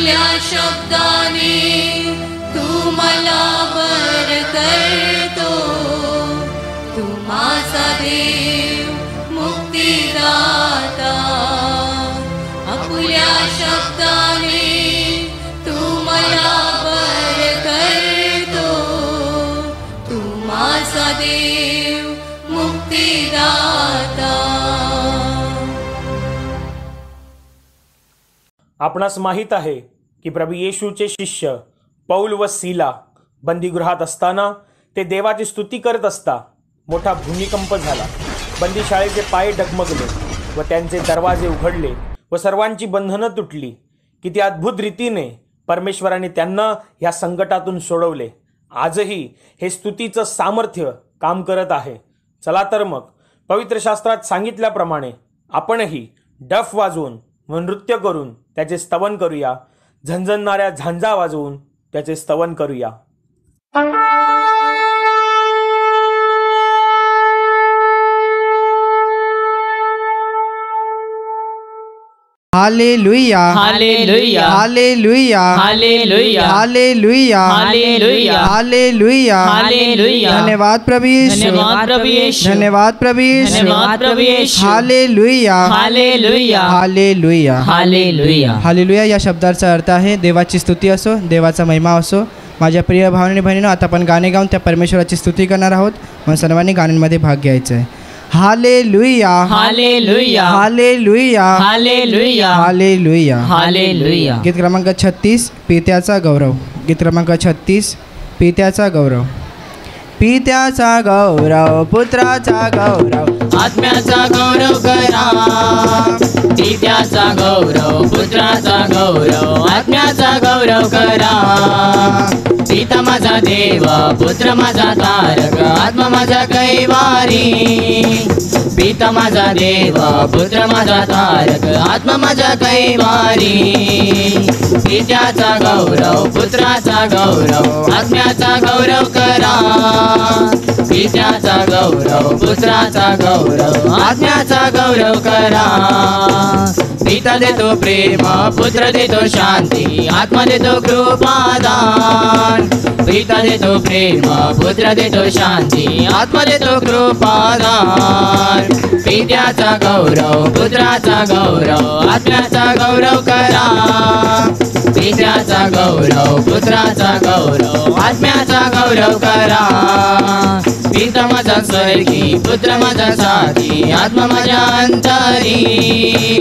आपुल्या शब्दाने तू मला वर करतो, तू माझा देव मुक्तिदाता। आपुल्या शब्दाने तू मला वर करतो, तू माझा देव मुक्तिदाता। आपणास माहीत आहे की प्रभू येशूचे शिष्य पौल व सीला बंदीगृहात असताना ते देवाची स्तुती करत असता मोठा भूमिकंप झाला। बंदीशाळेचे पाय डगमगले व त्यांचे दरवाजे उघडले व सर्वांची बंधनं तुटली। किती अद्भुत रीतीने परमेश्वराने त्यांना या संकटातून सोडवले। आजही हे स्तुतीचं सामर्थ्य काम करत आहे। चला तर मग पवित्र शास्त्रात सांगितल्याप्रमाणे आपणही डफ वाजवून व नृत्य करून त्याचे स्तवन करूया, झणझणणाऱ्या झांजा वाजवून त्याचे स्तवन करूया। Hallelujah hallelujah hallelujah hallelujah hallelujah hallelujah hallelujah hallelujah. धन्यवाद प्रभु यीशु, धन्यवाद प्रभु यीशु, धन्यवाद प्रभु यीशु, धन्यवाद प्रभु यीशु। Hallelujah hallelujah hallelujah hallelujah hallelujah या शब्दाचा अर्थ आहे देवाची स्तुती असो, देवाचा महिमा असो। माझ्या प्रिय भावांनी बहिणींनो, आता आपण गाणे गाऊन त्या परमेश्वराची स्तुती करणार आहोत। मग सर्वांनी गाण्यांमध्ये भाग घ्यायचा आहे। हालेलुया hallelujah hallelujah hallelujah hallelujah hallelujah. गीत क्रमांक 36 पित्याचा गौरव। गीत क्रमांक 36 पित्याचा गौरव। पित्याचा गौरव पुत्राचा गौरव आत्म्याचा गौरव करा, पित्याचा गौरव पुत्राचा गौरव आत्म्याचा गौरव करा। पिता माझा देव, पुत्र माझा तारक, आत्मा माझा कैवारी। पिता माझा देव, पुत्र माझा तारक, आत्मा माझा कैवारी। पित्याचा गौरव पुत्राचा गौरव आत्म्याचा गौरव करा। पित्याचा गौरव पुत्राचा गौरव आत्म्याचा गौरव करा। पिता देतो प्रेम, पुत्र देतो शांती, आत्मा देतो कृपादान। पिता देतो प्रेम, पुत्र देतो शांती, आत्मा देतो कृपादान। पित्याचा गौरव पुत्राचा गौरव आत्म्याचा गौरव करा। पित्याचा गौरव पुत्राचा गौरव आत्म्याचा गौरव करा। पिता माझा स्वर्गी, पुत्र माझा साथी, आत्मा माझ्या अंतरी।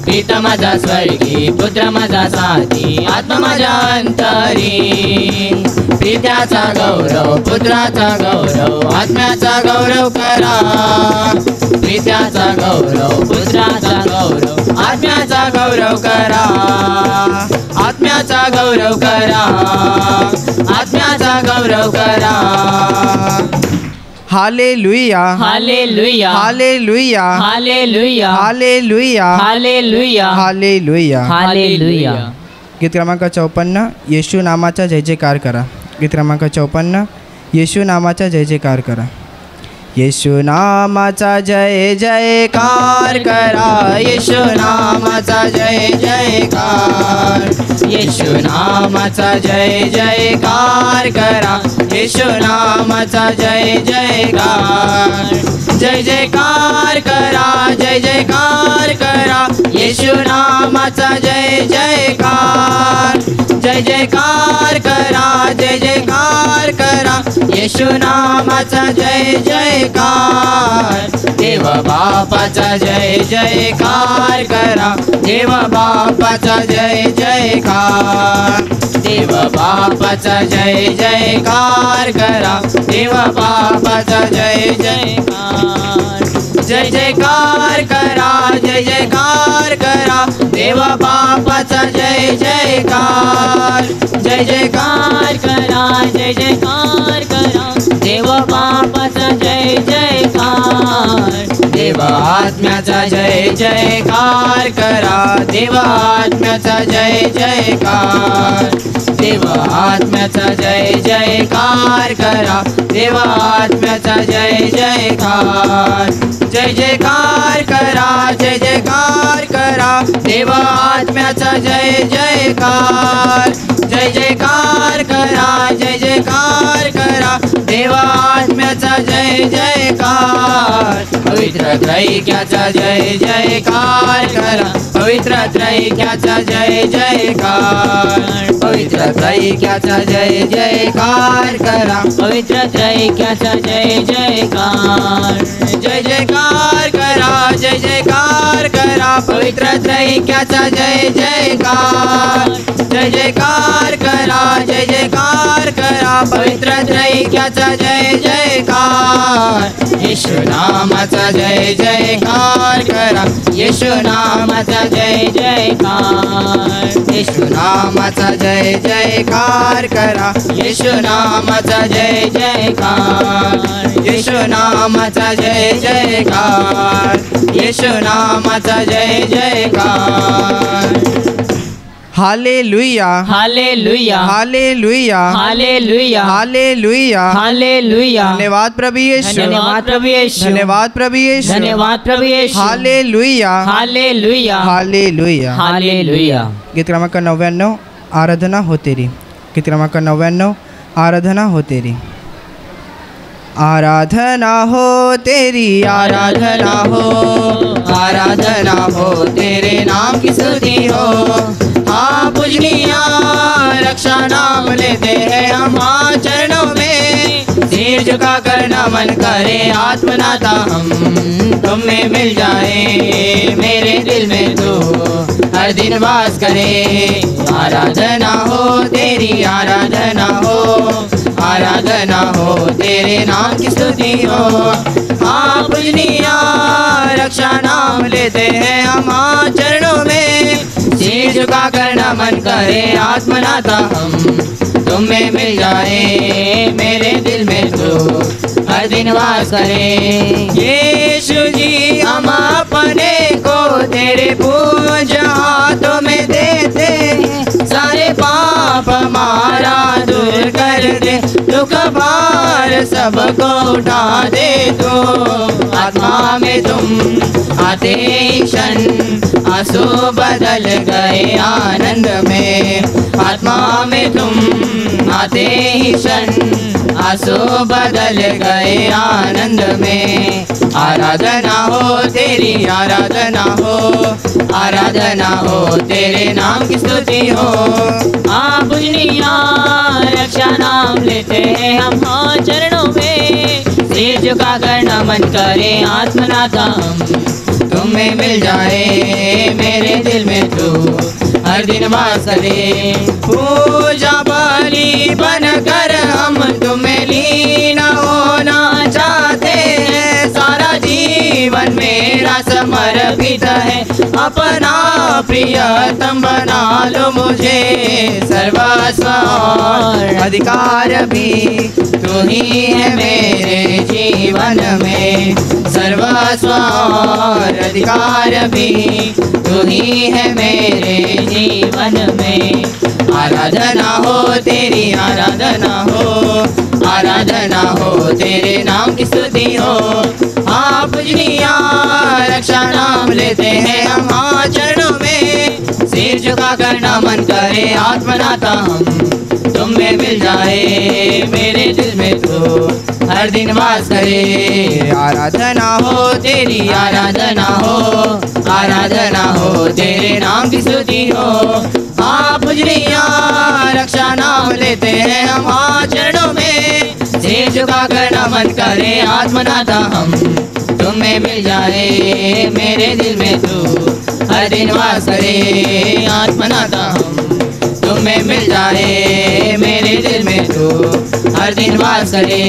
पिता माझा स्वर्गी, पुत्र माझा साथी, आत्मा माझ्या अंतरी। पित्याचा गौरव पुत्राचा गौरव आत्म्याचा गौरव करा। पित्याचा गौरव पुत्राचा गौरव आत्म्याचा गौरव करा। आत्म्याचा गौरव करा, आत्म्याचा गौरव करा। Hallelujah hallelujah hallelujah hallelujah hallelujah hallelujah hallelujah hallelujah. गीत क्रमांक 54 येशू नामाचा जय जयकार करा। गीत क्रमांक 54 येशू नामाचा जय जयकार करा। येशू नामाचा जय जयकार करा, येशू नामाचा जय जयकार। येशू नामाचा जय जयकार करा, येशू नामाचा जय जयकार। जय जयकार करा, जय जयकार करा, येशू नामाचा जय जयकार। जय जयकार करा, जय जयकार करा, येशू नामाचा जय जयकार। देव बापाचा जय जयकार करा, देव बापाचा जय जयकार। देव बापाचा जय जयकार करा, देव बापाचा जय जयकार। जय जयकार करा, जय जयकार करा, देव बापाचा जय जयकार। जय जयकार करा, जय जयकार करा, देव बापाचा जय जयकार। देव आत्म्याचा जय जयकार करा, देवात्म्याचा जय जयकार, देवात्म्याचा जय जयकार करा, देवात्म्याचा जय जयकार, जय जयकार करा, जय जयकार करा, देवात्म्याचा जय जयकार, जय जयकार करा, जय जयकार करा, देवात्म्याचा जय जयकार, पवित्र त्रैक्याचा जय जयकार करा, पवित्र त्रैक्याचा जय जयकार, पवित्र त्रैक्याचा जय जयकार करा, पवित्र त्रैक्याचा जय जयकार, जय जयकार करा, जय जयकार करा, पवित्र त्रैक्याचा जय जयकार, जय जयकार करा, जय जयकार करा, पवित्र त्रैक्याचा जय जयकार, येशू नामाचा जय जयकार करा, येशू नामाचा जय जयकार, येशू नामाचा जय जयकार करा, येशू नामाचा जय जयकार, येशू नामाचा जय जयकार, येशू नामाचा जय जयकार. Hallelujah, hallelujah, hallelujah, hallelujah, hallelujah, hallelujah. धन्यवाद प्रभु येशू, धन्यवाद प्रभु येशू, धन्यवाद प्रभु येशू, धन्यवाद प्रभु Yeshu. Hallelujah, hallelujah, hallelujah. Hallelujah. गीत क्रमांक 99 आराधना हो तेरी. गीत क्रमांक 99 आराधना हो तेरी. आराधना हो तेरी, आराधना हो, आराधना हो, तेरे नाम की स्तुति हो. हाँ पूजनीया रक्षा नाम लेते हैं हम चरणों में, सिर झुका कर नमन करे, आत्मनाता हम तुम में मिल जाए, मेरे दिल में तू हर दिन वास करे. आराधना हो तेरी, आराधना हो, आराधना हो, तेरे नाम की स्तुति हो. हाँ पूजनीया रक्षा नाम लेते हैं हम चरणों में, सिर झुका कर नमन करे, आत्मनाता हम तुम में मिल जाए, मेरे दिल में तू हर दिन वास करे. यीशु जी हम अपने को तेरे पूजा हाथों में देते हैं, सारे पाप हमारा दूर कर दे, दुख भार सबको उठा दे. तो आत्मा में तुम आते ही क्षण आंसू बदल गए आनंद में, आत्मा में तुम आते ही क्षण आंसू बदल गए आनंद में. आराधना हो तेरी, आराधना हो, आराधना हो, तेरे नाम की स्तुति हो. हाँ पूजनीया रक्षा नाम लेते हैं हम चरणों में, सिर झुका कर नमन करे, आत्मनाता हम तुम में मिल जाए, मेरे दिल में तू हर दिन वास करे. पूजा बलि बनकर हम तुम्हें लीन होना चाहते हैं, सारा जीवन मेरा समर्पित है, अपना प्रियतम बना लो मुझे. सर्वस्व और अधिकार भी तू ही है मेरे जीवन में, सर्वस्व और अधिकार भी तू ही है मेरे जीवन में. आराधना हो तेरी, आराधना हो, आराधना हो, तेरे नाम की स्तुति हो. हाँ पूजनीया रक्षा नाम लेते हैं हम चरणों में, सिर झुका कर नमन करे, आत्मनाता हम तुम में मिल जाए, मेरे दिल में तू हर दिन वास करे. आराधना हो तेरी, आराधना हो, आराधना हो, तेरे नाम की स्तुति हो. हाँ पूजनीया रक्षा नाम लेते हैं हम चरणों में, सिर झुका कर नमन करे, आत्मनाता हम तुम में मिल जाए, मेरे दिल में तू हर दिन वास करे. आत्मनाता हम तुम में मिल जाए, मेरे दिल में तू हर दिन वास करे.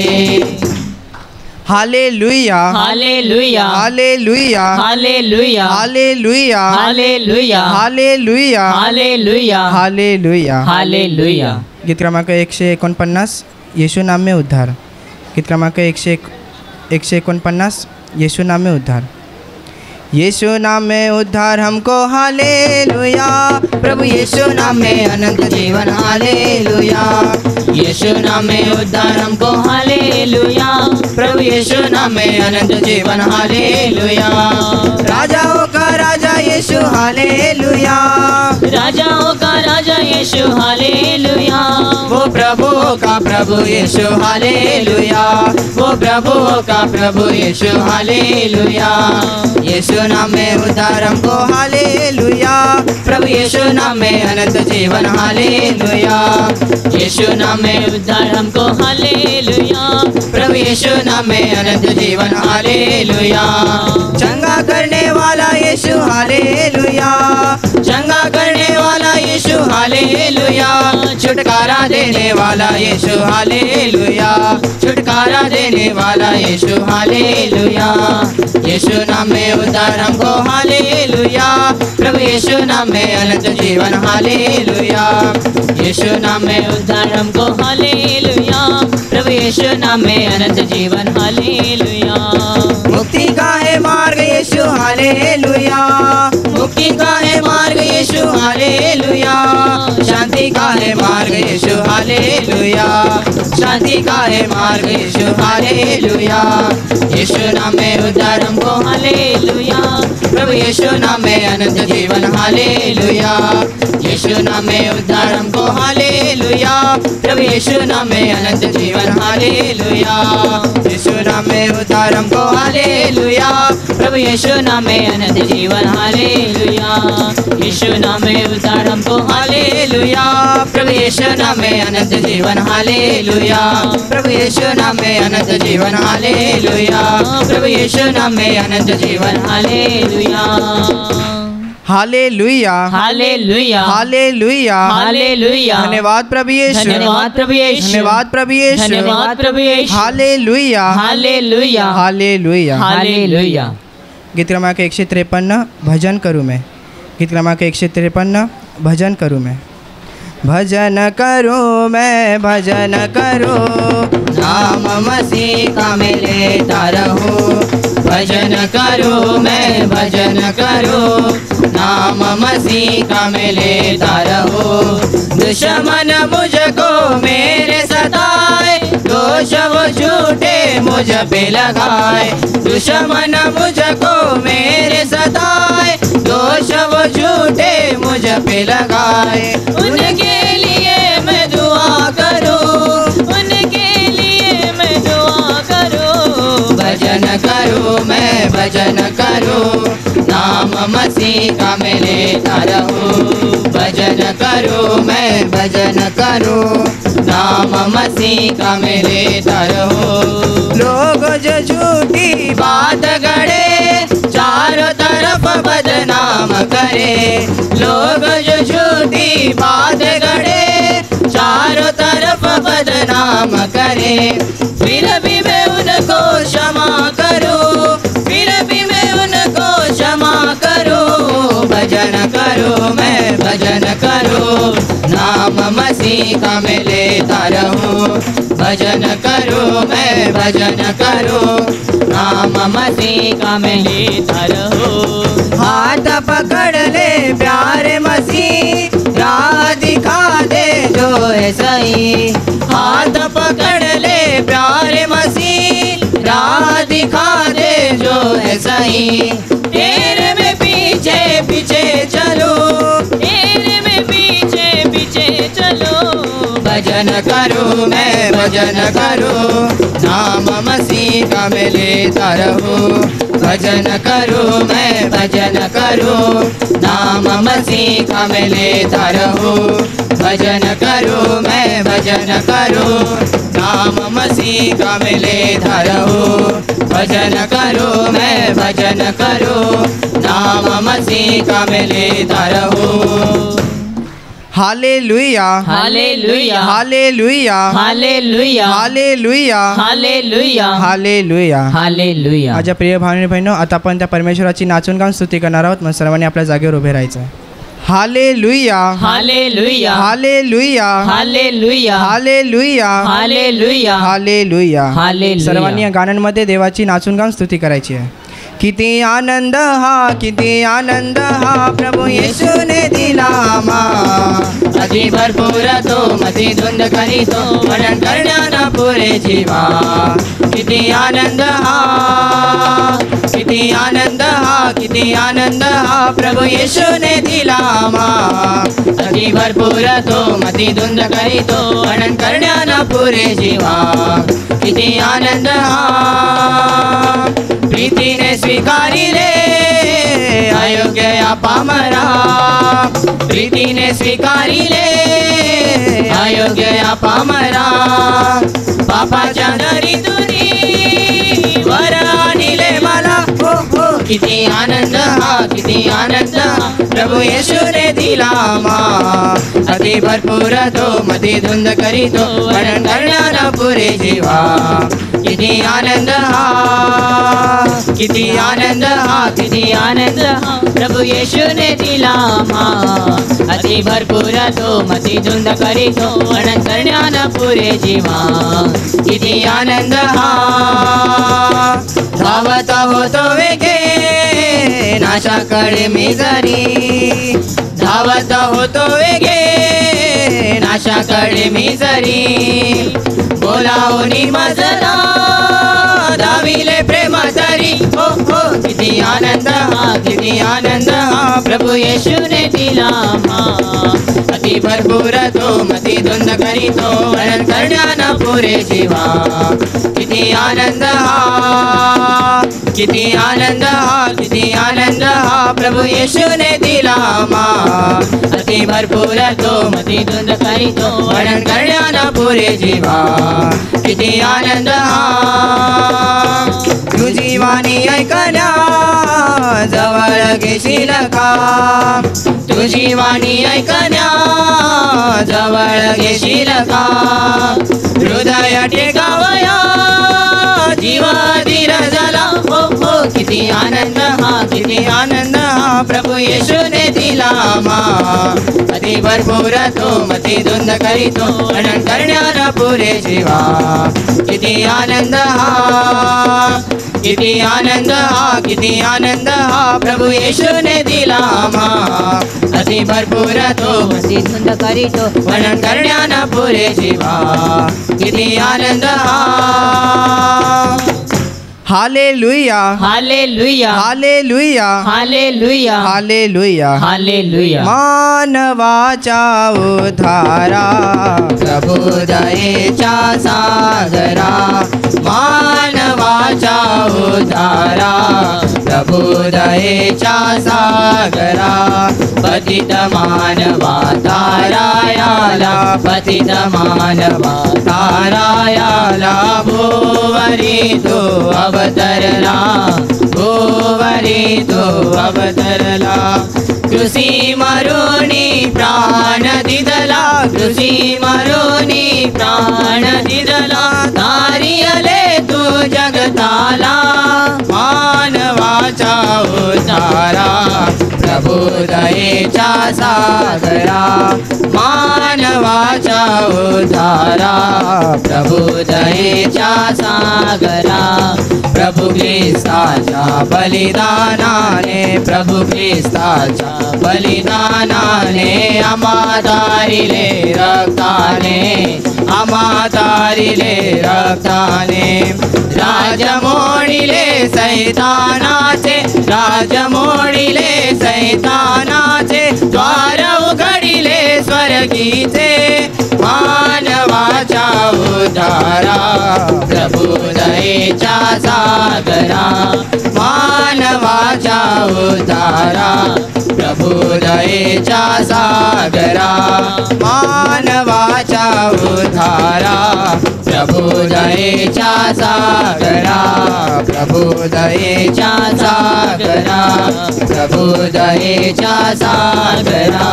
Hallelujah, hallelujah, hallelujah, hallelujah, hallelujah, hallelujah, hallelujah, hallelujah, hallelujah. Hallelujah. गीत क्रमांक 149 येशू नाम में उद्धार. गीत क्रमांक 149 येशू नाम में उद्धार. यीशु नाम में उद्धार हमको, हालेलुया। प्रभु यीशु नाम में अनंत जीवन, हालेलुया। यीशु नाम में उद्धार हमको, हालेलुया। प्रभु यीशु नाम में अनंत जीवन, हालेलुया। राजाओं का राजा यीशु, हालेलुया। राजाओं का राजा यीशु, हालेलुया। वो प्रभुओं का प्रभु यीशु, हालेलुया। वो प्रभुओं का प्रभु यीशु, हालेलुया। यीशु नाम में उद्धार हमको, हालेलुया। प्रभु यीशु नाम में अनंत जीवन, हालेलुया। यीशु नाम में उद्धार हमको, हालेलुया। प्रभु यीशु नाम में अनंत जीवन, हालेलुया। चंगा करने वाला यीशु, हालेलुया। चंगा करने वाला यीशु, हालेलुया। छुटकारा देने वाला यीशु, हालेलुया। छुटकारा देने वाला यीशु, हालेलुया। यीशु नाम में उद्धार हमको, हालेलुया। प्रभु यीशु नाम में अनंत जीवन, हालेलुया। यीशु नाम में उद्धार हमको, हालेलुया। प्रभु यीशु नाम में अनंत जीवन, हालेलुया। मुक्ति का है मार्ग यीशु, हालेलुया। मुक्ति का है मार्ग यीशु, हालेलुया। शांति का है मार्ग यीशु, हालेलुया। शांति का है मार्ग यीशु, हालेलुया। यीशु नाम में उद्धार हमको, हालेलुया। प्रभु यीशु नाम में अनंत जीवन, हालेलुया। यीशु नाम में उद्धार हमको, हालेलुया। प्रभु यीशु नाम में अनंत जीवन, हालेलुया। यीशु नाम में उद्धार हमको, हालेलुया। प्रभु यीशु नाम में अनंत जीवन, हालेलुया। यीशु नाम में उद्धार हमको, हालेलुया। प्रभु यीशु नाम में अनंत जीवन, हालेलुया। प्रभु यीशु नाम में अनंत जीवन, हालेलुया। प्रभु यीशु नाम में अनंत जीवन, hallelujah. Hallelujah, hallelujah, hallelujah, hallelujah. धन्यवाद प्रभु यीशु, धन्यवाद प्रभु यीशु, धन्यवाद प्रभु यीशु, धन्यवाद प्रभु यीशु। Hallelujah, hallelujah, hallelujah, hallelujah. गीत क्रमांक 153 भजन करूँ मैं। गीत क्रमांक 153 भजन करूँ मैं। भजन करूँ मैं, भजन करूँ, नाम मसीह का मैं लेता रहूँ। भजन करूँ मैं, भजन करूँ, नाम मसीह का मैं लेता रहूँ। दुश्मन मुझको मेरे सताए, दोष वो झूठे मुझ पे लगाए। दुश्मन मुझको मेरे सताए, दोष वो झूठे मुझ पे लगाए। उनके लिए मैं दुआ करूं, उनके लिए मैं दुआ करूं। भजन करूँ मैं, भजन करूँ, नाम मसीह का मैं लेता रहूँ। भजन करूँ मैं, भजन करूँ, नाम मसीह का मैं लेता रहूँ। लोग जो झूठी बात गढ़े, चारों तरफ बदनाम करे। लोग जो झूठी बात गढ़े, चारों तरफ बदनाम करे। फिर भी मैं उनको क्षमा करूँ, फिर भी मैं उनको क्षमा करूँ। भजन करूँ मैं, भजन करूँ, नाम मसीह का मैं लेता रहूँ। भजन करूँ मैं, भजन करूँ, नाम मसीह का मैं लेता रहूँ। हाथ पकड़ ले प्यारे मसीह, राह दिखा दे जो है सही। हाथ पकड़ ले प्यारे मसीह, राह दिखा दे जो है सही। तेरे में पीछे पीछे चलो, तेरे में पीछे पीछे चलो। भजन करूँ मैं, भजन करूँ, नाम मसीह का मैं लेता रहूँ। भजन करूँ मैं, भजन करूँ, नाम मसीह का मैं लेता रहूँ। भजन करूँ मैं, भजन करूँ, नाम मसीह का मैं लेता रहूँ। भजन करूँ मैं, भजन करूँ, नाम मसीह का मैं लेता रहूँ। Hallelujah, hallelujah, hallelujah, hallelujah, hallelujah, hallelujah, hallelujah, hallelujah. माझ्या प्रिय भावने बहिणो, आता आपण त्या परमेश्वराची नाचून गाऊन स्तुती करणार आहोत. मग सर्वांनी आपल्या जागेवर उभे राहायचं. Hallelujah, hallelujah, hallelujah, hallelujah, hallelujah, hallelujah, hallelujah, hallelujah. सर्वांनी या गाण्यांमध्ये देवाची नाचून गाऊन स्तुती करायची आहे. किती आनंद हा प्रभू येशूने दिला आम्हा. अति भरपूर तो मती धुंद करीतो वर्णन करण्याना पुरे जीवा. किती आनंद हा प्रभू येशूने दिला आम्हा. अति भरपूर तो मती धुंद करीतो वर्णन करण्याना पुरे जीवा. किती आनंद हा प्रीतीने स्वीकारिले अयोग्य या पामरा. प्रीतीने स्वीकारिले अयोग्य या पामरा. पापाच्या दरीतुनी वर आणिले मला. हो हो किती आनंद हा प्रभू येशूने दिला आम्हा. अति भरपूर तो मती धुंद करीतो वर्णन करण्याना पुरे जीवा. किती आनंद हा प्रभू येशूने दिला आम्हा. अति भरपूर तो मती धुंद करीतो वर्णन करण्याना पुरे जीवा. किती आनंद हा धावत होतो वेगे नाशाकडे मी जरी. धावत होतो वेगे नाशाकडे मी जरी. बोलावनी मजला धाविले प्रेम तरी. हो हो किती आनंद हा प्रभू येशूने दिला आम्हा. अति भरपूर तो मती धुंद करीतो वर्णन करण्याना पुरे जीवा. किती आनंद हा प्रभू येशूने दिला आम्हा. अति भरपूर तो मती धुंद करीतो वर्णन करण्याना पुरे जीवा. किती आनंद हा तुझी वाणी ऐकण्या जवळ घेशील का. तुझी वाणी ऐकण्या जवळ घेशील का. हृदय टेकावया जीव धीर झाला. हो हो किती आनंद हा प्रभू येशूने दिला आम्हा. अति भरपूर तो मती धुंद करीतो वर्णन करण्याना पुरे जीवा. किती आनंद हा प्रभू येशूने दिला आम्हा. अति भरपूर तो मती धुंद करीतो वर्णन करण्याना पुरे जीवा. किती आनंद हा. Hallelujah hallelujah hallelujah hallelujah hallelujah hallelujah. मानवाचा उद्धारा प्रभु दयेच्या सागरा. मानवाचा उद्धारा प्रभु दयेच्या सागरा. पतित मानवा तारायाला. पतित मानवा तारायाला. भोवरी तो अवतरला. भोवरी तो अवतरला. कृषी मरुनी प्राण दिदला. कृषी मरुनी प्राण दिदला. तारियले तू जगताला. मानवाचा उद्धारा प्रभु दयेच्या सागरा. मानवाचा उद्धारा प्रभु दयेच्या सागरा. प्रभु ख्रिस्ताच्या बलिदानाने. प्रभु ख्रिस्ताच्या बलिदानाने. आम्हा तारिले रक्ताने. आम्हा तारिले रक्ताने. राजमोडिले सैतानाचे. राजमोडिले सैतानाचे. द्वार उघडिले स्वर्गीचे. मानवाचा उद्धारा प्रभु दयेच्या सागरा. मानवाचा उद्धारा प्रभु दयेच्या सागरा. मानवाचा उद्धारा प्रभु दयेच्या सागरा. प्रभु दयेच्या सागरा. प्रभु दयेच्या सागरा.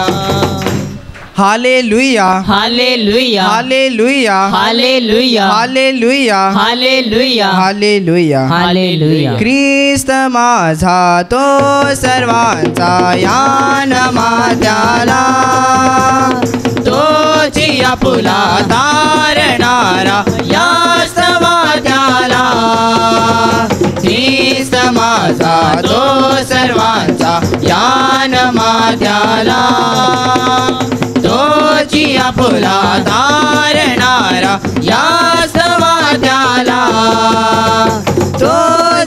Hallelujah hallelujah hallelujah hallelujah hallelujah hallelujah hallelujah hallelujah. Khrist माझा तो सर्वांचा यान मात्याला. तोची आपुला तारणारा यास्तवा त्याला. ख्रिस्त माझा तो सर्वांचा यान माथ्याला, तोची आपुला तारणारा या समाध्याला, तो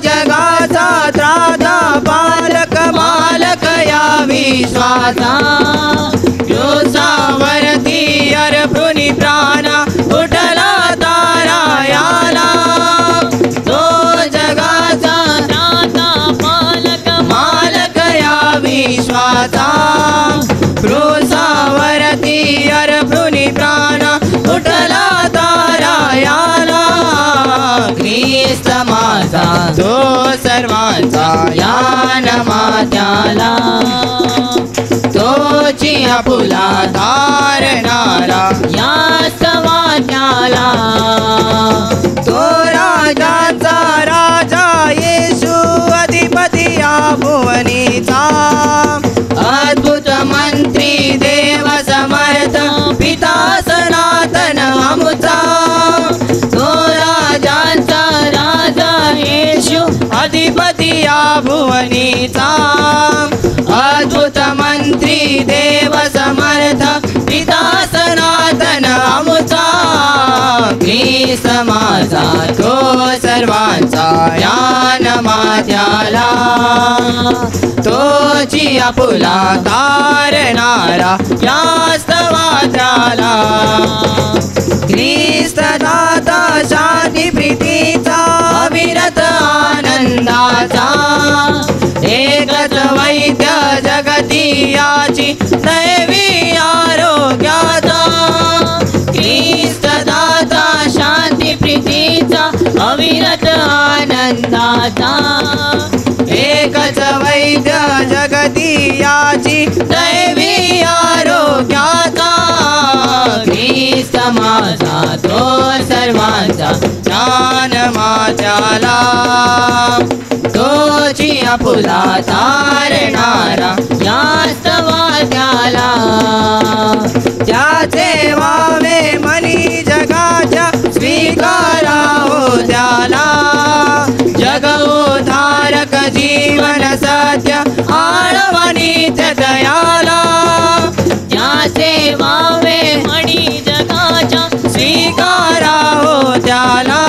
जगाचा त्राता पालक मालक या विश्वाचा, क्रूसावरती अर्पुनी प्राणा उठला तारायाला, तो जगाचा त्राता पालक मालक या विश्वाचा, क्रूसावरती अर्पुनी प्राणा उठला तारायाला, ख्रिस्त माझा तो सर्वांचा यान माथ्याला, तोची आपुला तारणारा या समाध्याला, तो राजाचा राजा येशू अधिपती या भुवनीचा, अद्भुत मंत्री देव समर्थ पिता सनातन अमुचा, तो राजांचा राजा येशू अधिपती या भुवनीचा, अद्भुत मंत्री देव समर्थ पिता सनातन अमुचा, ख्रिस्त माझा तो सर्वांचा यान माथ्याला, तोची आपुला तारणारा या स्तवात्राला, ख्रिस्त दाता शांती प्रीतीचा अविरत आनंदाचा, एकच वैद्य जगती याची दैवी आरोग्याचा, ख्रिस्त दाता शांती प्रीतीचा अविरत आनंदाचा, एकच वैद्य जगती याची दैवी आरोग्याचा, ख्रिस्त माझा तो सर्वांचा ज्ञान माथ्याला, तोची आपुला तारणारा या स्तवात्याला, त्याचे वावे मनी जगाच्या स्वीकारा हो त्याला, जग उद्धारक जीवन सत्य आळवणी दयाला, त्याचे वावे मनी जगाच्या स्वीकारा हो त्याला,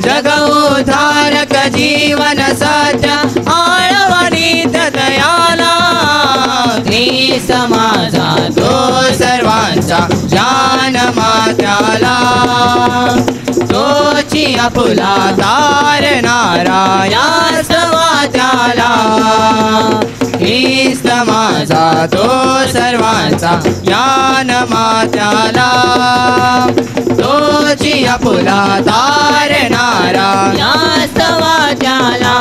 जग उद्धारक जीवन सत्य आळवणी दयाला, ख्रिस्त माझा तो सर्वांचा यान माथ्याला, तोची आपुला तारणारा या समाध्याला, ख्रिस्त माझा तो सर्वांचा यान माथ्याला, तोची आपुला तारणारा या समाध्याला,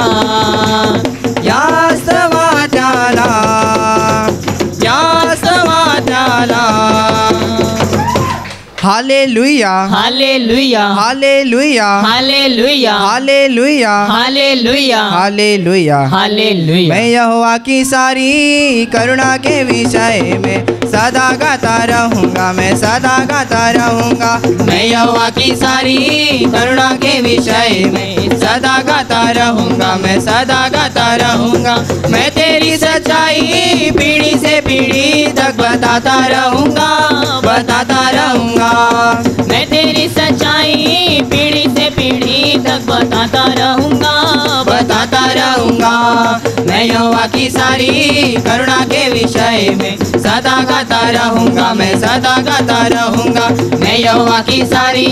या समाध्याला, या समाध्याला. Hallelujah hallelujah hallelujah hallelujah hallelujah hallelujah hallelujah hallelujah. मैं यहोवा की सारी करुणा के विषय में सदा गाता रहूँगा, मैं सदा गाता रहूँगा, मैं यहोवा की सारी करुणा के विषय में सदा गाता रहूँगा, मैं सदा गाता रहूँगा, मैं तेरी सच्चाई पीढ़ी से पीढ़ी तक बताता रहूँगा, बताता रहूँगा, मैं तेरी सच्चाई पीढ़ी से पीढ़ी तक बताता रहूँगा, बताता रहूँगा, मैं यहोवा की सारी करुणा के विषय में सदा गाता रहूँगा, मैं सदा गाता रहूँगा, मैं यहोवा की सारी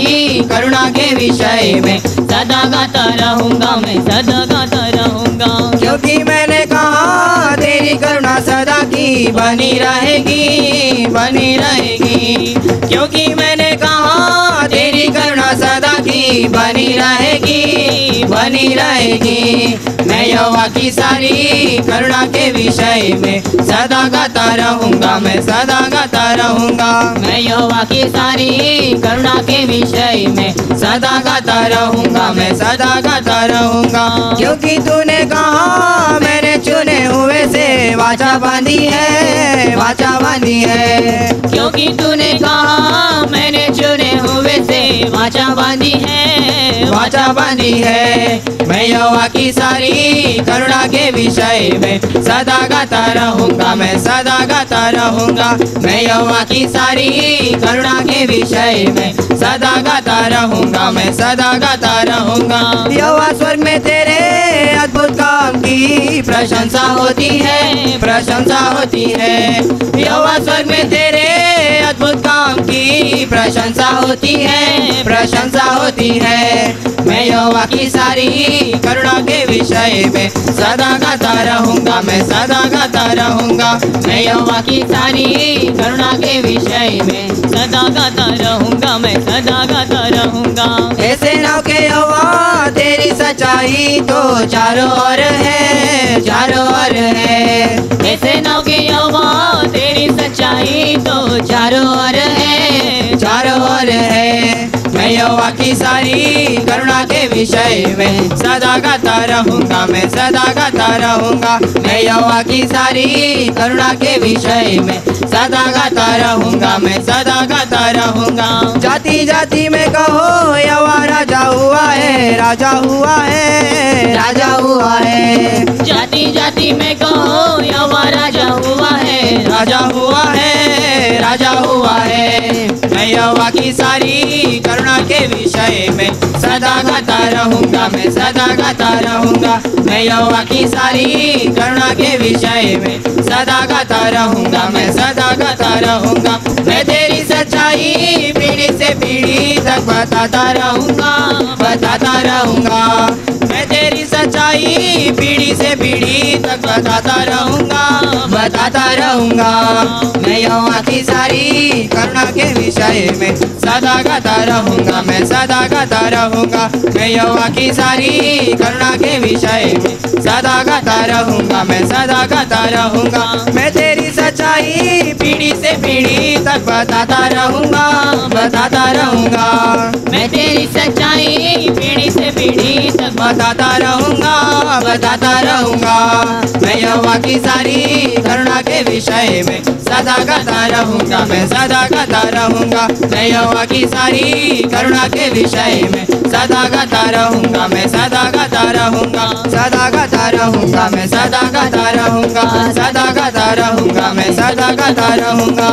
करुणा के विषय में सदा गाता रहूँगा, मैं सदा गाता रहूँगा, क्योंकि मैंने कहा तेरी करुणा सदा की बनी रहेगी, बनी रहेगी, क्योंकि मैंने कहा तेरी करुणा सदा की बनी रहेगी, बनी रहेगी, मैं यहोवा की सारी करुणा के विषय में सदा गाता रहूँगा, मैं सदा गाता रहूँगा, मैं यहोवा की सारी करुणा के विषय में सदा गाता रहूँगा, मैं सदा गाता रहूँगा, क्योंकि तूने कहा मैंने चुने हुए से वाचा बांधी है, वाचा बांधी है, क्योंकि तूने कहा मैंने चुने हुए से वाचा बांधी है, वाचा बांधी है। मैं यहोवा की सारी करुणा के विषय में सदा गाता रहूँगा, मैं सदा गाता रहूँगा। मैं यहोवा की सारी करुणा के विषय में सदा गाता रहूँगा, मैं सदा गाता रहूँगा। यहोवा स्वर्ग में तेरे अद्भुत काम की प्रशंसा होती है, प्रशंसा होती है। यहोवा स्वर्ग में तेरे अद्भुत काम की प्रशंसा होती है, प्रशंसा होती है। मैं यहोवा की सारी करुणा के विषय में सदा गाता रहूँगा, मैं सदा गाता रहूँगा। मैं यहोवा की सारी करुणा के विषय में सदा गाता रहूँगा, मैं सदा गाता रहूँगा। ऐसे नाव के यहोवा तेरी सच्चाई तो चारों ओर है, चारों ओर है। ऐसे नाव के यहोवा तेरी सच्चाई तो चारों ओर है, चारों ओर है। मैं यहोवा की सारी करुणा के विषय में सदा गाता रहूँगा, मैं सदा गाता रहूँगा। मैं यहोवा की सारी करुणा के विषय में सदा गाता रहूँगा, मैं सदा गाता रहूँगा। जाति जाति में कहो यहोवा राजा हुआ है, राजा हुआ है, राजा हुआ है। जाति जाति में कहो यहोवा राजा हुआ है, राजा हुआ है, राजा हुआ है। मैं यहोवा की सारी करुणा के विषय में सदा गाता रहूँगा, मैं सदा गाता रहूँगा। मैं यहोवा की सारी करुणा के विषय में सदा गाता रहूँगा, मैं सदा गाता रहूँगा। मैं तेरी सच्चाई पीढ़ी से पीढ़ी तक बताता रहूँगा, बताता रहूँगा। मैं तेरी सच्चाई पीढ़ी से पीढ़ी तक बताता रहूँगा, बताता रहूँगा। मैं यहोवा की सारी करुणा के विषय में सदा गाता रहूँगा, मैं सदा गाता रहूँगा। मैं यहोवा की सारी करुणा के विषय में सदा गाता रहूँगा, मैं सदा गाता रहूँगा। मैं तेरी सच्चाई पीढ़ी से पीढ़ी तक बताता रहूँगा, बताता रहूँगा। मैं तेरी सच्चाई पीढ़ी से पीढ़ी तक बताता रहूँगा, बताता रहूँगा। मैं यहोवा की सारी करुणा के विषय में सदा गाता रहूँगा, मैं सदा गाता रहूँगा। मैं यहोवा की सारी करुणा के विषय में सदा गाता रहूँगा, मैं सदा गाता रहूँगा। सदा गाता रहूँगा, मैं सदा गाता रहूँगा, सदा गाता रहूँगा, मैं सदा गाता रहूँगा।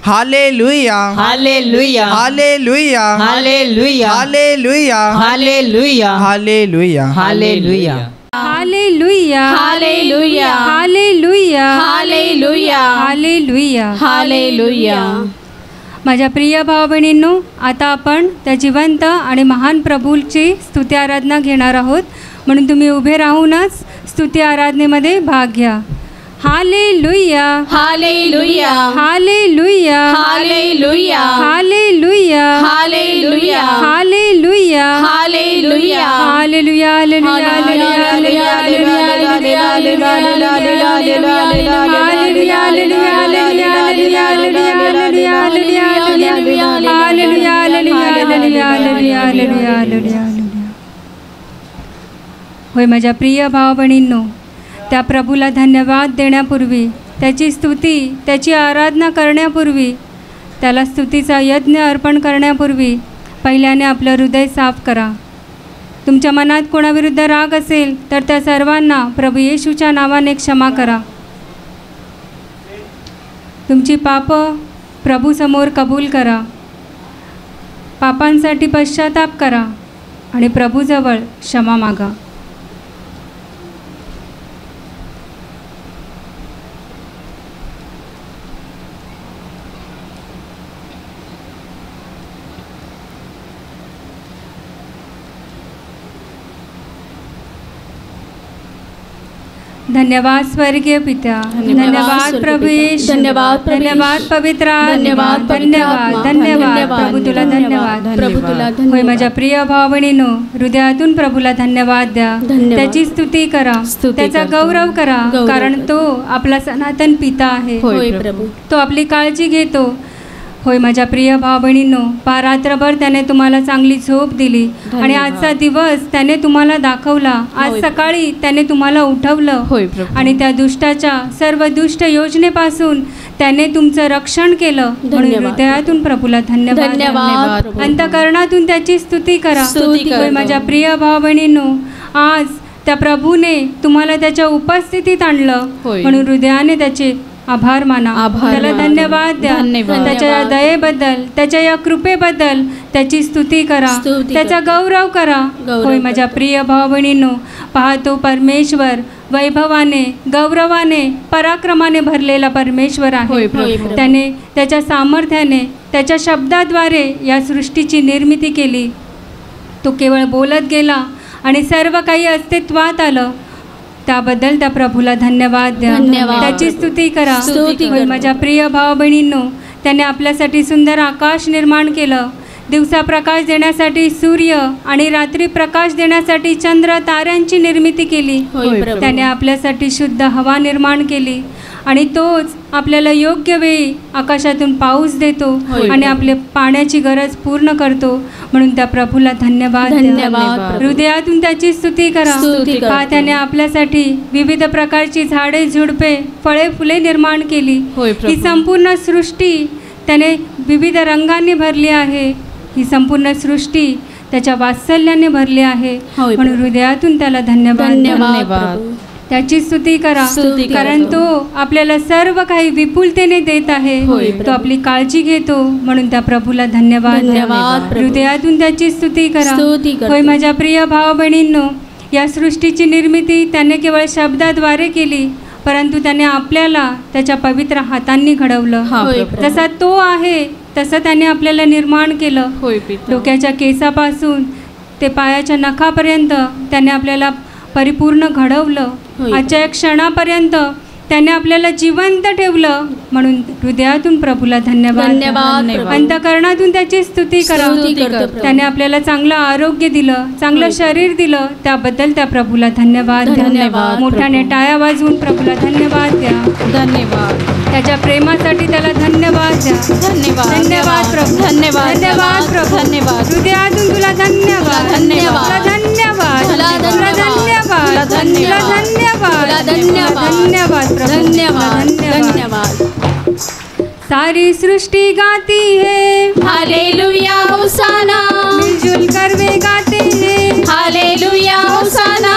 Hallelujah, hallelujah, hallelujah, hallelujah, hallelujah, hallelujah, hallelujah, hallelujah, hallelujah, hallelujah, hallelujah, hallelujah, hallelujah. Hallelujah. माझ्या प्रिय भाऊ बहिणींनो, आता आपण त्या जिवंत आणि महान प्रभूची स्तुती आराधना घेणार आहोत, म्हणून तुम्ही उभे राहूनच स्तुती आराधनेमध्ये भाग घ्या. Hallelujah, hallelujah, hallelujah, hallelujah, hallelujah, hallelujah, hallelujah, hallelujah, हालेलुया, होय माझ्या प्रिय भाव बहिणींनो, त्या प्रभूला धन्यवाद देण्यापूर्वी, त्याची स्तुती, त्याची आराधना करण्यापूर्वी, त्याला स्तुतीचा यज्ञ अर्पण करण्यापूर्वी पहिल्याने आपलं हृदय साफ करा. तुमच्या मनात कोणाविरुद्ध राग असेल तर त्या सर्वांना प्रभू येशूच्या नावाने क्षमा करा. तुमची पापं प्रभूसमोर कबूल करा. पापांसाठी पश्चाताप करा आणि प्रभूजवळ क्षमा मागा. धन्यवाद स्वर्गीय पिता, धन्यवाद प्रभु येशू, धन्यवाद प्रभु धन्यवाद पवित्र आत्मा, धन्यवाद धन्यवाद, धन्यवाद प्रभु तुला धन्यवाद. प्रभु तुला होय धन्यवाद. माझ्या प्रिय भाव बहिणींनो, हृदयातून प्रभूला धन्यवाद द्या. धन्यवाद. त्याची स्तुती करा, स्तुती त्याचा करतो. गौरव करा, कारण करतो. तो आपला सनातन पिता आहे. होय प्रभू. तो आपली काळजी घेतो. होय माझ्या प्रिय भाऊ बहिणींनो, पहा रात्रभर त्याने तुम्हाला चांगली झोप दिली आणि आजचा दिवस त्याने तुम्हाला दाखवला. आज सकाळी त्याने तुम्हाला उठवलं आणि त्या दुष्टाच्या सर्व दुष्ट योजनेपासून त्याने तुमचं रक्षण केलं. म्हणून हृदयातून प्रभूला धन्यवाद, अंतःकरणातून त्याची स्तुती करा. होय माझ्या प्रिय भाऊ बहिणींनो, आज त्या प्रभूने तुम्हाला त्याच्या उपस्थितीत आणलं म्हणून हृदयाने त्याचे आभार माना, त्याला धन्यवाद द्या. त्याच्या या दयेबद्दल, त्याच्या या कृपेबद्दल त्याची स्तुती करा, त्याचा गौरव करा. होय माझ्या प्रिय भाऊ बहिणींनो, पाहतो परमेश्वर वैभवाने, गौरवाने, पराक्रमाने भरलेला परमेश्वर आहे. त्याने त्याच्या सामर्थ्याने, त्याच्या शब्दाद्वारे या सृष्टीची निर्मिती केली. तो केवळ बोलत गेला आणि सर्व काही अस्तित्वात आलं. त्याबद्दल त्या प्रभूला धन्यवाद द्या, त्याची स्तुती करा. होय माझ्या प्रिय भाऊ बहिणींनो, त्याने आपल्यासाठी सुंदर आकाश निर्माण केलं. दिवसा प्रकाश देण्यासाठी सूर्य आणि रात्री प्रकाश देण्यासाठी चंद्र, ताऱ्यांची निर्मिती केली. त्याने आपल्यासाठी शुद्ध हवा निर्माण केली आणि तोच आपल्याला योग्य वेळी आकाशातून पाऊस देतो आणि आपले पाण्याची गरज पूर्ण करतो. म्हणून त्या प्रभूला धन्यवाद, हृदयातून त्याची स्तुती करा. पहा त्याने आपल्यासाठी विविध प्रकारची झाडे, झुडपे, फळे, फुले निर्माण केली. ही संपूर्ण सृष्टी त्याने विविध रंगांनी भरली आहे. ही संपूर्ण सृष्टी त्याच्या वात्सल्याने भरली आहे. म्हणून हृदयातून त्याला धन्यवाद, त्याची स्तुती करा. कारण तो आपल्याला सर्व काही विपुलतेने देत आहे. तो आपली काळजी घेतो. म्हणून त्या प्रभूला धन्यवाद, हृदयातून त्याची स्तुती करा. होय माझ्या प्रिय भाऊ बहिणींनो, या सृष्टीची निर्मिती त्याने केवळ शब्दाद्वारे केली, परंतु त्याने आपल्याला त्याच्या पवित्र हातांनी घडवलं. जसा तो आहे तसं त्याने आपल्याला निर्माण केलं. डोक्याच्या केसापासून ते पायाच्या नखापर्यंत त्याने आपल्याला परिपूर्ण घडवलं. आजच्या एक क्षणापर्यंत त्याने आपल्याला जिवंत ठेवलं. म्हणून हृदयातून प्रभूला धन्यवाद, अंतःकरणातून त्याची स्तुती करा. त्याने आपल्याला चांगलं आरोग्य दिलं, चांगलं शरीर दिलं, त्याबद्दल त्या प्रभूला धन्यवाद. मोठ्याने टाळ्या वाजवून प्रभूला धन्यवाद द्या. त्याच्या प्रेमासाठी त्याला धन्यवाद द्या. धन्यवाद प्रभू, धन्यवाद प्रभू, हृदयातून तुला धन्यवाद, धन्यवाद, धन्यवाद, धन्यवाद, धन्यवाद, धन्यवाद. सारी सृष्टि गाती है हालेलुया होसाना, मिलजुल कर वे गाते हैं हालेलुया होसाना,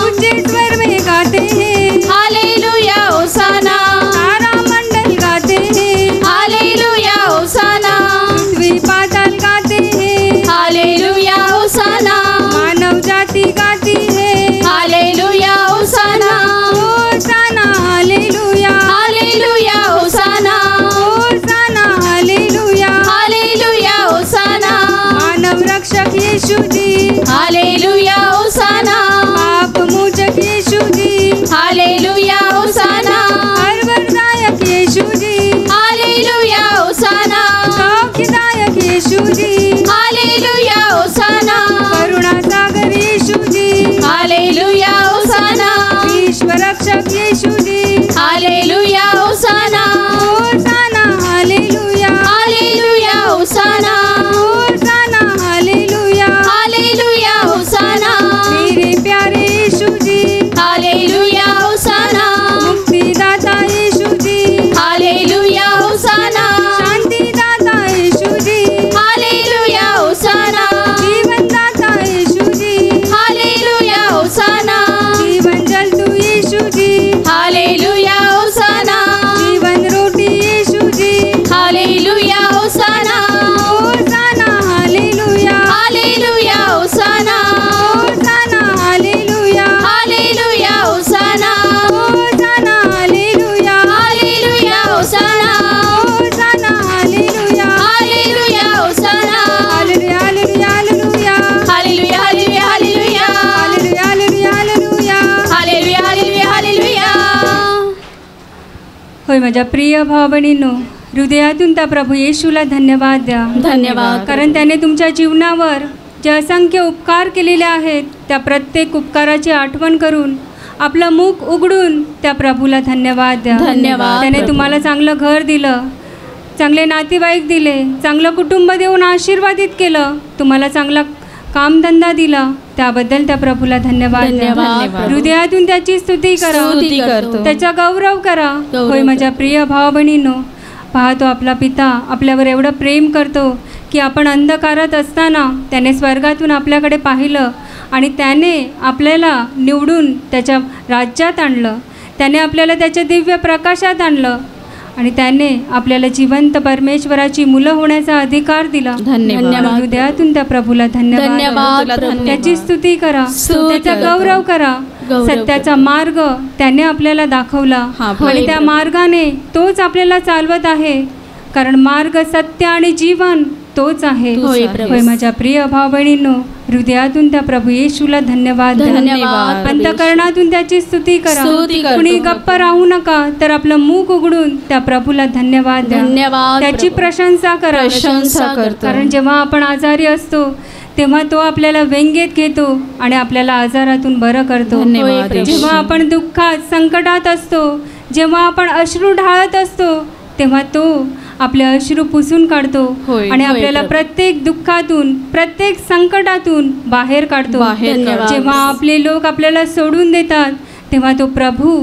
ऊंचे स्वर में गाते हैं हालेलुया होसाना, तारा मंडल गाते हैं हालेलुया होसाना, पृथ्वी पाताल गाते हैं हालेलुया होसाना, मानव जाति गाती है हालेलुया होसाना, होसाना हालेलुया, हालेलुया होसाना, होसाना हालेलुया, हालेलुया होसाना, मानव रक्षक यीशु जी, हालेलुया होसाना, पाप मोचक यीशु जी, हालेलुया होसाना, हर वरदायक यीशु जी, हालेलुया होसाना, सौख्यदायक यीशु जी, हालेलुया होसाना, करुणा सागर यीशु जी, हालेलुया होसाना, विश्व रक्षक यीशु जी, हालेलुया होसाना, होसाना हालेलुया, हालेलुया होसाना, होसाना हालेलुया, हालेलुया होसाना, मेरे प्यारे यीशु जी, हालेलुया होसाना, मुक्तिदाता यीशु जी, हालेलुया होसाना, शांतिदाता यीशु जी, हालेलुया होसाना, जीवनदाता यीशु जी, हालेलुया होसाना, जीवन जल तू यीशु जी, हालेलुया होसाना, जीवन रोटी यीशु जी, हालेलुया होसाना, होसाना हालेलुया, हालेलुया होसाना, होसाना हालेलुया, हालेलुया होसाना, होसाना हालेलुया, हालेलुया होसाना, होसाना हालेलुया, हालेलुया होसाना, हालेलुया, hallelujah, hallelujah, hallelujah, hallelujah, hallelujah, hallelujah, hallelujah, hallelujah, hallelujah, हालेलुया. होय माझ्या प्रिय भाऊ बहिणींनो, हृदयातून त्या प्रभू येशूला धन्यवाद द्या. धन्यवाद. कारण त्याने तुमच्या जीवनावर जे असंख्य उपकार केलेले आहेत, त्या प्रत्येक उपकाराची आठवण करून आपलं मुख उघडून त्या प्रभूला धन्यवाद द्या. धन्यवाद त्याने प्रभू. तुम्हाला चांगलं घर दिलं, चांगले नातेवाईक दिले, चांगलं कुटुंब देऊन आशीर्वादित केलं, तुम्हाला चांगला कामधंदा दिला, त्याबद्दल त्या प्रभूला धन्यवाद द्या. धन्यवाद. हृदयातून त्याची स्तुती स्तुती करा, करतो. त्याचा गौरव करा. गौरव होय माझ्या प्रिय भावा बहिणींनो, पाहतो आपला पिता आपल्यावर एवढं प्रेम करतो की आपण अंधकारात असताना त्याने स्वर्गातून आपल्याकडे पाहिलं आणि त्याने आपल्याला निवडून त्याच्या राज्यात आणलं, त्याने आपल्याला त्याच्या दिव्य प्रकाशात आणलं आणि त्याने आपल्याला जिवंत परमेश्वराची मुलं होण्याचा अधिकार दिला. धन्यवाद. हृदयातून त्या प्रभूला धन्यवाद, धन्यवाद प्रभू. त्याची स्तुती करा, स्तुती त्याचा करतो. गौरव करा. गौरव सत्याचा मार्ग त्याने आपल्याला दाखवला हा, आणि त्या मार्गाने तोच आपल्याला चालवत आहे, कारण मार्ग, सत्य आणि जीवन तोच आहे. होय प्रभू. होय माझ्या प्रिय भाव बहिणींनो, हृदयातून त्या प्रभू येशूला धन्यवाद द्या. धन्यवाद. अंतःकरणातून त्याची स्तुती करा. स्तुती करतो. कुणी गप्प राहू नका, तर आपलं मुख उघडून त्या प्रभूला धन्यवाद द्या. धन्यवाद त्याची प्रभू. प्रशंसा करा. प्रशंसा करतो. कारण जेव्हा आपण आजारी असतो तेव्हा तो आपल्याला व्यंगेत घेतो आणि आपल्याला आजारातून बरं करतो. धन्यवाद प्रभू. जेव्हा आपण दुःखात, संकटात असतो, जेव्हा आपण अश्रू ढाळत असतो, तेव्हा तो आपले अश्रू पुसून काढतो होय. आणि होय आपल्याला प्रभू. प्रत्येक दुःखातून, प्रत्येक संकटातून बाहेर काढतो. बाहेर काढतो. जेव्हा आपले लोक आपल्याला सोडून देतात तेव्हा तो प्रभू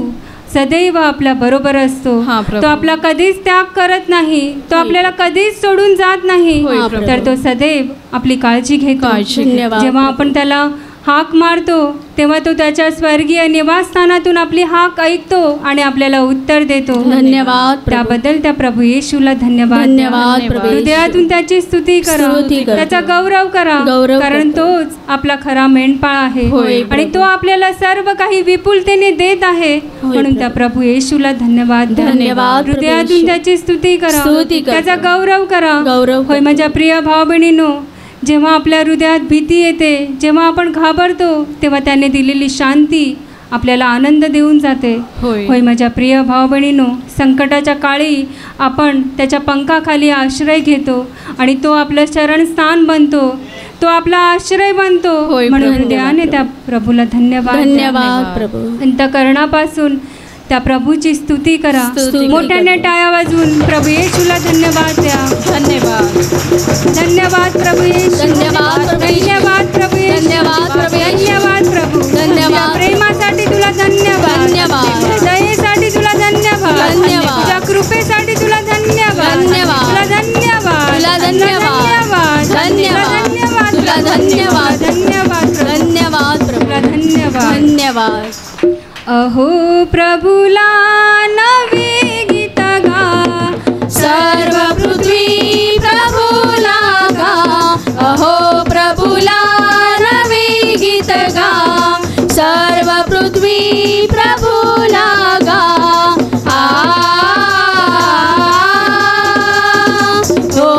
सदैव आपल्या बरोबर असतो. हा, प्रभू. तो आपला कधीच त्याग करत नाही, तो आपल्याला कधीच सोडून जात नाही, होय, प्रभू. तर तो सदैव आपली काळजी घेतो. काळजी घेतो. धन्यवाद, जेव्हा प्रभू. आपण त्याला हाक मारतो तेव्हा तो त्याच्या स्वर्गीय निवासस्थानातून आपली हाक ऐकतो आणि आपल्याला उत्तर देतो. धन्यवाद प्रभू. त्याबद्दल त्या प्रभू येशूला धन्यवाद. धन्यवाद प्रभू. हृदयातून त्याची स्तुती करा, स्तुती करतो. त्याचा गौरव करा, गौरव कारण करतो. तोच आपला खरा मेंढपाळ आहे होय, आणि प्रभू. तो आपल्याला सर्व काही विपुलतेने देत आहे. म्हणून त्या प्रभू येशूला धन्यवाद द्या. धन्यवाद प्रभू हृदयातून येशू. त्याची स्तुती करा, स्तुती करतो. त्याचा गौरव करा. गौरव होय माझ्या प्रिय भाव बहिणींनो, जेव्हा आपल्या हृदयात भीती येते, जेव्हा आपण घाबरतो, तेव्हा त्याने दिलेली शांती आपल्याला आनंद देऊन जाते. होय माझ्या प्रिय भाव बहिणींनो, संकटाच्या काळी आपण त्याच्या पंखाखाली आश्रय घेतो आणि तो आपलं शरणस्थान बनतो, तो आपला आश्रय बनतो. होय, म्हणून प्रभू. हृदयाने त्या प्रभूला धन्यवाद. धन्यवाद प्रभू. अंतःकरणापासून त्या प्रभूची स्तुती करा. स्तुती मोठ्याने करतो. टाळ्या वाजवून प्रभू येशूला धन्यवाद द्या. धन्यवाद. धन्यवाद प्रभू येशू. धन्यवाद प्रभू येशू. धन्यवाद प्रभू येशू. धन्यवाद प्रभू येशू. धन्यवाद प्रभू. धन्यवाद. तुझ्या प्रेमासाठी तुला धन्यवाद. धन्यवाद. तुझ्या दयेसाठी तुला धन्यवाद. धन्यवाद. तुझ्या कृपेसाठी तुला धन्यवाद. धन्यवाद. तुला धन्यवाद. तुला धन्यवाद. धन्यवाद. तुला धन्यवाद. धन्यवाद प्रभू. धन्यवाद प्रभू. तुला धन्यवाद. धन्यवाद. अहो प्रभूला नवे गीत गा, सर्व पृथ्वी प्रभूला गा. अहो प्रभूला नवे गीत गा. सर्व पृथ्वी प्रभूला गा. हो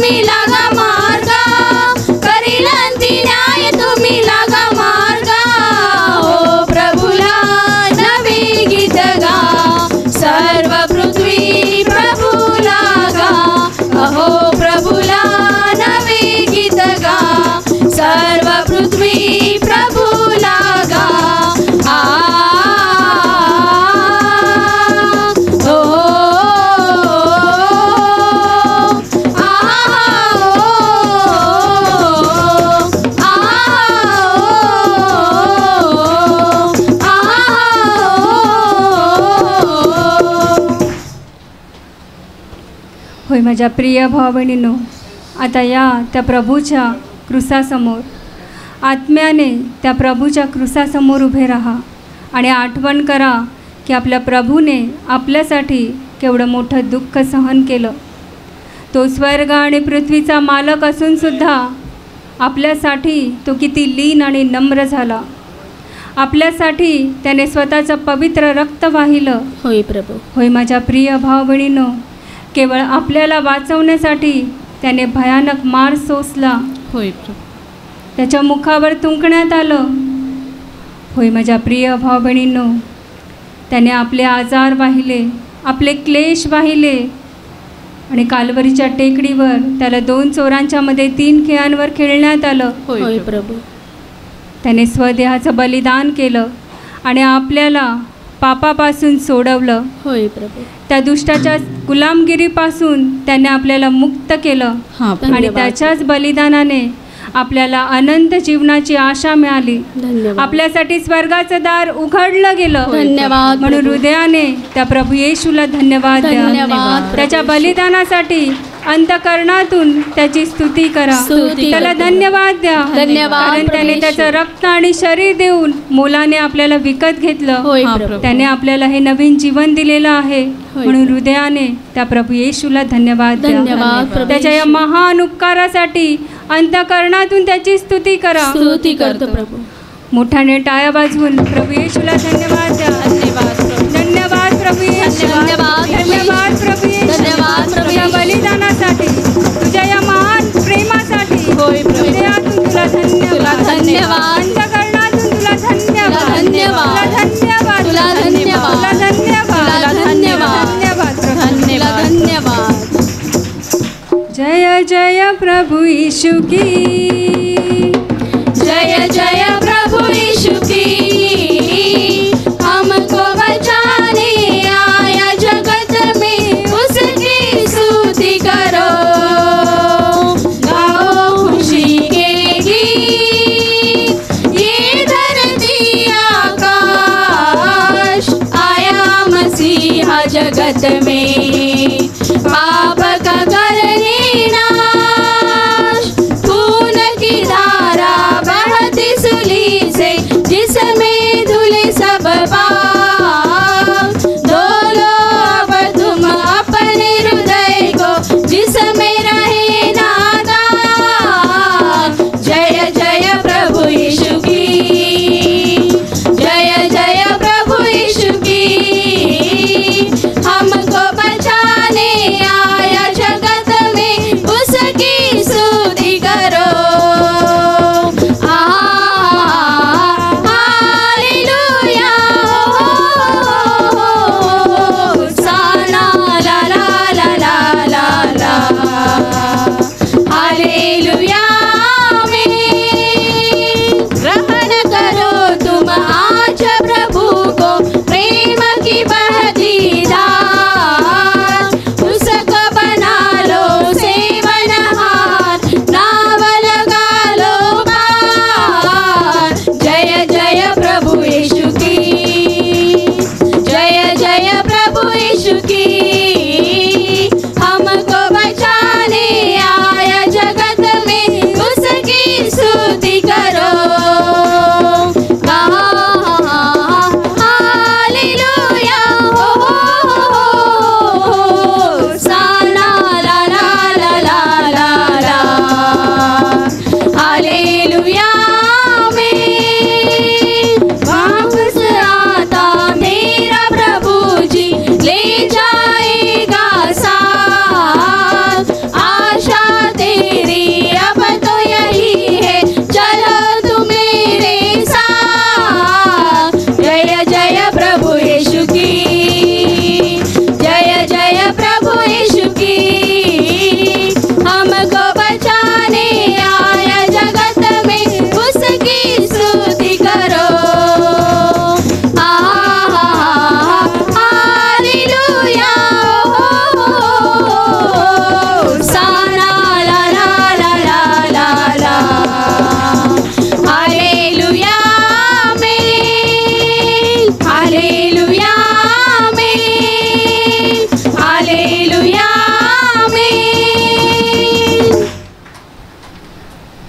तुम्ही लागा मार्गा, करील अंती न्याय तुम्ही लागा मार्गा. हो प्रभूला नवी गीत गा, सर्व पृथ्वी प्रभूला गा. अहो प्रभूला नवी गीत गा, सर्व पृथ्वी प्रभूला गा. आ ओ आ होय माझ्या प्रिय भाऊ बहिणींनो, आता या त्या प्रभूच्या क्रुसासमोर आत्म्याने त्या प्रभूच्या क्रुसासमोर उभे राहा आणि आठवण करा की आपल्या प्रभूने आपल्यासाठी केवढं मोठं दुःख सहन केलं. तो स्वर्ग आणि पृथ्वीचा मालक असूनसुद्धा आपल्यासाठी तो किती लीन आणि नम्र झाला. आपल्यासाठी त्याने स्वतःचं पवित्र रक्त वाहिलं. होय प्रभू. होय माझ्या प्रिय भाऊ बहिणींनो, केवळ आपल्याला वाचवण्यासाठी त्याने भयानक मार सोसला. होय प्रभू. त्याच्या मुखावर थुंकण्यात आलं. होय माझ्या प्रिय भाऊ बहिणींनो, त्याने आपले आजार वाहिले, आपले क्लेश वाहिले आणि कालवरीच्या टेकडीवर त्याला 2 चोरांच्या मध्ये 3 खिळ्यांवर खेळण्यात आलं. होय प्रभू. त्याने स्वदेहाचं बलिदान केलं आणि आपल्याला पापापासून सोडवलं. होय प्रभू. त्या दुष्टाच्या गुलामगिरीपासून त्याने आपल्याला मुक्त केलं आणि त्याच्याच बलिदानाने आपल्याला अनंत जीवनाची आशा मिळाली. धन्यवाद. आपल्यासाठी स्वर्गाचं दार उघडलं गेलं. धन्यवाद. म्हणून हृदयाने त्या प्रभू येशूला धन्यवाद द्या. धन्यवाद. त्याच्या बलिदानासाठी अंतःकरणातून त्याची स्तुती करा. स्तुती त्याला करतो. धन्यवाद द्या. धन्यवाद कारण त्याने प्रभू त्याचं रक्त आणि शरीर देऊन मोलाने आपल्याला विकत घेतलं. होय प्रभू. त्याने आपल्याला हे नवीन जीवन दिलेलं आहे. म्हणून हृदयाने त्या प्रभू येशूला धन्यवाद द्या. धन्यवाद प्रभू त्याच्या या महान उपकारासाठी अंतःकरणातून त्याची स्तुती करा. स्तुती करतो प्रभू. मोठ्याने टाळ्या वाजवून प्रभू येशूला धन्यवाद द्या. धन्यवाद प्रभू. धन्यवाद प्रभू येशू. धन्यवाद. धन्यवाद प्रभू येशू. धन्यवाद प्रभू तुझ्या येशू. बलिदानासाठी, तुझ्या या महान प्रेमासाठी होय प्रभू. हृदयातून तुला तुला धन्यवाद. धन्यवाद. अंतःकरणातून तुला धन्यवाद. तुला धन्यवाद. तुला धन्यवाद. तुला धन्यवाद. तुला धन्यवाद. तुला धन्यवाद. धन्यवाद प्रभू. तुला धन्यवाद. जय जय प्रभु यीशु की, जय जय प्रभु यीशु की, हमको बचाने आया जगत में उसकी स्तुति करो. गाओ खुशी के गीत, ये धरती आकाश, आया मसीहा जगत में, पाप का करने नाश, खून की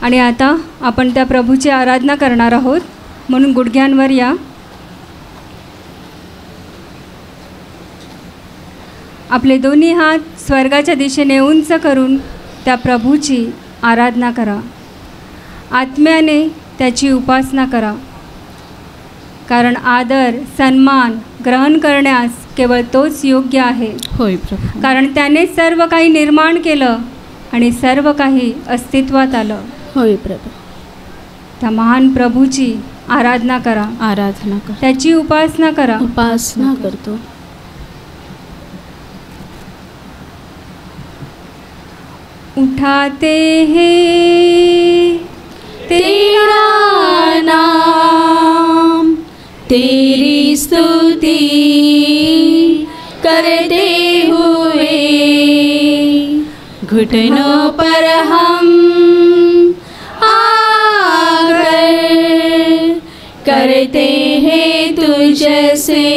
आणि आता आपण त्या प्रभूची आराधना करणार आहोत, म्हणून गुडघ्यांवर या. आपले दोन्ही हात स्वर्गाच्या दिशेने उंच करून त्या प्रभूची आराधना करा. आत्म्याने त्याची उपासना करा, कारण आदर सन्मान ग्रहण करण्यास केवळ तोच योग्य आहे. होय प्रभू. कारण त्याने सर्व काही निर्माण केलं आणि सर्व काही अस्तित्वात आलं. होय प्रभू. त्या महान प्रभूची आराधना करा, आराधना कर, त्याची उपासना करा. उपासना करतो. उठाते हैं तेरा नाम, तेरी स्तुति करते हुए घुटनों पर हम आकर करते हैं तुझसे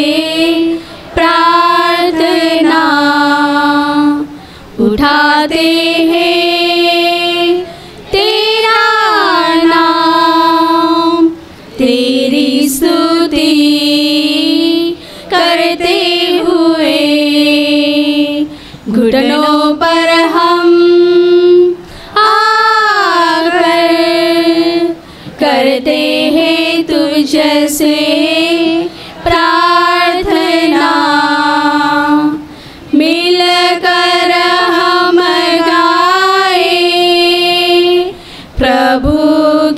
प्रार्थना. उठाते हैं तेरा नाम, तेरी स्तुति करते हुए घुटनों पर हम आकर करते हैं तुझसे प्रार्थना. मिलकर हम गाए प्रभु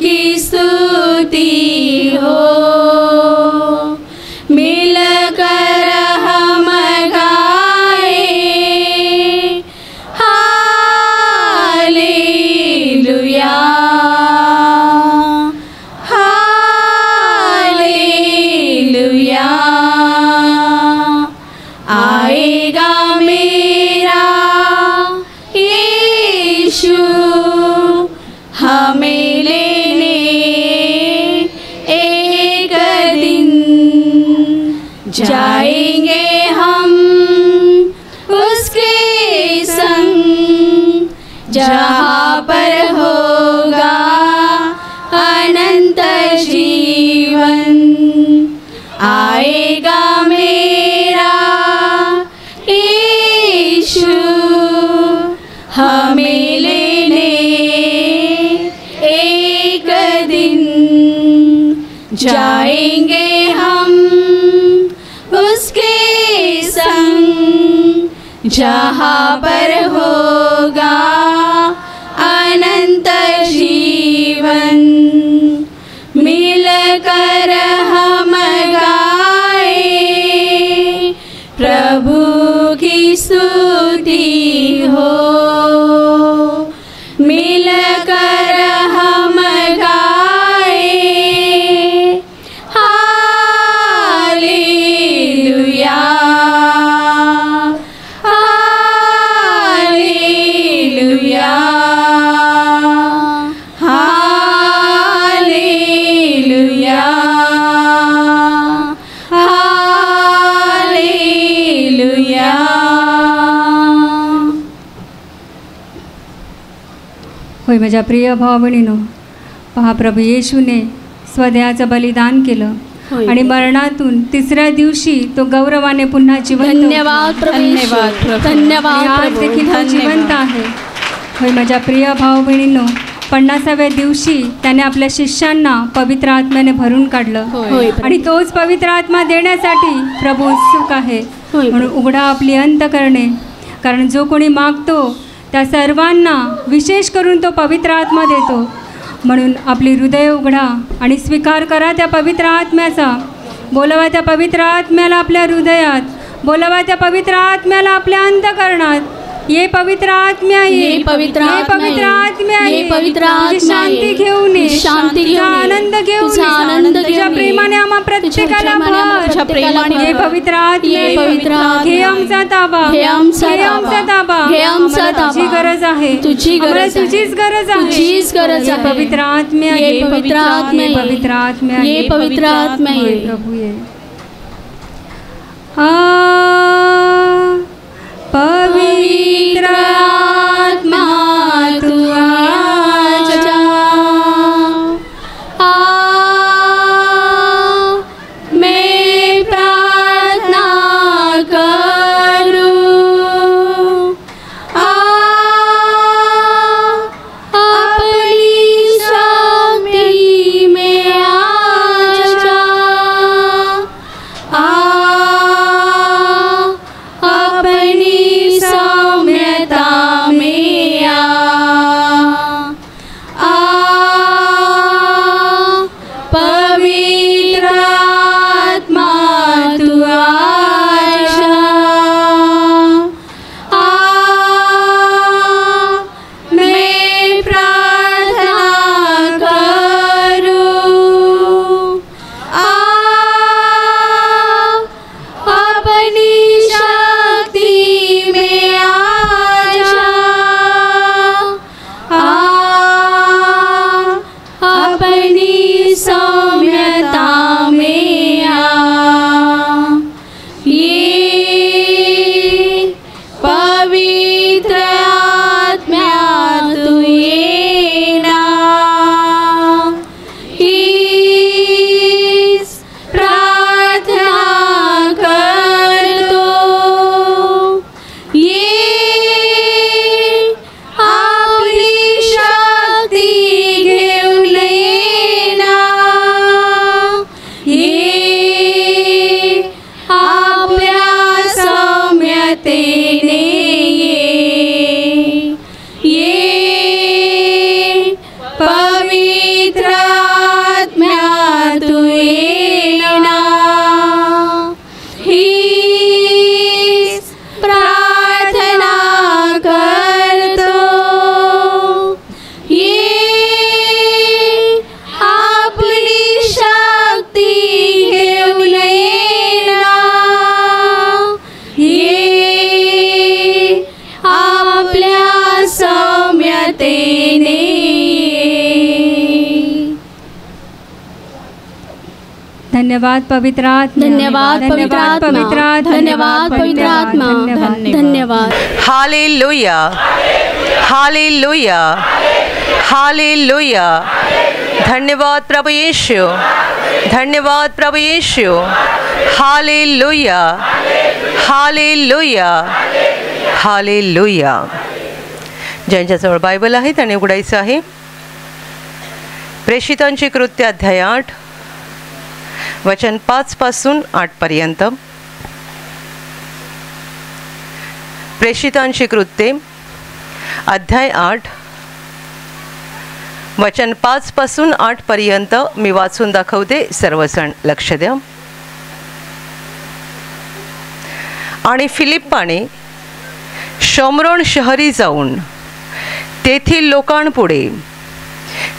की स्तुति हो. मिलकर हम गाए हालेलुया, हालेलुया. आएगा मेरा यीशु हमें लेने एक दिन. जाएंगे हम उसके संग, जहाँ पर होगा अनंत जीवन. आएगा मेरा यीशु हमें लेने एक दिन. जाएंगे हम उसके संग, जहाँ पर होगा अनंत जीवन. मिलकर हम गाए प्रभु की स्तुति हो. मिलकर हम गाए हालेलुया, हालेलुया, हालेलुया, हालेलुया. होय माझ्या प्रिय भावा बहिणीनो, पहा प्रभू येशूने स्वदेहाचं बलिदान केलं होय. आणि मरणातून तिसऱ्या दिवशी तो गौरवाने पुन्हा जिवंत होता. धन्यवाद प्रभू. धन्यवाद प्रभू. आणि धन्यवाद आज प्रभू. देखील तो जिवंत आहे. होय माझ्या प्रिय भाऊ बहिणींनो, 50व्या दिवशी त्याने आपल्या शिष्यांना पवित्र आत्म्याने भरून काढलं होय प्रभू. आणि तोच पवित्र आत्मा देण्यासाठी प्रभू उत्सुक आहे. होय. म्हणून उघडा आपली अंतकरणे, कारण जो कोणी मागतो त्या सर्वांना विशेष करून तो पवित्र आत्मा देतो. म्हणून आपली हृदय उघडा आणि स्वीकार करा त्या पवित्र आत्म्याचा. बोलवा त्या पवित्र आत्म्याला आपल्या हृदयात, बोलवा त्या पवित्र आत्म्याला आपल्या अंतकरणात. ये पवित्र आत्म्या ये, ये पवित्र ये आत्मा पवित्र ये, आत्म्या ये ये, पवित्र तुझी आत्मा शांती ये, घेऊन ये, तुझी शांती तुझा घेऊन ये, आनंद घेऊन तुझा ये, आनंद तुझ्या घेऊन ये, प्रेमाने आम्हा प्रत्येकाला प्रेमाने आम्हा भर. प्रत्येकाला हे भर. पवित्र आत्म्या ये पवित्र आत्मा हे आमचा ताबा, हे आमचा हे आमचा ताबा, हे आमचा आम्हाला तुझी ताबा. गरज आहे, तुझी आम्हाला गरज आहे. तुझीच गरज आहे, तुझीच गरज ये आहे. पवित्र आत्म्या ये ये, पवित्र आत्मा ये ये, पवित्र आत्म्या ये पवित्र आत्मा होय ये. प्रभू ये. पवित्र आत्मा तू आजा, धन्यवाद पवित्र आत्मा, धन्यवाद पवित्र आत्मा, धन्यवाद पवित्र आत्मा, धन्यवाद। हालेलुया, हालेलुया, हालेलुया। धन्यवाद प्रभु यीशु, धन्यवाद प्रभु यीशु। हालेलुया, हालेलुया, हालेलुया। ज्यांच्याजवळ बायबल आहे त्याने उघडायचं आहे प्रेषितांची कृत्य अध्याय 8 वचन 5 पासून 8 पर्यंत। प्रेषितांची कृत्ये अध्याय 8 वचन 5 पासून 8 पर्यंत मी वाचून दाखवते, सर्वजण लक्ष द्या। आणि फिलिप्पाने शमरोन शहरी जाऊन तेथील लोकांपुढे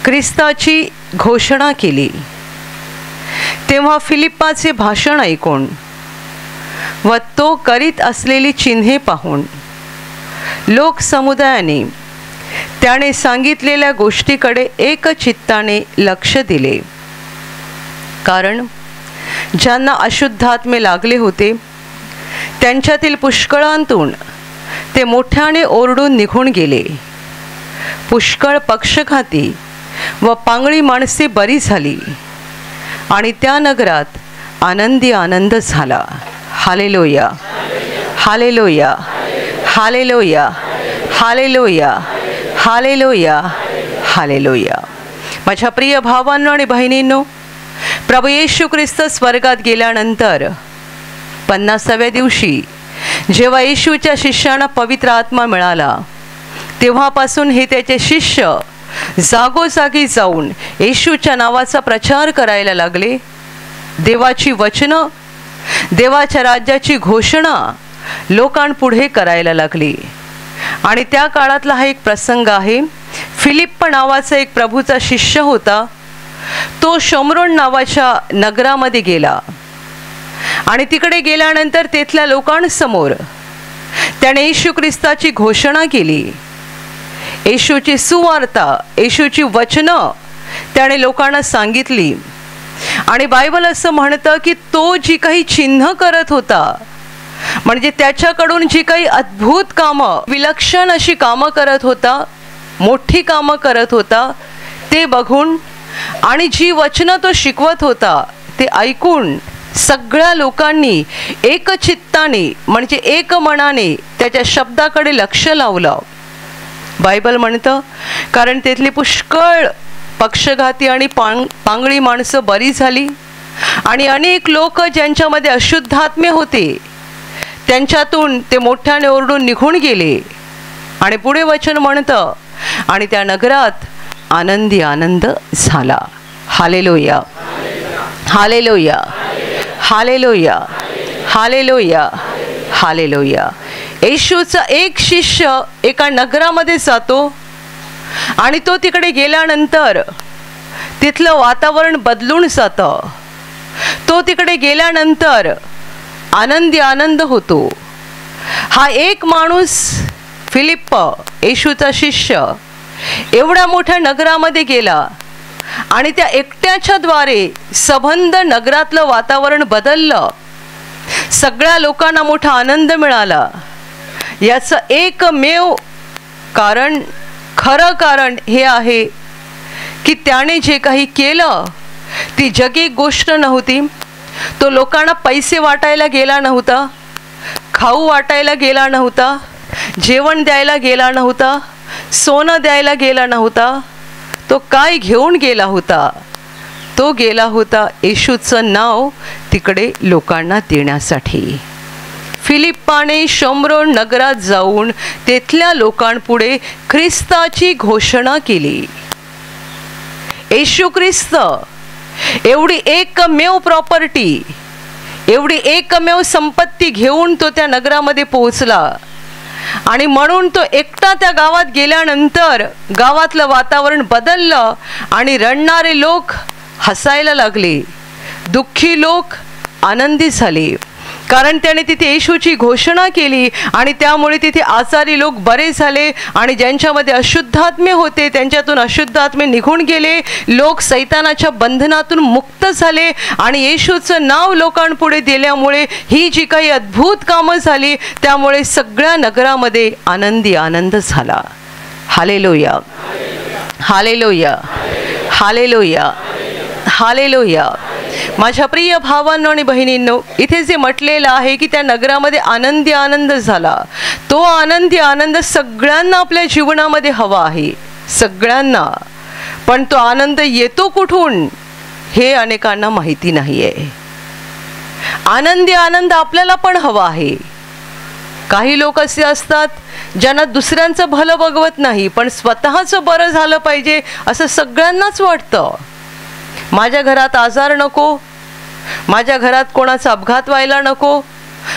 ख्रिस्ताची घोषणा केली। तेव्हा फिलिप्पाचे भाषण ऐकून व तो करीत असलेली चिन्हे पाहून लोक समुदायाने त्याने सांगितलेल्या गोष्टीकडे एकचित्ताने लक्ष दिले। कारण ज्यांना अशुद्धात्मे लागले होते त्यांच्यातील पुष्कळांतून ते मोठ्याने ओरडून निघून गेले। पुष्कळ पक्षघाती व पांगळी माणसे बरी झाली आणि त्या नगरात आनंदी आनंद झाला। Hallelujah, hallelujah, hallelujah, hallelujah, hallelujah, hallelujah. माझ्या प्रिय भावांनो आणि बहिणींनो, प्रभू येशू ख्रिस्त स्वर्गात गेल्यानंतर 50व्या दिवशी जेव्हा येशूच्या शिष्यांना पवित्र आत्मा मिळाला तेव्हापासून हे त्याचे शिष्य जागोजागी जाऊन येशूच्या नावाचा प्रचार करायला लागले। देवाची वचनं, देवाच्या राज्याची घोषणा लोकांपुढे करायला लागली। आणि त्या काळातला हा एक प्रसंग आहे। फिलिप्प नावाचा एक प्रभूचा शिष्य होता, तो शमरोन नावाच्या नगरामध्ये गेला आणि तिकडे गेल्यानंतर तेथल्या लोकांसमोर त्याने येशू ख्रिस्ताची घोषणा केली। येशूची सुवार्ता, येशूची वचनं त्याने लोकांना सांगितली। आणि बायबल असं म्हणतं की तो जी काही चिन्ह करत होता, म्हणजे त्याच्याकडून जी काही अद्भुत कामं, विलक्षण अशी कामं करत होता, मोठी कामं करत होता, ते बघून आणि जी वचनं तो शिकवत होता ते ऐकून सगळ्या लोकांनी एकचित्ताने म्हणजे एक मनाने त्याच्या शब्दाकडे लक्ष लावलं। बायबल म्हणतं कारण तेथली पुष्कळ पक्षघाती आणि पांगळी माणसं बरी झाली आणि अनेक लोक ज्यांच्यामध्ये अशुद्धात्मे होते त्यांच्यातून ते मोठ्याने ओरडून निघून गेले। आणि पुढे वचन म्हणतं आणि त्या नगरात आनंदी आनंद झाला। Hallelujah, hallelujah, hallelujah, hallelujah, hallelujah. येशूचा एक शिष्य एका नगरामध्ये जातो आणि तो तिकडे गेल्यानंतर तिथलं वातावरण बदलून जातं। तो तिकडे गेल्यानंतर आनंदी आनंद होतो। हा एक माणूस फिलिप्प, येशूचा शिष्य, एवढ्या मोठ्या नगरामध्ये गेला आणि त्या एकट्याच्या द्वारे सबंध नगरातलं वातावरण बदललं। सगळ्या लोकांना मोठा आनंद मिळाला। याचं एकमेव कारण, खरं कारण हे आहे की त्याने जे काही केलं ती जगी गोष्ट नव्हती। तो लोकांना पैसे वाटायला गेला नव्हता, खाऊ वाटायला गेला नव्हता, जेवण द्यायला गेला नव्हता, सोनं द्यायला गेला नव्हता। तो काय घेऊन गेला होता? तो गेला होता येशूचं नाव तिकडे लोकांना देण्यासाठी। फिलिप्पाने शमरोन नगरात जाऊन तेथल्या लोकांपुढे ख्रिस्ताची घोषणा केली। येशू ख्रिस्त एवढी एकमेव प्रॉपर्टी, एवढी एकमेव संपत्ती घेऊन तो त्या नगरामध्ये पोहोचला आणि म्हणून तो एकटा त्या गावात गेल्यानंतर गावातलं वातावरण बदललं आणि रडणारे लोक हसायला लागले, दुःखी लोक आनंदी झाले। कारण त्याने तिथे येशूची घोषणा केली आणि त्यामुळे तिथे आजारी लोक बरे झाले आणि ज्यांच्यामध्ये अशुद्धात्मे होते त्यांच्यातून अशुद्धात्मे निघून गेले. लोक सैतानाच्या बंधनातून मुक्त झाले आणि येशूचं नाव लोकांपुढे दिल्यामुळे ही जी काही अद्भुत कामं झाली त्यामुळे सगळ्या नगरामध्ये आनंदी आनंद झाला. Hallelujah, hallelujah, hallelujah, hallelujah. माझ्या प्रिय भावांनो आणि बहिणींनो, इथे जे म्हटलेलं आहे की त्या नगरामध्ये आनंदी आनंद झाला, तो आनंदी आनंद सगळ्यांना आपल्या जीवनामध्ये हवा आहे, सगळ्यांना. पण तो आनंद येतो कुठून हे अनेकांना माहिती नाही आहे. आनंदी आनंद आपल्याला पण हवा आहे. काही लोक असे असतात ज्यांना दुसऱ्यांचं भलं बघवत नाही, पण स्वतःचं बरं झालं पाहिजे असं सगळ्यांनाच वाटतं. माझ्या घरात आजार नको, माझ्या घरात कोणाचा अपघात व्हायला नको,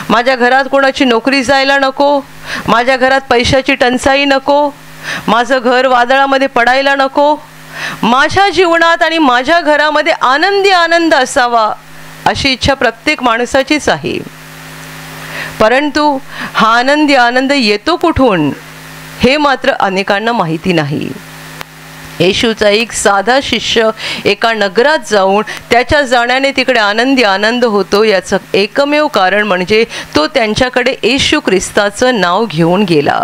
माझ्या घरात कोणाची नोकरी जायला नको, माझ्या घरात पैशाची टंचाई नको, माझं घर वादळामध्ये पडायला नको. माझ्या जीवनात आणि माझ्या घरामध्ये आनंदी आनंद असावा अशी इच्छा प्रत्येक माणसाचीच आहे. परंतु हा आनंदी आनंद येतो कुठून हे मात्र अनेकांना माहिती नाही. येशूचा एक साधा शिष्य एका नगरात जाऊन त्याच्या जाण्याने तिकडे आनंदी आनंद होतो याचं एकमेव कारण म्हणजे तो त्यांच्याकडे येशू ख्रिस्ताचं नाव घेऊन गेला,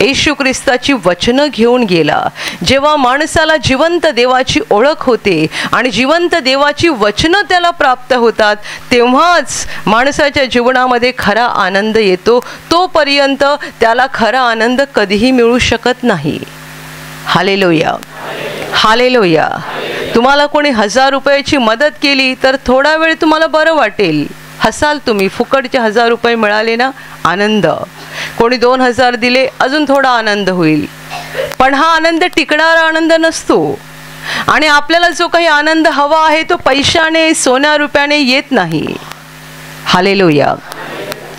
येशू ख्रिस्ताची वचनं घेऊन गेला. जेव्हा माणसाला जिवंत देवाची ओळख होते आणि जिवंत देवाची वचनं त्याला प्राप्त होतात तेव्हाच माणसाच्या जीवनामध्ये खरा आनंद येतो. तोपर्यंत त्याला खरा आनंद कधीही मिळू शकत नाही. Hallelujah, hallelujah. तुम्हाला कोणी 1000 रुपयाची मदत केली तर थोडा वेळ तुम्हाला बरं वाटेल, हसाल तुम्ही, फुकटचे 1000 रुपये मिळाले ना, आनंद. कोणी 2000 दिले, अजून थोडा आनंद होईल. पण हा आनंद टिकणारा आनंद नसतो. आणि आपल्याला जो काही आनंद हवा आहे तो पैशाने सोन्या रुपयाने येत नाही. Hallelujah,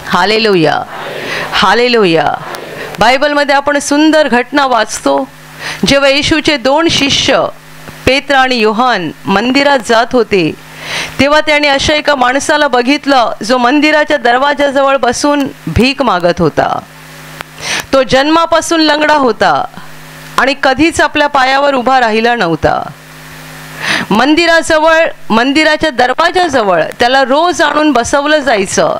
hallelujah, hallelujah. बायबलमध्ये आपण सुंदर घटना वाचतो. जेव्हा येशूचे 2 शिष्य पेत्र आणि योहान मंदिरात जात होते तेव्हा त्याने अशा एका माणसाला बघितलं जो मंदिराच्या दरवाजाजवळ बसून भीक मागत होता. तो जन्मापासून लंगडा होता आणि कधीच आपल्या पायावर उभा राहिला नव्हता. मंदिराजवळ, मंदिराच्या दरवाजाजवळ त्याला रोज आणून बसवलं जायचं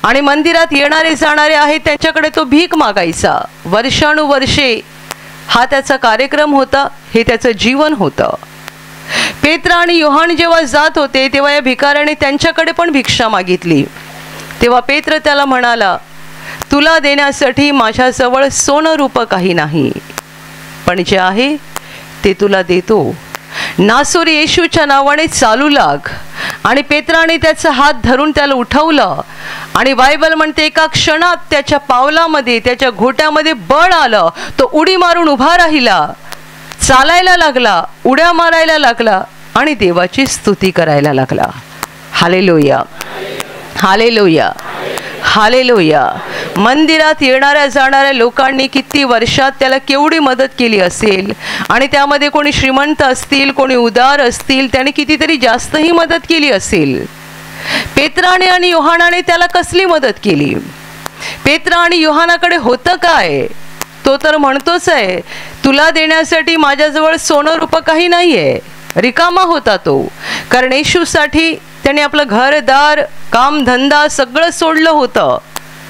आणि मंदिरात येणारे जाणारे आहेत त्यांच्याकडे तो भीक मागायचा. वर्षानुवर्षे हा त्याचा कार्यक्रम होता, हे त्याचं जीवन होतं. पेत्र आणि योहान जेव्हा जात होते तेव्हा या भिकाऱ्याने त्यांच्याकडे पण भिक्षा मागितली. तेव्हा पेत्र त्याला म्हणाला, तुला देण्यासाठी माझ्याजवळ सोनं रूपं काही नाही, पण जे आहे ते तुला देतो. नासोरी येशूच्या नावाने चालू लाग. आणि पेत्राने त्याचा हात धरून त्याला उठवलं आणि बायबल म्हणते एका क्षणात त्याच्या पावलामध्ये, त्याच्या घोट्यामध्ये बळ आलं. तो उडी मारून उभा राहिला, चालायला लागला, उड्या मारायला लागला आणि देवाची स्तुती करायला लागला. Hallelujah, hallelujah, hallelujah. मंदिरात येणाऱ्या जाणाऱ्या लोकांनी किती वर्षात त्याला केवढी मदत केली असेल आणि त्यामध्ये कोणी श्रीमंत असतील, कोणी उदार असतील, त्याने कितीतरी जास्तही मदत केली असेल. पेत्राने आणि योहानाने त्याला कसली मदत केली? पेत्र आणि योहानाकडे होतं काय? तो तर म्हणतोच आहे, तुला देण्यासाठी माझ्याजवळ सोनं रूपं काही नाही आहे. रिकामा होता तो, कारण येशूसाठी त्याने आपलं घरदार, कामधंदा सगळं सोडलं होतं,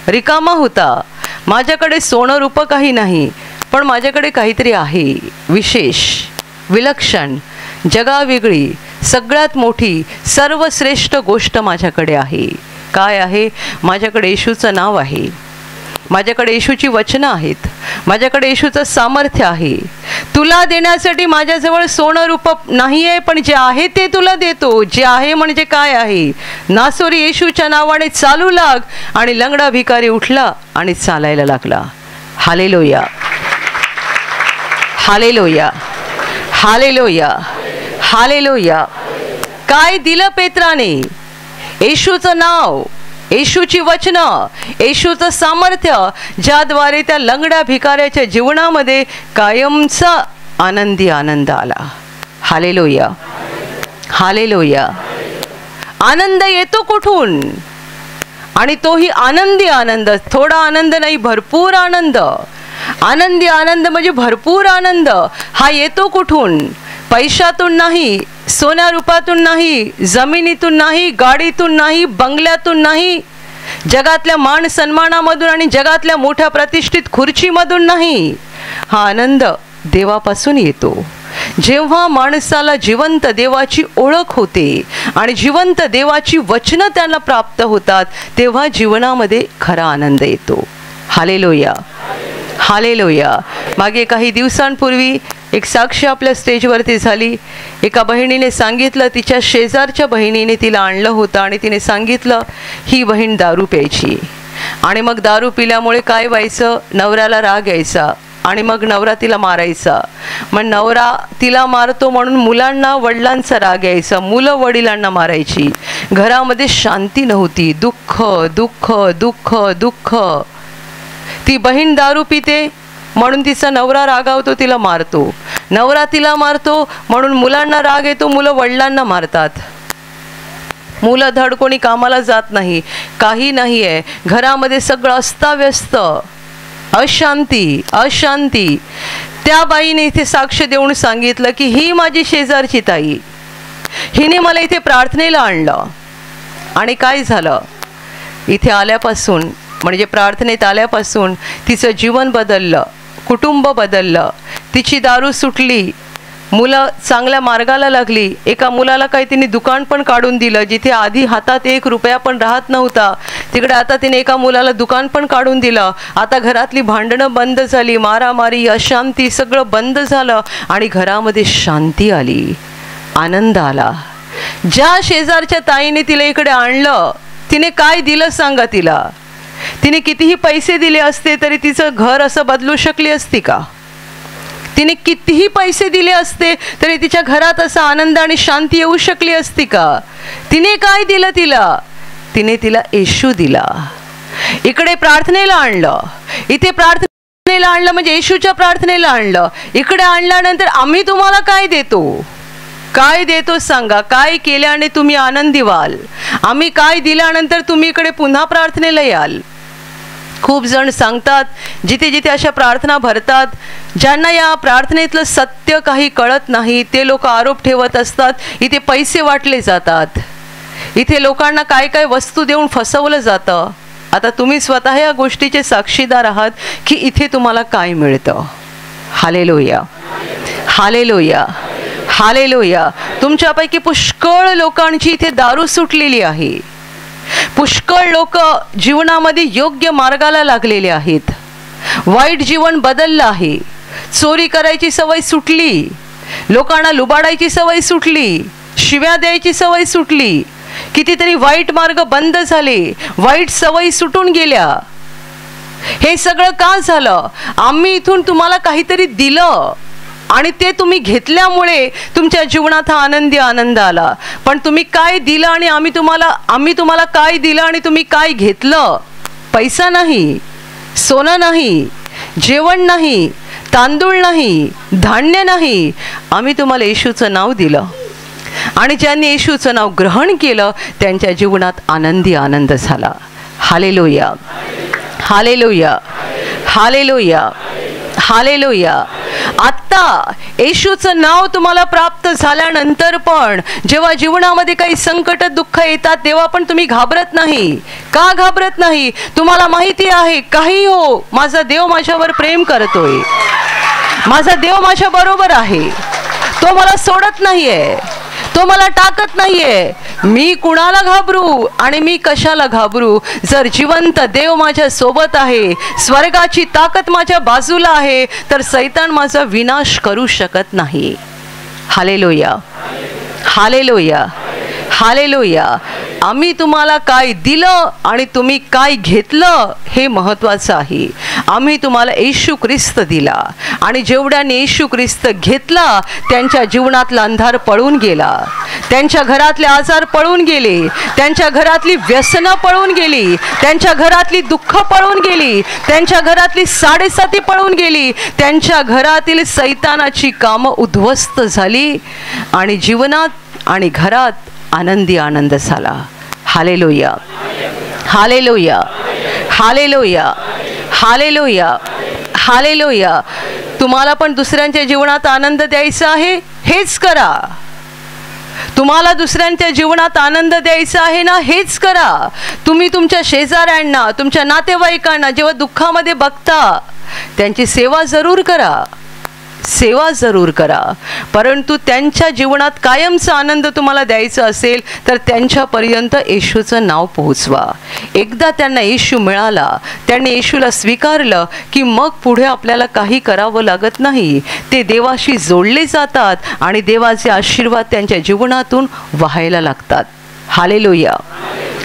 रिकामा होता. माझ्याकडे सोनं रूपं काही नाही, पण माझ्याकडे काहीतरी आहे, विशेष, विलक्षण, जगावेगळी, सगळ्यात मोठी, सर्वश्रेष्ठ गोष्ट माझ्याकडे आहे. काय आहे? माझ्याकडे येशूचं नाव आहे, माझ्याकडे येशूची वचनं आहेत, माझ्याकडे येशूचं सामर्थ्य आहे. तुला देण्यासाठी माझ्याजवळ सोनं रूपं नाही आहे, पण जे आहे ते तुला देतो. जे आहे म्हणजे काय आहे? नासोरी येशूच्या नावाने चालू लाग. आणि लंगडा भिकारी उठला आणि चालायला लागला. Hallelujah, hallelujah, hallelujah, hallelujah. काय दिलं पेत्राने? येशूचं नाव, येशूची वचनं, येशूचं सामर्थ्य, ज्याद्वारे त्या लंगड्या भिकाऱ्याच्या जीवनामध्ये कायमचा आनंदी आनंद आला. Hallelujah, hallelujah. आनंद येतो कुठून? आणि तोही आनंदी आनंद, थोडा आनंद नाही, भरपूर आनंद. आनंदी आनंद म्हणजे भरपूर आनंद. हा येतो कुठून? पैशातून नाही, सोन्या रूपातून नाही, जमिनीतून नाही, गाडीतून नाही, बंगल्यातून नाही, जगातल्या मान सन्मानामधून आणि जगातल्या मोठ्या प्रतिष्ठित खुर्चीमधून नाही. हा आनंद देवापासून येतो. जेव्हा माणसाला जिवंत देवाची ओळख होते आणि जिवंत देवाची वचनं त्यांना प्राप्त होतात, तेव्हा जीवनामध्ये खरा आनंद येतो. Hallelujah, hallelujah. मागे काही दिवसांपूर्वी एक साक्ष आपल्या स्टेजवरती झाली. एका बहिणीने सांगितलं, तिच्या शेजारच्या बहिणीने तिला आणलं होतं आणि तिने सांगितलं ही बहीण दारू प्यायची आणि मग दारू पिल्यामुळे काय व्हायचं, नवऱ्याला राग यायचा आणि मग नवरा तिला मारायचा. मग नवरा तिला मारतो म्हणून मुलांना वडिलांचा राग यायचा, मुलं वडिलांना मारायची. घरामध्ये शांती नव्हती, दुःख दुःख दुःख दुःख. ती बहीण दारू पिते म्हणून तिचा नवरा रागावतो, तिला मारतो. नवरा तिला मारतो म्हणून मुलांना राग येतो, मुलं वडिलांना मारतात. मुलं धड कोणी कामाला जात नाही, काही नाही आहे. घरामध्ये सगळं अस्ताव्यस्त, अशांती अशांती. त्या बाईने इथे साक्ष देऊन सांगितलं की ही माझी शेजारची ताई, हिने मला इथे प्रार्थनेला आणलं आणि काय झालं, इथे आल्यापासून म्हणजे प्रार्थनेत आल्यापासून तिचं जीवन बदललं, कुटुंब बदललं, तिची दारू सुटली, मुलं चांगल्या मार्गाला लागली. एका मुलाला काही तिने दुकान पण काढून दिलं, जिथे आधी हातात 1 रुपया पण राहत नव्हता तिकडे आता तिने एका मुलाला दुकान पण काढून दिलं. आता घरातली भांडणं बंद झाली, मारामारी अशांती सगळं बंद झालं आणि घरामध्ये शांती आली, आनंद आला. ज्या शेजारच्या ताईने तिला इकडे आणलं, तिने काय दिलं सांगा तिला? तिने कितीही पैसे दिले असते तरी तिचं घर असं बदलू शकली असती का? तिने कितीही पैसे दिले असते तरी तिच्या घरात असं आनंद आणि शांती येऊ शकली असती का? तिने काय दिलं तिला? तिने तिला येशू दिला. इकडे प्रार्थनेला आणलं, इथे प्रार्थनेला आणलं म्हणजे येशूच्या प्रार्थनेला आणलं. इकडे आणल्यानंतर आम्ही तुम्हाला काय देतो, काय देतो सांगा? काय केल्याने तुम्ही आनंदी व्हाल? आम्ही काय दिल्यानंतर तुम्ही इकडे पुन्हा प्रार्थनेला याल? खूप जण सांगतात, जिथे जिथे अशा प्रार्थना भरतात, ज्यांना या प्रार्थनेतलं सत्य काही कळत नाही ते लोक आरोप ठेवत असतात, इथे पैसे वाटले जातात, इथे लोकांना काय काय वस्तू देऊन फसवलं जातं. आता तुम्ही स्वतः या गोष्टीचे साक्षीदार आहात की इथे तुम्हाला काय मिळतं. Hallelujah, hallelujah, hallelujah. तुमच्यापैकी पुष्कळ लोकांची इथे दारू सुटलेली आहे. पुष्कळ लोक जीवनामध्ये योग्य मार्गाला लागलेले आहेत. वाईट जीवन बदललं आहे. चोरी करायची सवय सुटली, लोकांना लुबाडायची सवय सुटली, शिव्या द्यायची सवय सुटली, कितीतरी वाईट मार्ग बंद झाले, वाईट सवयी सुटून गेल्या. हे सगळं का झालं? आम्ही इथून तुम्हाला काहीतरी दिलं आणि ते तुम्ही घेतल्यामुळे तुमच्या जीवनात हा आनंदी आनंद आला. पण तुम्ही काय दिलं आणि आम्ही तुम्हाला काय दिलं आणि तुम्ही काय घेतलं? पैसा नाही, सोनं नाही, जेवण नाही, तांदूळ नाही, धान्य नाही. आम्ही तुम्हाला येशूचं नाव दिलं आणि ज्यांनी येशूचं नाव ग्रहण केलं त्यांच्या जीवनात आनंदी आनंद झाला. Hallelujah, hallelujah, hallelujah, hallelujah. आत्ता येशूचं नाव तुम्हाला प्राप्त झाल्यानंतर पण जेव्हा जीवनामध्ये काही संकट दुःख येतात तेव्हा पण तुम्ही घाबरत नाही. का घाबरत नाही? तुम्हाला माहिती आहे काही हो, माझा देव माझ्यावर प्रेम करतोय, माझा देव माझ्या बरोबर आहे, तो मला सोडत नाहीये, तो मला टाकत नाहीये. मी कुणाला घाबरू आणि मी कशाला घाबरू? जर जिवंत देव माझ्या सोबत आहे, स्वर्गाची ताकद माझ्या बाजूला आहे, तर सैतान माझा विनाश करू शकत नाही. Hallelujah, hallelujah, hallelujah. आम्ही तुम्हाला काय दिलं आणि तुम्ही काय घेतलं हे महत्त्वाचं आहे. आम्ही तुम्हाला येशू ख्रिस्त दिला आणि जेवढ्याने येशू ख्रिस्त घेतला त्यांच्या जीवनातला अंधार पळून गेला, त्यांच्या घरातले आजार पळून गेले, त्यांच्या घरातली व्यसनं पळून गेली, त्यांच्या घरातली दुःख पळून गेली, त्यांच्या घरातली साडेसाती पळून गेली, त्यांच्या घरातील सैतानाची कामं उद्ध्वस्त झाली आणि जीवनात आणि घरात आनंदी आनंद झाला. Hallelujah, hallelujah, hallelujah, hallelujah, hallelujah. तुम्हाला पण दुसऱ्यांच्या जीवनात आनंद द्यायचा आहे, हेच करा. तुम्हाला दुसऱ्यांच्या जीवनात आनंद द्यायचा आहे ना, हेच करा. तुम्ही तुमच्या शेजाऱ्यांना, तुमच्या नातेवाईकांना जेव्हा दुःखामध्ये बघता, त्यांची सेवा जरूर करा, सेवा जरूर करा. परंतु त्यांच्या जीवनात कायमचा आनंद तुम्हाला द्यायचा असेल तर त्यांच्यापर्यंत येशूचं नाव पोहोचवा. एकदा त्यांना येशू मिळाला, त्यांनी येशूला स्वीकारलं की मग पुढे आपल्याला काही करावं लागत नाही. ते देवाशी जोडले जातात आणि देवाचे आशीर्वाद त्यांच्या जीवनातून वाहायला लागतात. Hallelujah,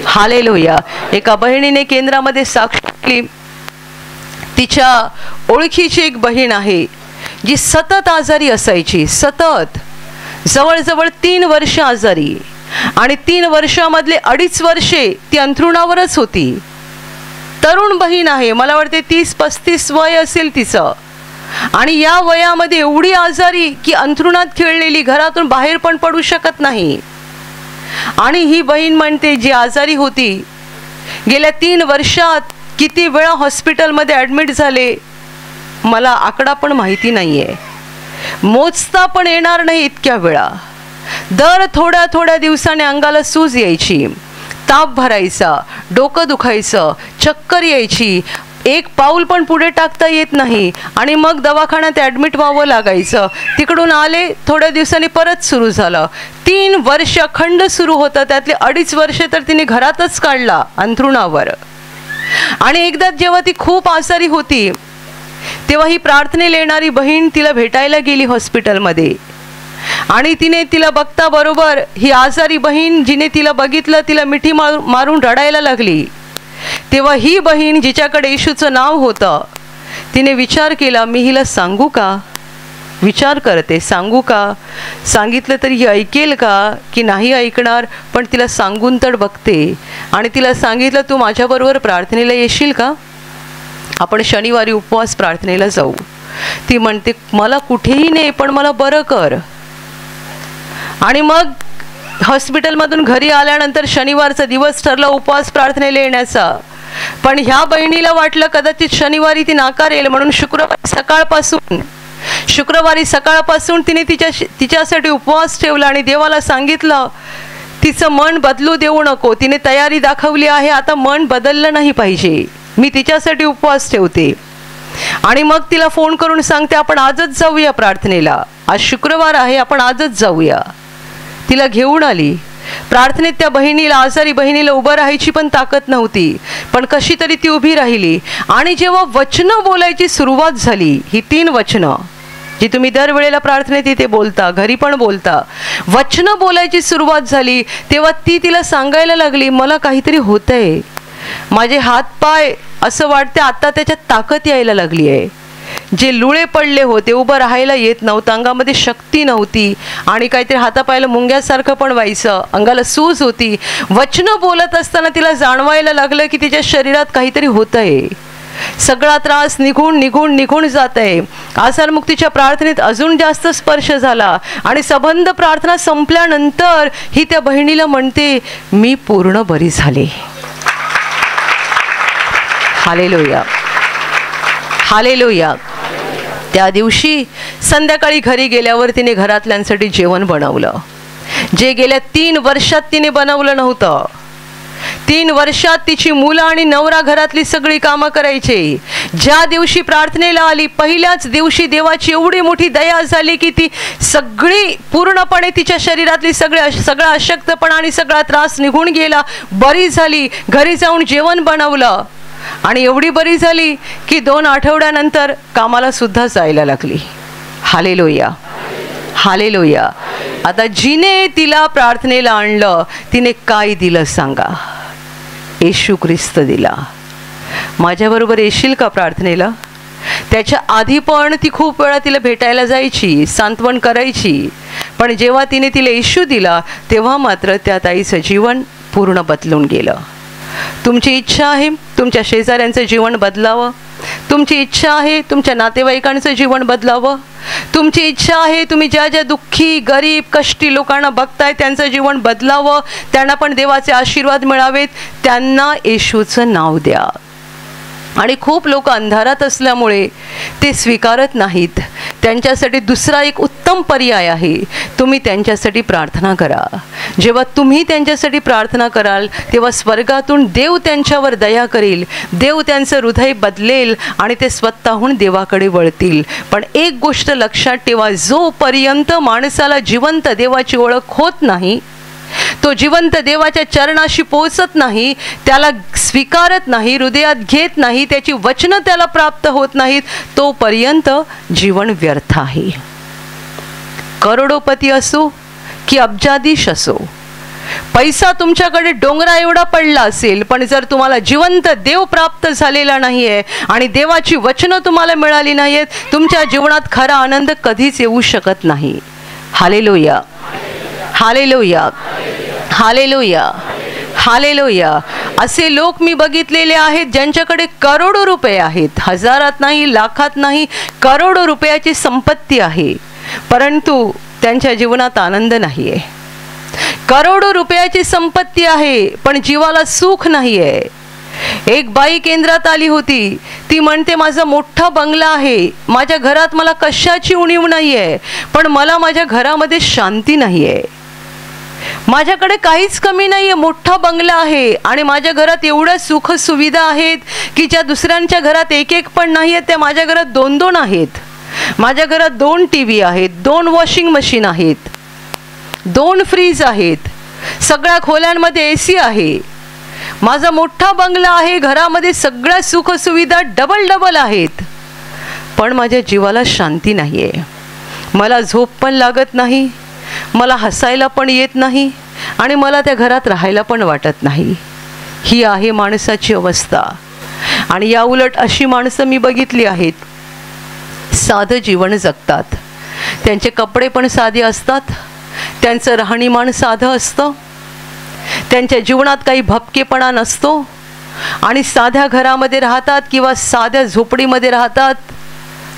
hallelujah. एका बहिणीने केंद्रामध्ये साक्ष दिली. तिच्या ओळखीची एक बहीण आहे जी सतत आजारी असायची, सतत जवळजवळ 3 वर्ष आजारी, आणि 3 वर्षामधले 2.5 वर्षे ती अंथरुणावरच होती. तरुण बहीण आहे, मला वाटते 30-35 वय असेल तिचं, आणि या वयामध्ये एवढी आजारी की अंथरुणात खिळलेली, घरातून बाहेर पण पडू शकत नाही. आणि ही बहीण म्हणते, जी आजारी होती, गेल्या 3 वर्षात किती वेळा हॉस्पिटलमध्ये ॲडमिट झाले मला आकडा पण माहिती नाही आहे, मोजता पण येणार नाही इतक्या वेळा. दर थोड्या थोड्या दिवसाने अंगाला सूज यायची, ताप भरायचा, डोकं दुखायचं, चक्कर यायची, एक पाऊल पण पुढे टाकता येत नाही, आणि मग दवाखान्यात ॲडमिट व्हावं लागायचं. तिकडून आले, थोड्या दिवसांनी परत सुरू झालं. 3 वर्ष अखंड सुरू होतं, त्यातले 2.5 वर्ष तर तिने घरातच काढला अंथरुणावर. आणि एकदा जेव्हा ती खूप आजारी होती तेव्हा ही प्रार्थनेला येणारी बहीण तिला भेटायला गेली हॉस्पिटलमध्ये, आणि तिला बघता बरोबर ही आजारी बहीण जिने तिला बघितलं तिला मिठी मारून रडायला लागली. तेव्हा ही बहीण जिच्याकडे येशूचं नाव होतं, तिने विचार केला, मी हिला सांगू का, विचार करते सांगू का, सांगितलं तरी ही ऐकेल का की नाही ऐकणार, पण तिला सांगून तर बघते. आणि तिला सांगितलं, तू माझ्याबरोबर प्रार्थनेला येशील का, आपण शनिवारी उपवास प्रार्थनेला जाऊ. ती म्हणते, मला कुठेही नाही, पण मला बरं कर. आणि मग हॉस्पिटलमधून घरी आल्यानंतर शनिवारचा दिवस ठरला उपवास प्रार्थनेला येण्याचा. पण ह्या बहिणीला वाटलं कदाचित शनिवारी ती नाकारेल, म्हणून शुक्रवारी सकाळपासून तिने तिच्यासाठी उपवास ठेवला आणि देवाला सांगितलं, तिचं मन बदलू देऊ नको. तिने तयारी दाखवली आहे, आता मन बदललं नाही पाहिजे, मी तिच्यासाठी उपवास ठेवते. आणि मग तिला फोन करून सांगते, आपण आजच जाऊया प्रार्थनेला, आज शुक्रवार आहे, आपण आजच जाऊया. तिला घेऊन आली प्रार्थनेत. त्या बहिणीला, आजारी बहिणीला उभं राहायची पण ताकद नव्हती, पण कशी तरी ती उभी राहिली. आणि जेव्हा वचनं बोलायची सुरुवात झाली, ही 3 वचनं जी तुम्ही दरवेळेला प्रार्थनेत इथे बोलता, घरी पण बोलता, वचनं बोलायची सुरुवात झाली, तेव्हा तिला सांगायला लागली, मला काहीतरी होतंय, माझे हात पाय असं वाटते आता त्याच्यात ताकद यायला लागली आहे. जे लुळे पडले होते, उभं राहायला येत नव्हतं, अंगामध्ये शक्ती नव्हती, आणि काहीतरी हातापायला मुंग्यासारखं पण व्हायचं, अंगाला सूज होती. वचनं बोलत असताना तिला जाणवायला लागलं की तिच्या शरीरात काहीतरी होतंय, सगळा त्रास निघून जात आहे. आजारमुक्तीच्या प्रार्थनेत अजून जास्त स्पर्श झाला, आणि संबंध प्रार्थना संपल्यानंतर ही त्या बहिणीला म्हणते, मी पूर्ण बरी झाले. Hallelujah, hallelujah. त्या दिवशी संध्याकाळी घरी गेल्यावर तिने घरातल्यांसाठी जेवण बनवलं, जे गेल्या 3 वर्षात तिने बनवलं नव्हतं. 3 वर्षात तिची मुलं आणि नवरा घरातली सगळी कामं करायचे. ज्या दिवशी प्रार्थनेला आली, पहिल्याच दिवशी देवाची एवढी मोठी दया झाली की ती सगळी पूर्णपणे तिच्या शरीरातली सगळा अशक्तपणा आणि सगळा त्रास निघून गेला, बरी झाली. घरी जाऊन जेवण बनवलं, आणि एवढी बरी झाली की 2 आठवड्यानंतर कामाला सुद्धा जायला लागली. Hallelujah, hallelujah. आता जिने तिला प्रार्थनेला आणलं, तिने काय दिलं सांगा, येशू ख्रिस्त दिला. माझ्याबरोबर येशील का प्रार्थनेला? त्याच्या आधी पण ती खूप वेळा तिला भेटायला जायची, सांत्वन करायची, पण जेव्हा तिने तिला येशू दिला तेव्हा मात्र त्या ताईचं जीवन पूर्ण बदलून गेलं. तुमची इच्छा आहे तुमच्या शेजाऱ्यांचं जीवन बदलावं, तुमची इच्छा आहे तुमच्या नातेवाईकांचं जीवन बदलावं. तुमची इच्छा आहे तुम्ही ज्या ज्या दुःखी गरीब कष्टी लोकांना बघताय त्यांचं जीवन बदलावं, त्यांना पण देवाचे आशीर्वाद मिळावेत. त्यांना येशूचं नाव द्या. आणि खूप लोक अंधारात असल्यामुळे ते स्वीकारत नाहीत. त्यांच्यासाठी दुसरा एक उत्तम पर्याय आहे, तुम्ही त्यांच्यासाठी प्रार्थना करा. जेव्हा तुम्ही त्यांच्यासाठी प्रार्थना कराल तेव्हा स्वर्गातून देव त्यांच्यावर दया करेल, देव त्यांचं हृदय बदलेल आणि ते स्वतःहून देवाकडे वळतील. पण एक गोष्ट लक्षात ठेवा, जोपर्यंत माणसाला जिवंत देवाची ओळख होत नाही, तो जिवंत देवाच्या चरणाशी पोहोचत नाही, त्याला स्वीकारत नाही, हृदयात घेत नाही, त्याची वचनं त्याला प्राप्त होत नाहीत, तोपर्यंत जीवन व्यर्थ आहे. करोडोपती असो की अब्जाधीश असो, पैसा तुमच्याकडे डोंगरा एवढा पडला असेल, पण जर तुम्हाला जिवंत देव प्राप्त झालेला नाहीये आणि देवाची वचनं तुम्हाला मिळाली नाहीत, तुमच्या जीवनात खरा आनंद कधीच येऊ शकत नाही. Hallelujah, hallelujah, hallelujah, hallelujah. असे लोक मी बघितलेले आहेत ज्यांच्याकडे करोडो रुपये आहेत, हजारात नाही, लाखात नाही, करोडो रुपयाची संपत्ती आहे, परंतु त्यांच्या जीवनात आनंद नाही आहे. करोडो रुपयाची संपत्ती आहे पण जीवाला सुख नाही आहे. एक बाई केंद्रात आली होती, ती म्हणते माझा मोठा बंगला आहे, माझ्या घरात मला कशाची उणीव नाही आहे, पण मला माझ्या घरामध्ये शांती नाही आहे. माझ्याकडे काहीच कमी नाही आहे, मोठा बंगला आहे आणि माझ्या घरात एवढ्या सुख सुविधा आहेत की ज्या दुसऱ्यांच्या घरात एक एक पण नाही आहेत, त्या माझ्या घरात 2-2 आहेत. माझ्या घरात 2 TV आहेत, 2 वॉशिंग मशीन आहेत, 2 फ्रीज आहेत, सगळ्या खोल्यांमध्ये AC आहे. माझा मोठा बंगला आहे, घरामध्ये सगळ्या सुख सुविधा डबल आहेत, पण माझ्या जीवाला शांती नाही आहे. मला झोप पण लागत नाही, मला हसायला पण येत नाही आणि मला त्या घरात राहायला पण वाटत नाही. ही आहे माणसाची अवस्था. आणि या उलट अशी माणसं मी बघितली आहेत, साधं जीवन जगतात, त्यांचे कपडे पण साधे असतात, त्यांचं राहणीमान साधं असतं, त्यांच्या जीवनात काही भपकेपणा नसतो आणि साध्या घरामध्ये राहतात किंवा साध्या झोपडीमध्ये राहतात,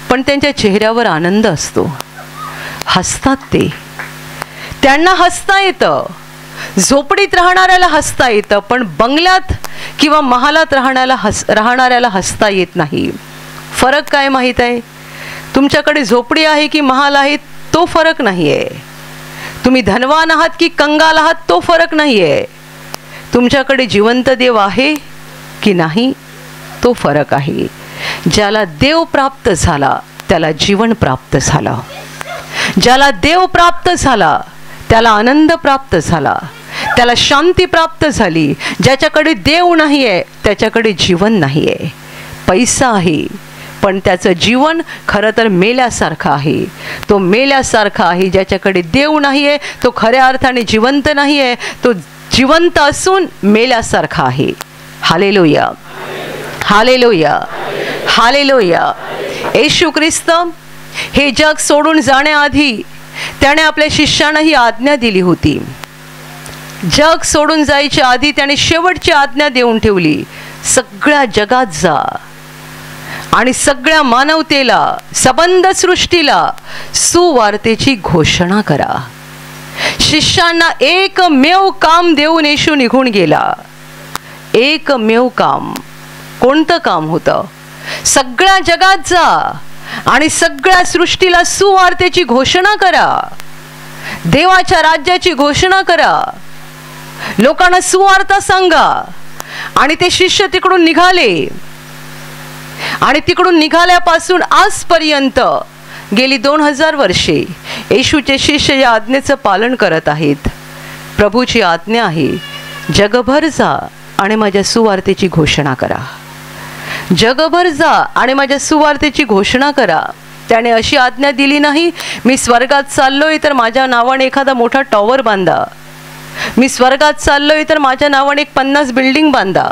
पण त्यांच्या चेहऱ्यावर आनंद असतो, हसतात ते, त्यांना हसता येतं. झोपडीत राहणाऱ्याला हसता येतं, पण बंगल्यात किंवा महालात राहणाऱ्याला हसता येत नाही. फरक काय माहीत आहे? तुमच्याकडे झोपडी आहे की महाल आहे तो फरक नाही आहे. तुम्ही धनवान आहात की कंगाल आहात तो फरक नाही आहे. तुमच्याकडे जिवंत देव आहे की नाही तो फरक आहे. ज्याला देव प्राप्त झाला त्याला जीवन प्राप्त झाला. ज्याला देव प्राप्त झाला त्याला आनंद प्राप्त झाला, त्याला शांती प्राप्त झाली. ज्याच्याकडे देव नाही आहे त्याच्याकडे जीवन नाही आहे. पैसा आहे पण त्याचं जीवन खरं तर मेल्यासारखं आहे. तो मेल्यासारखा आहे. ज्याच्याकडे देव नाही आहे तो खऱ्या अर्थाने जिवंत नाही आहे, तो जिवंत असून मेल्यासारखा आहे. हालेलुया, हालेलुया, हालेलुया. येशू ख्रिस्त हे जग सोडून जाण्याआधी त्याने आपल्या शिष्यांना ही आज्ञा दिली होती. जग सोडून जायच्या आधी त्याने शेवटची आज्ञा देऊन ठेवली, सगळ्या जगात जा आणि सगळ्या मानवतेला, सबंध सृष्टीला सुवार्तेची घोषणा करा. शिष्यांना एकमेव काम देऊन येशू निघून गेला. एकमेव काम. कोणतं काम होतं? सगळ्या जगात जा आणि सगळ्या सृष्टीला सुवार्तेची घोषणा करा, देवाच्या राज्याची घोषणा करा, लोकांना सुवार्ता सांगा. आणि ते शिष्य तिकडून निघाले आणि तिकडून निघाल्यापासून आजपर्यंत गेली 2000 वर्षे येशूचे शिष्य या आज्ञेचं पालन करत आहेत. प्रभूची आज्ञा आहे, जगभर जा आणि माझ्या सुवार्तेची घोषणा करा. जगभर जा आणि माझ्या सुवार्तेची घोषणा करा. त्याने अशी आज्ञा दिली नाही, मी स्वर्गात चाललोय तर माझ्या नावाने एखादा मोठा टॉवर बांधा, मी स्वर्गात चाललोय तर माझ्या नावाने 50 बिल्डिंग बांधा,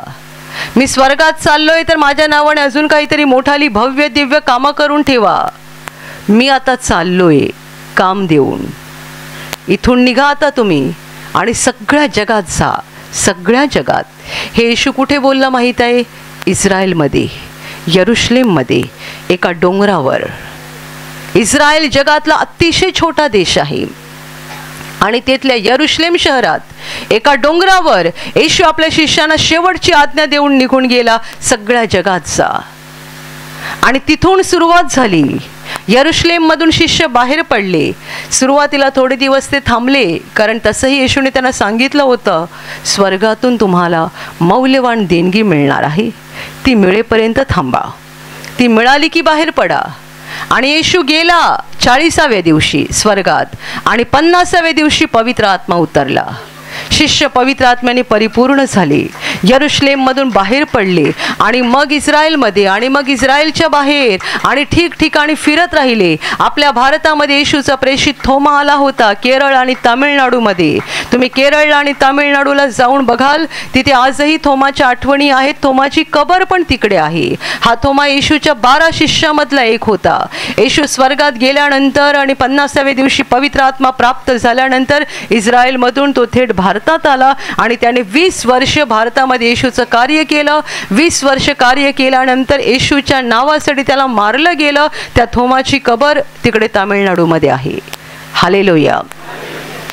मी स्वर्गात चाललोय तर माझ्या नावाने अजून काहीतरी मोठाली भव्य दिव्य कामं करून ठेवा. मी आता चाललोय काम देऊन. इथून निघा आता तुम्ही आणि सगळ्या जगात जा. सगळ्या जगात. हे येशू कुठे बोलला माहीत आहे? इस्रायलमध्ये. यरुशलेममध्ये एका डोंगरावर, इस्रायल जगातला अतिशय छोटा देश आहे आणि तिथल्या यरुशलेम शहरात एका डोंगरावर येशू आपल्या शिष्यांना शेवटची आज्ञा देऊन निघून गेला, सगळ्या जगात जा. आणि तिथून सुरुवात झाली. यरुशलेममधून शिष्य बाहेर पडले. सुरुवातीला थोडे दिवस ते थांबले, कारण तसंही येशूने त्यांना सांगितलं होतं, स्वर्गातून तुम्हाला मौल्यवान देणगी मिळणार आहे, ती मिळेपर्यंत थांबा. ती मिळाली की बाहेर पडा. आणि येशू गेला 40व्या दिवशी स्वर्गात आणि 50व्या दिवशी पवित्र आत्मा उतरला. शिष्य पवित्र आत्म्याने परिपूर्ण झाले, यरुशलेममधून बाहेर पडले आणि मग इस्रायलमध्ये आणि मग इस्रायलच्या बाहेर आणि ठिकठिकाणी फिरत राहिले. आपल्या भारतामध्ये येशूचा प्रेषित थोमा आला होता, केरळ आणि तामिळनाडूमध्ये. तुम्ही केरळला आणि तामिळनाडूला जाऊन बघाल, तिथे आजही थोमाच्या आठवणी आहेत. थोमाची कबर पण तिकडे आहे. हा थोमा येशूच्या 12 शिष्यामधला एक होता. येशू स्वर्गात गेल्यानंतर आणि 50व्या दिवशी पवित्र आत्मा प्राप्त झाल्यानंतर इस्रायलमधून तो थेट भारतात आला आणि त्याने 20 वर्ष भारतामध्ये येशूचं कार्य केलं. 20 वर्ष कार्य केल्यानंतर येशूच्या नावासाठी त्याला मारलं गेलं. त्या थोमाची कबर तिकडे तामिळनाडूमध्ये आहे. हालेलुया,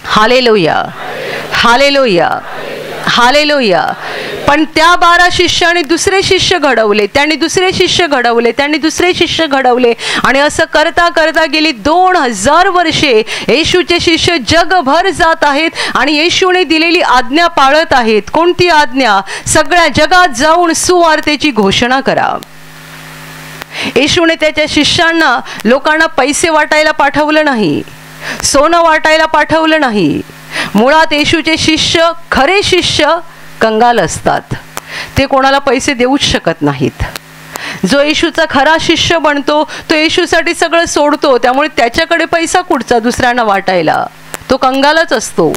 हालेलुया, हालेलुया, हालेलुया. पण त्या 12 शिष्याने दुसरे शिष्य घडवले, त्यांनी दुसरे शिष्य घडवले, त्यांनी दुसरे शिष्य घडवले आणि असं करता करता गेली 2000 वर्षे येशूचे शिष्य जगभर जात आहेत आणि येशूने दिलेली आज्ञा पाळत आहेत. कोणती आज्ञा? सगळ्या जगात जाऊन सुवार्तेची घोषणा करा. येशूने त्याच्या शिष्यांना लोकांना पैसे वाटायला पाठवलं नाही, सोनं वाटायला पाठवलं नाही. मुळात येशूचे शिष्य, खरे शिष्य कंगाल असतात. ते कोणाला पैसे देऊच शकत नाहीत. जो येशूचा खरा शिष्य बनतो तो येशूसाठी सगळं सोडतो. त्यामुळे त्याच्याकडे पैसा कुठचा दुसऱ्यांना वाटायला? तो कंगालच असतो.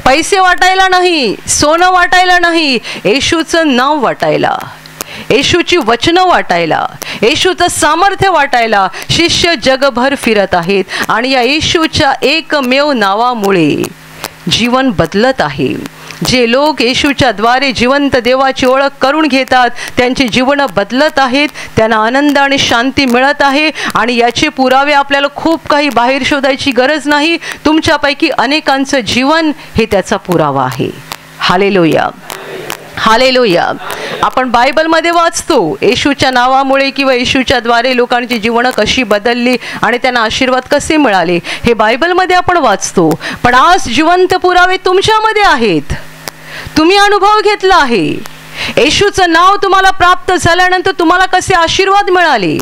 पैसे वाटायला नाही, सोनं वाटायला नाही, येशूचं नाव वाटायला, येशूची वचनं वाटायला, येशूचं सामर्थ्य वाटायला शिष्य जगभर फिरत आहेत. आणि या येशूच्या एकमेव नावामुळे जीवन बदलत आहे. जे लोक येशूच्या द्वारे जिवंत देवाची ओळख करून घेतात त्यांची जीवनं बदलत आहेत, त्यांना आनंद आणि शांती मिळत आहे. आणि याचे पुरावे आपल्याला खूप काही बाहेर शोधायची गरज नाही. तुमच्यापैकी अनेकांचं जीवन हे त्याचा पुरावा आहे. हालेलुया, हालेलुया. आपण बायबलमध्ये वाचतो येशूच्या नावामुळे किंवा येशूच्या द्वारे लोकांची जीवनं कशी बदलली आणि त्यांना आशीर्वाद कसे मिळाले, हे बायबलमध्ये आपण वाचतो. पण आज जिवंत पुरावे तुमच्यामध्ये आहेत. तुम्ही अनुभव घेतला आहे. येशूचं नाव तुम्हाला प्राप्त झाल्यानंतर तुम्हाला कसे आशीर्वाद मिळाले,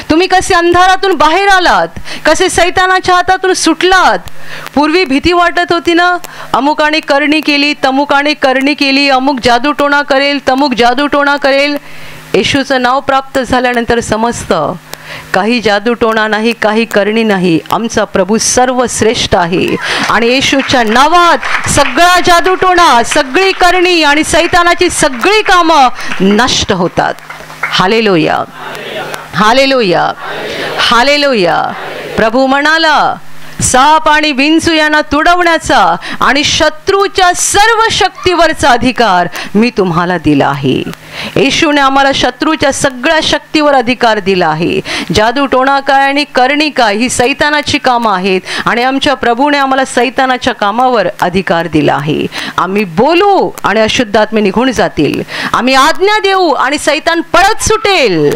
तुम्ही कसे अंधारातून बाहेर आलात, कसे सैतानाच्या हातातून सुटलात. पूर्वी भीती वाटत होती ना, अमुकाने करणी केली, तमुकाने करणी केली, अमुक जादूटोणा करेल, तमुक जादूटोणा करेल. येशूचं नाव प्राप्त झाल्यानंतर समजतं काही जादूटोणा नाही, काही करणी नाही, आमचा प्रभू सर्वश्रेष्ठ आहे. आणि येशूच्या नावात सगळा जादूटोणा, सगळी करणी आणि सैतानाची सगळी कामं नष्ट होतात. Hallelujah, hallelujah, hallelujah. प्रभू म्हणाला, साप आणि विंचू यांना तुडवण्याचा आणि शत्रूच्या सर्व शक्तीवरचा अधिकार मी तुम्हाला दिला आहे. येशूने आम्हाला शत्रूच्या सगळ्या शक्तीवर अधिकार दिला आहे. जादू टोणा काय आणि करणी काय ही सैतानाची कामं आहेत आणि आमच्या प्रभूने आम्हाला सैतानाच्या कामावर अधिकार दिला आहे. आम्ही बोलू आणि अशुद्ध आत्मे निघून जातील. आम्ही आज्ञा देऊ आणि सैतान पळत सुटेल.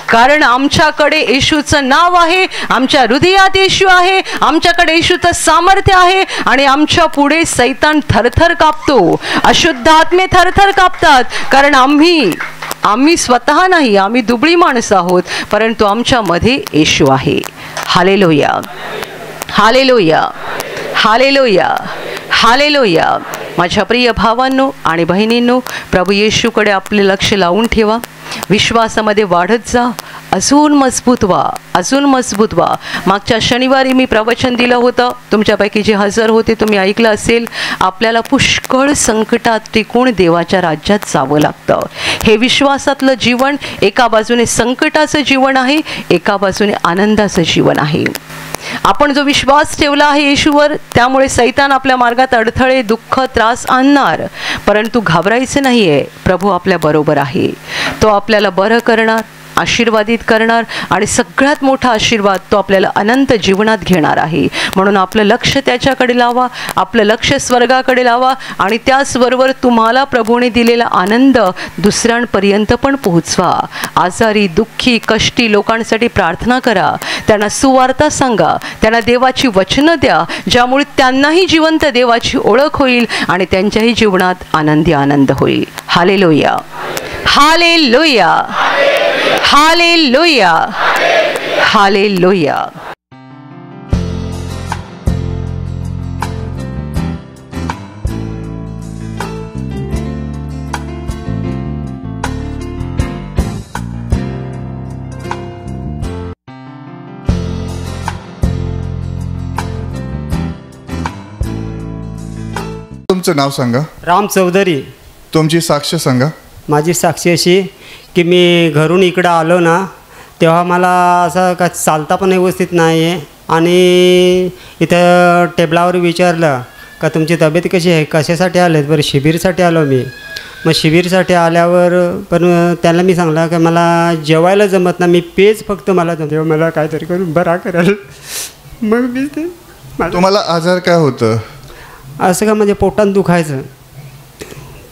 कारण आमच्याकडे येशूचं नाव आहे, आमच्या हृदयात येशू आहे, आमच्याकडे येशूचं सामर्थ्य आहे आणि आमच्या पुढे सैतान थरथर कापतो, अशुद्ध आत्मे थरथर कापतात. कारण आम्ही स्वतः नाही, आम्ही दुबळी माणसं आहोत, परंतु आमच्यामध्ये येशू आहे. हालेलुया, हालेलुया, हालेलुया, हालेलुया. माझ्या प्रिय भावांनो आणि बहिणींनो, प्रभू येशूकडे आपले लक्ष लावून ठेवा. विश्वासामध्ये वाढत जा, अजून मजबूत व्हा, अजून मजबूत व्हा. मागच्या शनिवारी मी प्रवचन दिलं होतं, तुमच्यापैकी जे हजर होते तुम्ही ऐकलं असेल. आपल्याला पुष्कळ संकटात टिकून देवाच्या राज्यात जावं लागतं. हे विश्वासातलं जीवन एका बाजूने संकटाचं जीवन आहे, एका बाजूने आनंदाचं जीवन आहे. आपण जो विश्वास ठेवला आहे येशूवर, त्यामुळे सैतान आपल्या मार्गात अडथळे, दुःख, त्रास आणणार, परंतु घाबरायचं नाहीये. प्रभू आपल्या बरोबर आहे. तो आपल्याला बरं करणार, आशीर्वादित करणार आणि सगळ्यात मोठा आशीर्वाद तो आपल्याला अनंत जीवनात घेणार आहे. म्हणून आपलं लक्ष त्याच्याकडे लावा, आपलं लक्ष स्वर्गाकडे लावा आणि त्याचबरोबर तुम्हाला प्रभूने दिलेला आनंद दुसऱ्यांपर्यंत पण पोहोचवा. आजारी, दुःखी, कष्टी लोकांसाठी प्रार्थना करा, त्यांना सुवार्ता सांगा, त्यांना देवाची वचनं द्या, ज्यामुळे त्यांनाही जिवंत देवाची ओळख होईल आणि त्यांच्याही जीवनात आनंदी आनंद होईल. Hallelujah, hallelujah, hallelujah, hallelujah. तुमचं नाव सांगा. राम चौधरी. तुमची साक्ष सांगा. माझी साक्षी अशी की मी घरून इकडं आलो ना, तेव्हा मला असं का चालता पण व्यवस्थित नाही आहे आणि इथं टेबलावर विचारलं का तुमची तब्येत कशी आहे, कशासाठी आले. बरं शिबिरसाठी आलो मी. मग शिबिरसाठी आल्यावर पण त्याला मी सांगलं की मला जेवायला जमत ना, मी पेज फक्त मला जमते, मला काहीतरी करून बरा कराल. मग मी ते तुम्हाला आजार काय होतं? असं का म्हणजे पोटात दुखायचं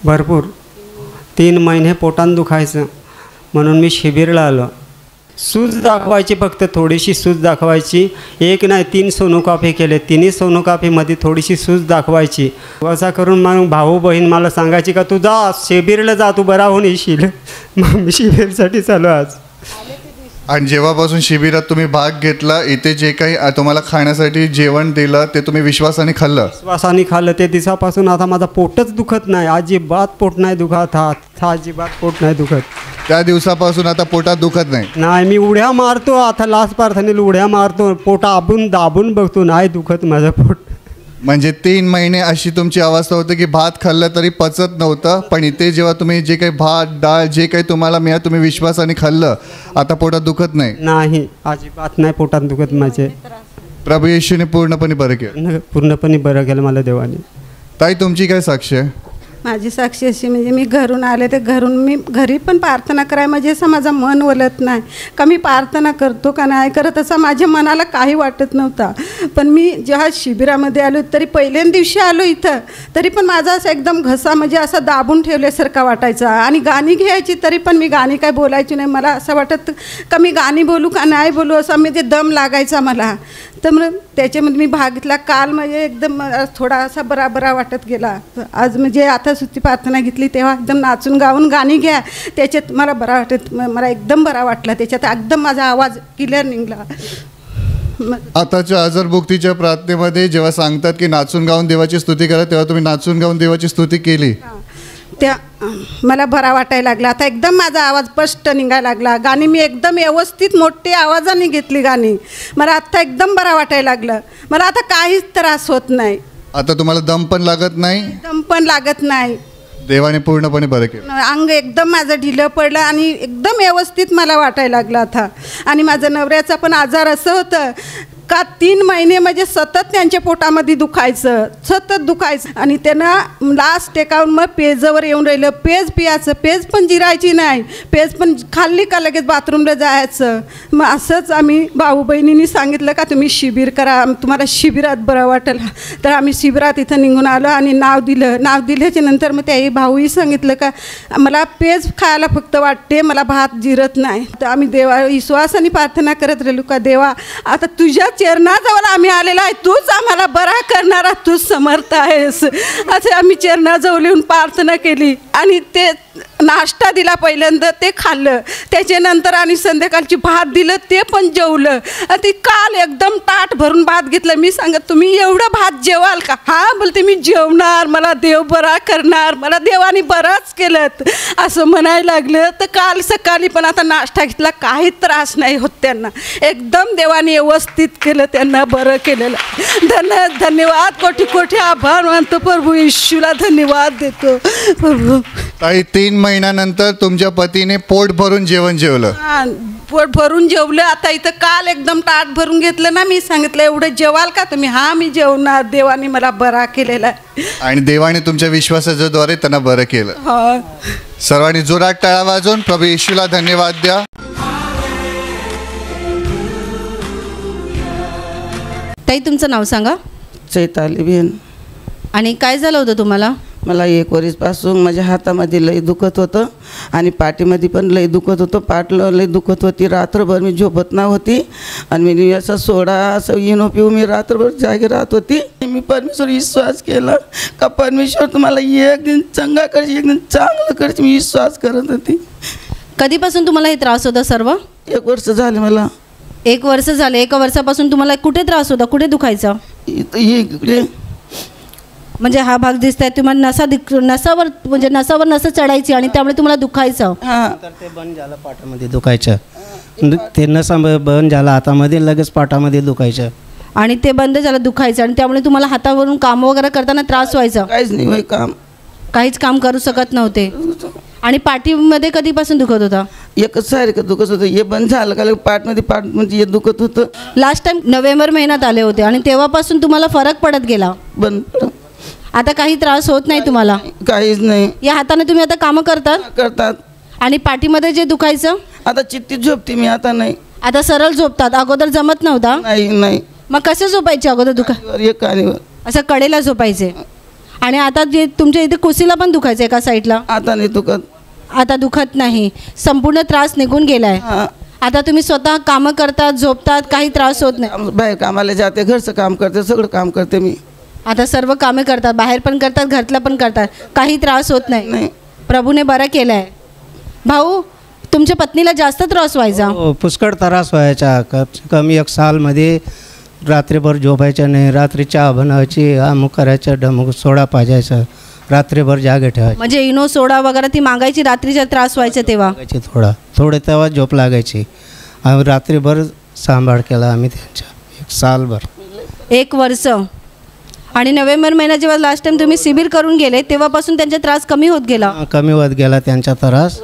भरपूर, 3 महिने पोटात दुखायचं. म्हणून मी शिबिरला आलो. सूज दाखवायची, फक्त थोडीशी सूज दाखवायची. 1 नाही 3 सोनोग्राफी केले. 3ही सोनोग्राफीमध्ये थोडीशी सूज दाखवायची. असा करून मग भाऊ बहीण मला सांगायची का तू जा शिबिरला जा, तू बरा होऊन येशील. मग मी शिबिरसाठी चालू आज. आणि जेव्हापासून शिबिरात तुम्ही भाग घेतला, इथे जे काही तुम्हाला खाण्यासाठी जेवण दिलं ते तुम्ही विश्वासाने खाल्लं? विश्वासाने खाल्लं. ते दिवसापासून आता माझा पोटच दुखत नाही, अजिबात पोट नाही दुखत. हा अजिबात पोट नाही दुखत. त्या दिवसापासून आता पोटात दुखत नाही? नाही, मी उड्या मारतो आता, लास्ट प्रार्थनेला उड्या मारतो, पोट दाबून बघतो, नाही दुखत माझं पोट. म्हणजे 3 महिने अशी तुमची अवस्था होती की भात खाल्लं तरी पचत नव्हतं, पण इथे जेव्हा तुम्ही जे काही भात डाळ जे काही तुम्हाला मिळालं तुम्ही विश्वासाने खाल्लं, आता पोटात दुखत नाही? नाही, अजिबात नाही पोटात दुखत माझे. प्रभू येशूने पूर्णपणे बरं केलं? पूर्णपणे बरं केलं मला देवाने. ताई तुमची काय साक्ष आहे? माझी साक्षी अशी म्हणजे मी घरून आले, तर मी घरी पण प्रार्थना कराय म्हणजे असं माझं मन वलत नाही का मी प्रार्थना करतो का नाही करत, असं माझ्या मनाला काही वाटत नव्हता. पण मी जेव्हा शिबिरामध्ये आलो, तरी पहिल्याच दिवशी आलो इथं, तरी पण माझा असं एकदम घसा म्हणजे असा दाबून ठेवल्यासारखा वाटायचा. आणि गाणी घ्यायची तरी पण मी गाणी काय बोलायची नाही. मला असं वाटत का मी गाणी बोलू का नाही बोलू, असं म्हणजे दम लागायचा मला. तर मग त्याच्यामध्ये मी भाग घेतला. काल म्हणजे एकदम थोडा असा बरा वाटत गेला. आज म्हणजे आता सुट्टी प्रार्थना घेतली तेव्हा एकदम नाचून गाऊन गाणी घ्या, त्याच्यात मला बरा वाटत, मला एकदम बरा वाटला. त्याच्यात एकदम माझा आवाज क्लिअर निघला. आताच्या आजारमुक्तीच्या प्रार्थनेमध्ये जेव्हा सांगतात की नाचून गाऊन देवाची स्तुती करा, तेव्हा तुम्ही नाचून गाऊन देवाची स्तुती केली, त्या मला बरा वाटायला लागला. आता एकदम माझा आवाज स्पष्ट निघायला लागला. गाणी मी एकदम व्यवस्थित मोठ्या आवाजाने घेतली गाणी. मला आत्ता एकदम बरा वाटायला लागलं. मला आता काहीच त्रास होत नाही. आता तुम्हाला दम पण लागत नाही? दम पण लागत नाही. देवाने पूर्णपणे बरं केलं. अंग एकदम माझं ढिलं पडलं आणि एकदम व्यवस्थित मला वाटायला लागलं आता. आणि माझा नवऱ्याचा पण आजार असं होतं का 3 महिने म्हणजे सतत त्यांच्या पोटामध्ये दुखायचं, सतत दुखायचं. आणि त्यांना लास्ट टेकावून मग पेजवर येऊन राहिलं. पेज पियाचं, पेज पण जिरायची नाही, पेज पण खाल्ली का लगेच बाथरूमला जायचं. मग असंच आम्ही भाऊ बहिणींनी सांगितलं का तुम्ही शिबिर करा, तुम्हाला शिबिरात बरं वाटेल. तर आम्ही शिबिरात इथं निघून आलो आणि नाव दिलं. नाव दिल्याच्या नंतर मग त्याही भाऊही सांगितलं का मला पेज खायला फक्त वाटते, मला भात जिरत नाही. तर आम्ही देवा विश्वासाने प्रार्थना करत राहिलो का देवा आता तुझ्या चरणाजवळ आम्ही आलेला आहे, तूच आम्हाला बरा करणारा, तूच समर्थ आहेस. असं आम्ही चरणाजवळ येऊन प्रार्थना केली आणि ते नाश्ता दिला पहिल्यांदा, ते खाल्लं. त्याच्यानंतर आणि संध्याकाळची भात दिलं, ते पण जेवलं. आणि ते काल एकदम ताट भरून भात घेतलं. मी सांगत तुम्ही एवढं भात जेवाल का? हां बोलते मी जेवणार, मला देव बरा करणार, मला देवाने बराच केलं असं म्हणायला लागलं. तर काल सकाळी पण आता नाश्ता घेतला, काही त्रास नाही होत त्यांना. एकदम देवाने व्यवस्थित केलं, त्यांना बरं केलेलं. धन्यवाद, कोटी कोटी आभार मानतो प्रभू येशूला, धन्यवाद देतो प्रभू. ताई 3 महिन्यानंतर तुमच्या पतीने पोट भरून जेवण जेवलं? हां, पोट भरून जेवलं. आता इथं काल एकदम ताट भरून घेतलं ना. मी सांगितलं एवढं जेवाल का तुम्ही? हां मी जेवणार, देवाने मला बरा केलेला आहे. आणि देवाने तुमच्या विश्वासाच्या द्वारे त्यांना बरं केलं. हां, सर्वांनी जोरात टाळ्या वाजवून प्रभू येशूला धन्यवाद द्या. ताई तुमचं नाव सांगा. चैताली बेन. आणि काय झालं होतं तुम्हाला? मला 1 वर्षपासून माझ्या हातामध्ये लय दुखत होतं आणि पाठीमध्ये पण लय दुखत होतं. पाठलं लय दुखत होती. रात्रभर मी झोपत नव्हती आणि मी असं सोडा असं इनो पिऊ मी रात्रभर जागी राहत होती. मी परमेश्वर विश्वास केला का परमेश्वर तुम्हाला एक दिन चंगा करची, एक दिन चांगलं करची, मी विश्वास करत होती. कधीपासून तुम्हाला हे त्रास होता सर्व? 1 वर्ष झाले मला. 1 वर्ष झाले. 1 वर्षापासून तुम्हाला कुठे त्रास होता? कुठे दुखायचं? इकडे म्हणजे हा भाग दिसताय तुम्हाला नसावर म्हणजे नसावर नस चढायची आणि त्यामुळे तुम्हाला दुखायचं. तर ते बंद झालं, पाठामध्ये दुखायचं. ते नसा बंद झालं हातामध्ये, लगेच पाठामध्ये दुखायचं. आणि ते बंद झालं दुखायचं आणि त्यामुळे तुम्हाला हातावरून काम वगैरे करताना त्रास व्हायचा? काहीच नाही काम, काहीच काम करू शकत नव्हते. आणि पाठीमध्ये कधीपासून दुखत होता? एकच सारखं दुखत होतं. हे बंद झालं का पाठमध्ये म्हणजे हे दुखत होतं. लास्ट टाइम नोव्हेंबर महिन्यात आले होते आणि तेव्हापासून तुम्हाला फरक पडत गेला. बंद. आता काही त्रास होत नाही तुम्हाला? काहीच नाही. या हाताने तुम्ही आता कामं करतात? आणि पाठीमध्ये जे दुखायचं? आता चित्तीत झोपते मी, आता नाही. आता सरळ झोपतात? अगोदर जमत नव्हता? नाही. मग कसे झोपायचे अगोदर? एक कानीवर असं कडेला झोपायचे. आणि आता जे तुमच्या इथे कुशीला पण दुखायचं एका साईडला? आता नाही दुखत. आता दुखत नाही. संपूर्ण त्रास निघून गेलाय. आता तुम्ही स्वतः कामं करतात, झोपतात, काही त्रास होत नाही? बाहेर कामाला जाते, घरचं काम करते, सगळं काम करते मी. आता सर्व कामे करतात, बाहेर पण करतात, घरातलं पण करतात, काही त्रास होत नाही. प्रभूने बरं केलं आहे. भाऊ, तुमच्या पत्नीला जास्त त्रास व्हायचा? पुष्कळ त्रास व्हायचा. कमी 1 सालमध्ये रात्रीभर झोपायचं नाही. रात्री चहा बनवायची, अमुक करायचं, ढमुक सोडा पाजायचं, रात्रीभर जागे ठेवायचे. म्हणजे इनो सोडा वगैरे ती मागायची रात्रीचा त्रास व्हायचा तेव्हा? थोडे तेव्हा झोप लागायची. आम्ही रात्रीभर सांभाळ केला आम्ही त्यांच्या 1 सालभर. 1 वर्ष. आणि नोव्हेंबर महिन्यात जेव्हा लास्ट टाइम तुम्ही शिबिर करून गेले तेव्हापासून त्यांचा त्रास कमी होत गेला? कमी होत गेला त्यांचा त्रास.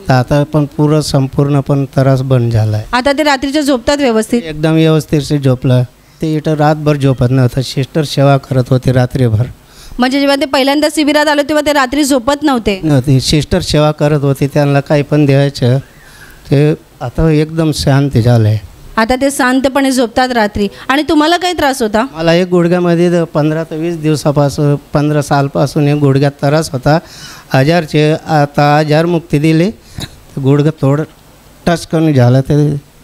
तर आता पण संपूर्ण पण त्रास बंद झाला आहे. आता ते रात्रीच्या झोपतात व्यवस्थित? एकदम व्यवस्थित झोपलं. ते इथं रातभर झोपत नव्हतं. सिस्टर सेवा करत होते रात्रीभर. म्हणजे जेव्हा ते पहिल्यांदा शिबिरात आले तेव्हा ते रात्री झोपत नव्हते? सिस्टर सेवा करत होते, त्यांना काही पण द्यायचं. ते आता एकदम शांत झालं आहे. आता ते शांतपणे झोपतात रात्री. आणि तुम्हाला काही त्रास होता? मला एक गुडघ्यामध्ये 15 ते 20 दिवसापासून 15 सालपासून एक गुडघ्यात त्रास होता. आजारचे आता आजारमुक्ती दिली. गुडघा थोडं टचकन झालं, ते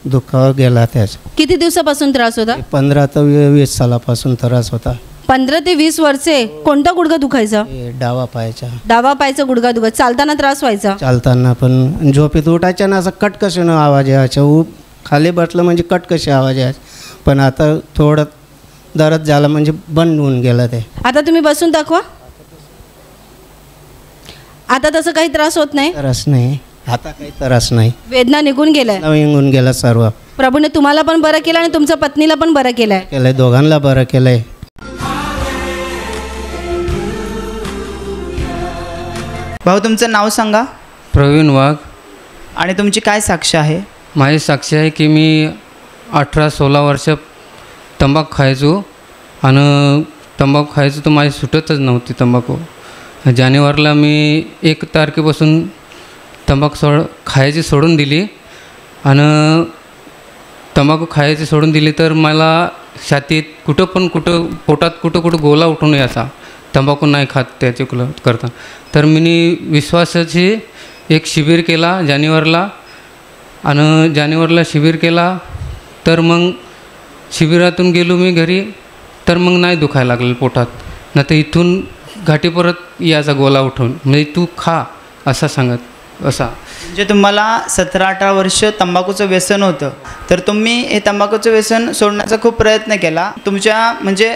दुखावर गेला. त्याचं किती दिवसापासून त्रास होता? 15 ते 20 सालापासून त्रास होता. 15 ते 20 वर्षे. कोणता गुडघा दुखायचा? डावा पायाचा. डावा पायचा गुडघा दुखत. चालताना त्रास व्हायचा? चालताना पण. झोपेत उठायच्या ना असं कटकशीनं आवाज यायचा. खाली बसलं म्हणजे कटकशी आवाज यायचा. पण आता थोडं दरद झालं म्हणजे बंद होऊन गेलं ते. आता तुम्ही बसून दाखवा. आता तसं काही त्रास होत नाही? त्रास नाही आता, काही त्रास नाही. वेदना निघून गेलाय? निघून गेला सर्व. प्रभूने तुम्हाला पण बरं केलं आणि तुमच्या पत्नीला पण बरं केलंय. दोघांना बरं केलंय. भाऊ, तुमचं नाव सांगा. प्रवीण वाघ. आणि तुमची काय साक्ष आहे? माझी साक्ष आहे की मी 18-16 वर्ष तंबाखू खायचो आणि तंबाखू खायचो तर माझी सुटतच नव्हती तंबाखू. जानेवारीला मी 1 तारखेपासून तंबाखू खायची सोडून दिली. आणि तंबाखू खायची सोडून दिली तर मला छातीत कुठं पोटात कुठं गोला उठून यायचा. तंबाखू नाही खात त्याचे करता. तर मी विश्वासाची एक शिबिर केला जानेवारीला. आणि जानेवारीला शिबिर केला तर मग शिबिरातून गेलो मी घरी तर मग नाही दुखायला लागलं पोटात. ना तर इथून घाटी परत यायचा गोला उठून. म्हणजे तू खा असं सांगत असा. म्हणजे तुम्हाला 17-18 वर्ष तंबाखूचं व्यसन होतं, तर तुम्ही हे तंबाखूचं व्यसन सोडण्याचा खूप प्रयत्न केला. तुमच्या म्हणजे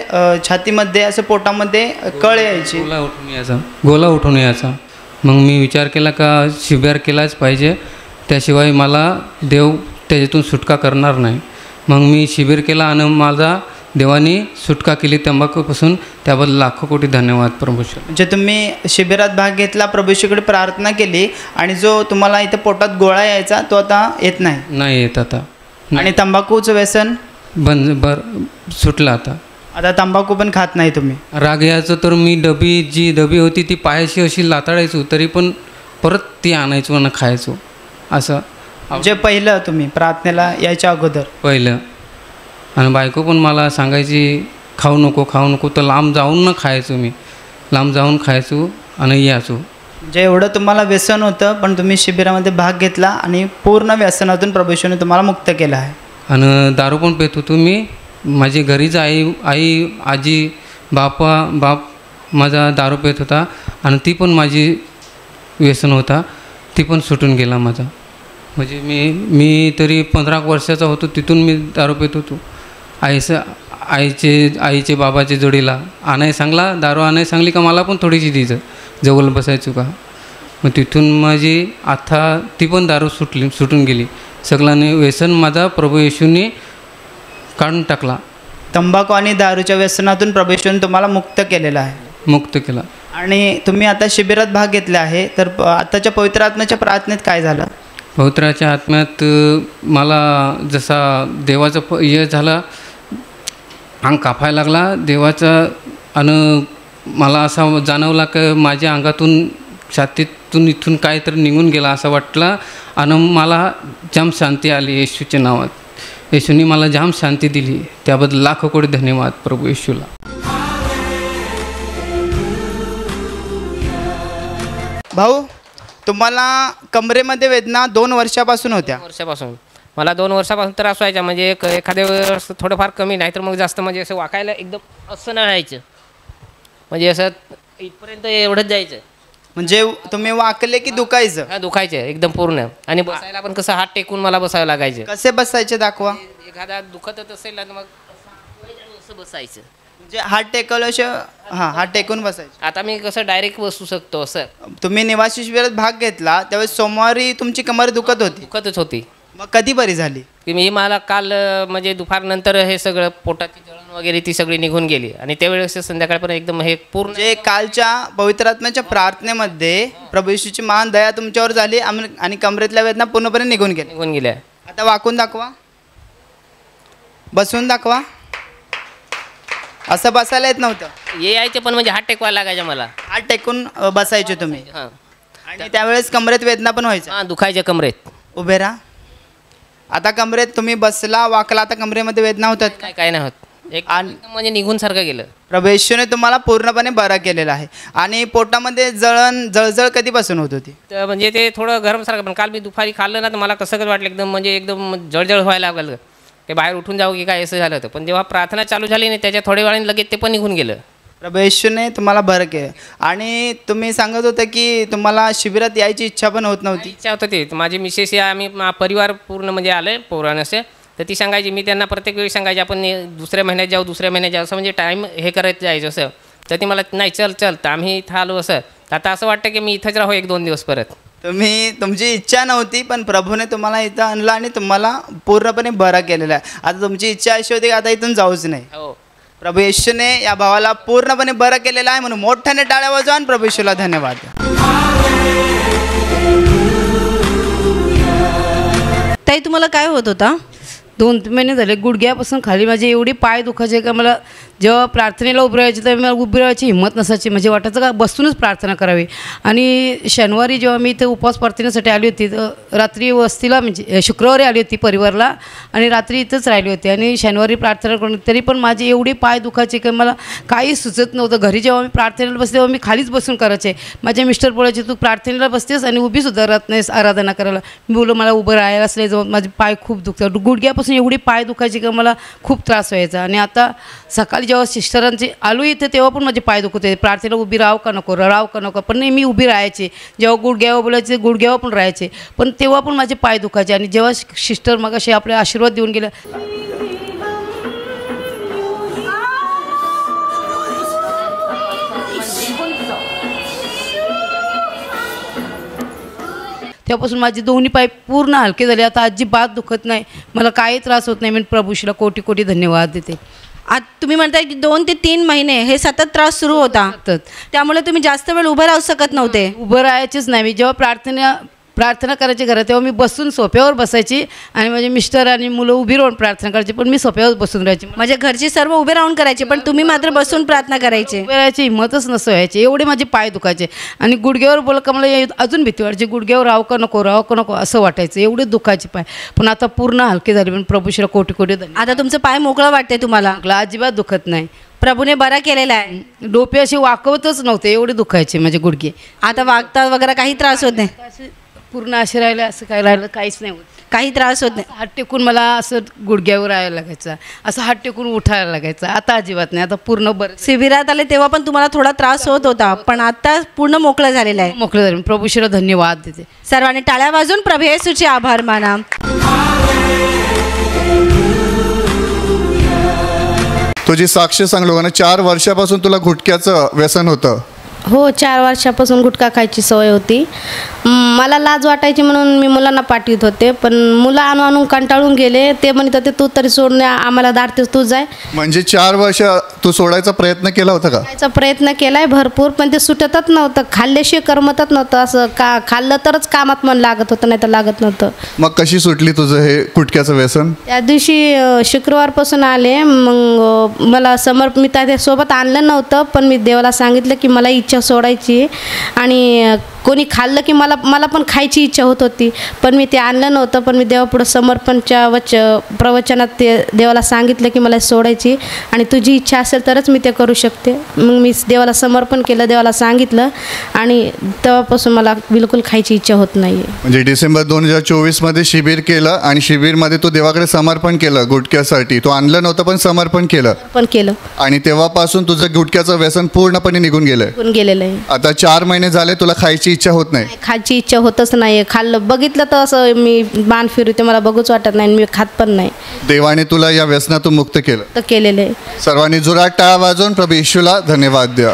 छातीमध्ये असं पोटामध्ये कळ यायची, गोला उठून यायचा. मग मी विचार केला का शिबिर केलाच पाहिजे, त्याशिवाय मला देव त्याच्यातून सुटका करणार नाही. मग मी शिबिर केला आणि माझा देवाने सुटका केली तंबाखूपासून. त्याबद्दल लाखो कोटी धन्यवाद प्रभूश्वर. म्हणजे तुम्ही शिबिरात भाग घेतला, प्रभूशीकडे प्रार्थना केली आणि जो तुम्हाला इथं पोटात गोळा यायचा तो आता येत नाही येत आता. आणि तंबाखूचं व्यसन सुटलं आता. आता तंबाखू पण खात नाही तुम्ही? राग यायचं तर मी जी डबी होती ती पायाशी अशी लाताडायचो, तरी पण परत ती आणायचो आणि खायचो असं. म्हणजे पहिलं तुम्ही प्रार्थनेला यायच्या अगोदर पहिलं आणि बायको पण मला सांगायची खाऊ नको, तर लांब जाऊन न खायचो मी, लांब जाऊन खायचो आणि यायचो. म्हणजे एवढं तुम्हाला व्यसन होतं, पण तुम्ही शिबिरामध्ये भाग घेतला आणि पूर्ण व्यसनातून प्रभू येशूने तुम्हाला मुक्त केलं आहे. आणि दारू पण पित होतो मी. माझी घरीच आई आजी बाप माझा दारू पित होता आणि ती पण माझी व्यसन होता, ती पण सुटून गेला माझा. म्हणजे मी तरी 15 वर्षाचा होतो, तिथून मी दारू पित होतो. आईचे बाबाच्या जोडीला दारू आणायला सांगली का मला पण थोडीशी द्यायचं, जवळ बसायचो का. मग तिथून माझी आता ती पण दारू सुटून गेली. सगळ्यांनी व्यसन माझा प्रभू येशूंनी काढून टाकला. तंबाखू आणि दारूच्या व्यसनातून प्रभू येशूने तुम्हाला मुक्त केलेलं आहे. मुक्त केला. आणि तुम्ही आता शिबिरात भाग घेतला आहे, तर आताच्या पवित्र आत्म्याच्या प्रार्थनेत काय झालं? पवित्राच्या आत्म्यात मला जसा देवाचा हे झाला, अंग कापायला लागला देवाचा. आणि मला असं जाणवला की माझ्या अंगातून छातीतून इथून काहीतरी निघून गेला असं वाटलं. आणि मला जाम शांती आली येशूच्या नावात. येशूने मला जाम शांती दिली, त्याबद्दल लाखो कोटी धन्यवाद प्रभू येशूला. भाऊ, तुम्हाला कमरेमध्ये वेदना 2 वर्षापासून होत्या? वर्षापासून मला 2 वर्षापासून त्रास व्हायचा. म्हणजे एखाद्या वेळेस थोडंफार कमी, नाही तर मग जास्त. म्हणजे असं वाकायला एकदम असं नाही व्हायचं, म्हणजे असं इथपर्यंत एवढंच जायचं. म्हणजे तुम्ही वाकले की दुखायचं? हा, दुखायचं एकदम पूर्ण. आणि बसायला पण कसं हात टेकून मला बसावं लागायचं. कसे बसायचे दाखवा? एखादा दुखत असेल ना, मग असं बसायचं. म्हणजे हात टेकवलं. हां, हात टेकून बसायचं. आता मी कसं डायरेक्ट बसू शकतो असं. तुम्ही निवासी शिबिरात भाग घेतला त्यावेळेस सोमवारी तुमची कमर दुखतच होती. मग कधी बरी झाली? की मी मला काल म्हणजे दुपारनंतर हे सगळं पोटाची जळण वगैरे ती सगळी निघून गेली. आणि त्यावेळेस संध्याकाळपर्यंत एकदम हे पूर्ण जे कालच्या पवित्र आत्म्याच्या प्रार्थनेमध्ये प्रभू येशूची महान दया तुमच्यावर झाली आणि कमरेतल्या वेदना पूर्णपणे निघून गेल्या. आता वाकून दाखवा, बसून दाखवा. असं बसायला येत नव्हतं? यायचे पण म्हणजे हात टेकवायला लागायचे मला. हात टेकून बसायचे तुम्ही? आणि त्यावेळेस कमरेत वेदना पण व्हायच्या? हां, दुखायच्या कमरेत. उभे राहा. आता कमरेत तुम्ही बसला वाकला, आता कमरेमध्ये वेदना होतात? काय नाही होत, एक म्हणजे निघून सारखं गेलं. प्रभू येशूने तुम्हाला पूर्णपणे बरा केलेला आहे. आणि पोटामध्ये जळजळ कधीपासून होत होती? तर म्हणजे ते थोडं गरम सारखं. पण काल मी दुपारी खाल्लं ना, तर मला कसं वाटलं एकदम, म्हणजे एकदम जळजळ व्हायला लागलं. ते बाहेर उठून जाऊ की काय असं झालं होतं. पण जेव्हा प्रार्थना चालू झाली नाही, त्याच्या थोड्या वेळाने लगेच ते पण निघून गेलं. प्रभू येशूने तुम्हाला बरं केलं. आणि तुम्ही सांगत होतं की तुम्हाला शिबिरात यायची इच्छा पण होत नव्हती? इच्छा होतं. ते माझी मिसेस या आम्ही परिवार पूर्ण म्हणजे आलं पोरानं, तर ती सांगायची, मी त्यांना प्रत्येक वेळी सांगायची आपण दुसऱ्या महिन्यात जाऊ असं, म्हणजे टाईम हे करत जायचं असं. तर ती मला नाही चल तर आम्ही इथं आलो असं. आता असं वाटतं की मी इथंच राहू 1-2 दिवस परत. तुमची इच्छा नव्हती, पण प्रभूने तुम्हाला इथं आणलं आणि तुम्हाला पूर्णपणे बरा केलेला आहे. आता तुमची इच्छा अशी होती की आता इथून जाऊच नाही. हो, प्रभू येशूने या भावाला पूर्णपणे बरं केलेलं आहे, म्हणून मोठ्याने टाळ्या वाजवा आणि प्रभू येशूला धन्यवाद. ताई, तुम्हाला काय होत होता? 2-3 महिने झाले गुडघ्यापासून खाली माझे एवढे पाय दुखायचे का मला जेव्हा प्रार्थनेला उभी राहायची तर मला उभी राहायची हिंमत नसायची. म्हणजे वाटायचं का बसूनच प्रार्थना करावी. आणि शनिवारी जेव्हा मी इथे उपवास प्रार्थनेसाठी आली होती, रात्री वस्तीला म्हणजे शुक्रवारी आली होती परिवारला, आणि रात्री इथंच राहिली होती. आणि शनिवारी प्रार्थना करून तरी पण माझे एवढे पाय दुखायचे की मला काही सुचत नव्हतं. घरी जेव्हा मी प्रार्थनेला बसते तेव्हा मी खालीच बसून करायचे. माझे मिस्टर बोलायचे, तू प्रार्थनेला बसतेस आणि उभीसुद्धा राहत नाहीस आराधना करायला. मी बोललो मला उभं राहायलाच नाही जवळ, माझे पाय खूप दुखतात. गुडघ्यापासून एवढे पाय दुखायचे की मला खूप त्रास व्हायचा. आणि आता सकाळी जेव्हा सिस्टरांचे आलो इथे तेव्हा पण माझे पाय दुखत होते. प्रार्थनेला उभी राहावं का नको, पण नाही मी उभी राहायचे. जेव्हा गुडघ्यावर बोलायचे गुडघ्यावर पण राहायचे, पण तेव्हा पण माझे पाय दुखायचे. आणि जेव्हा सिस्टर मग असे आपले आशीर्वाद देऊन गेल्या, तेव्हापासून माझे दोन्ही पाय पूर्ण हलके झाले. आता अजिबात दुखत नाही, मला काही त्रास होत नाही. मी प्रभूशीला कोटी कोटी धन्यवाद देते. आज तुम्ही म्हणताय की 2 ते 3 महिने हे सतत त्रास सुरू होता, त्यामुळे तुम्ही जास्त वेळ उभं राहू शकत नव्हते? उभं राहायचेच नाही. मी जेव्हा प्रार्थना प्रार्थना करायची घरात, तेव्हा मी बसून सोफ्यावर बसायची आणि माझे मिस्टर आणि मुलं उभी राहून प्रार्थना करायची, पण मी सोफ्यावर बसून राहायची. म्हणजे घरची सर्व उभे राहून करायचे, पण तुम्ही मात्र बसून प्रार्थना करायचे. उभे राहायची हिंमतच नसं व्हायची, एवढे माझे पाय दुखायचे. आणि गुडघ्यावर बोल का मला अजून भीती वाटायची, गुडघ्यावर राहू का नको असं वाटायचं, एवढे दुखायचे पाय. पण आता पूर्ण हलके झाले, पण प्रभूश्रीला कोटी कोटी धन्यवाद. आता तुमचं पाय मोकळं वाटते तुम्हाला? अजिबात दुखत नाही, प्रभूने बरा केलेला आहे. डोपे असे वाकवतच नव्हते, एवढे दुखायचे माझे गुडघे. आता वागता वगैरे काही त्रास होत नाही? पूर्ण असे राहिले, असं काय राहिलं काहीच नाही होत, काही त्रास होत नाही. हात टेकून मला असं गुडघ्यावर राहायला लागायचं, असं हात टेकून उठायला लागायचं. आता अजिबात नाही, आता पूर्ण बरं. शिबिरात आले तेव्हा पण तुम्हाला थोडा त्रास होत होता, पण आता पूर्ण मोकळं झालेलं आहे. मोकळं झालं. प्रभूश्रीला धन्यवाद देते. सर्वांनी टाळ्या वाजून प्रभू येशूचे आभार माना. तुझी साक्ष सांग लोकांना. 4 वर्षापासून तुला गुटख्याचं व्यसन होतं? हो, 4 वर्षापासून गुटखा खायची सवय होती. मला लाज वाटायची म्हणून मी मुलांना पाठवत होते, पण मुलं आणून कंटाळून गेले. ते म्हणत होते तू तरी सोडण्या आम्हाला दाटतेस, तू जाय. म्हणजे 4 वर्ष तू सोडायचा प्रयत्न केला होता का? खायचा प्रयत्न केलाय भरपूर, पण ते सुटतच नव्हतं, खाल्ल्याशिवाय करमतच नव्हतं. असं खाल्लं तरच कामात मन लागत होतं, नाही तर लागत नव्हतं. मग कशी सुटली तुझं हे गुटख्याचं व्यसन? त्या दिवशी शुक्रवारपासून आले. मग मला मी त्याच्यासोबत आणलं नव्हतं, पण मी देवाला सांगितलं की मला इच्छा सोडायची, आणि कोणी खाल्लं की मला पण खायची इच्छा होत होती, पण मी ते आणलं नव्हतं. पण मी देवापुढं समर्पणच्या प्रवचनात ते देवाला सांगितलं की मला सोडायची, आणि तुझी इच्छा असेल तरच मी ते करू शकते. मग मी देवाला समर्पण केलं, देवाला सांगितलं, आणि तेव्हापासून मला बिलकुल खायची इच्छा होत नाही. म्हणजे डिसेंबर 2024मध्ये शिबिर केलं, आणि शिबिरमध्ये तू देवाकडे समर्पण केलं गुटख्यासाठी. तू आणलं नव्हतं पण समर्पण केलं, आणि तेव्हापासून तुझं गुटख्याचं व्यसन पूर्णपणे निघून गेलेलं आहे. आता 4 महिने झाले तुला खायची इच्छा होत नाही? खायची इच्छा होतच नाही. खाल्लं बघितलं तर असं मी मान फिरवते, मला बघूच वाटत नाही, मी खात पण नाही. देवाने तुला या व्यसनातून मुक्त केलेलं आहे. सर्वांनी जोरात टाळ्या वाजवून प्रभू येशूला धन्यवाद द्या.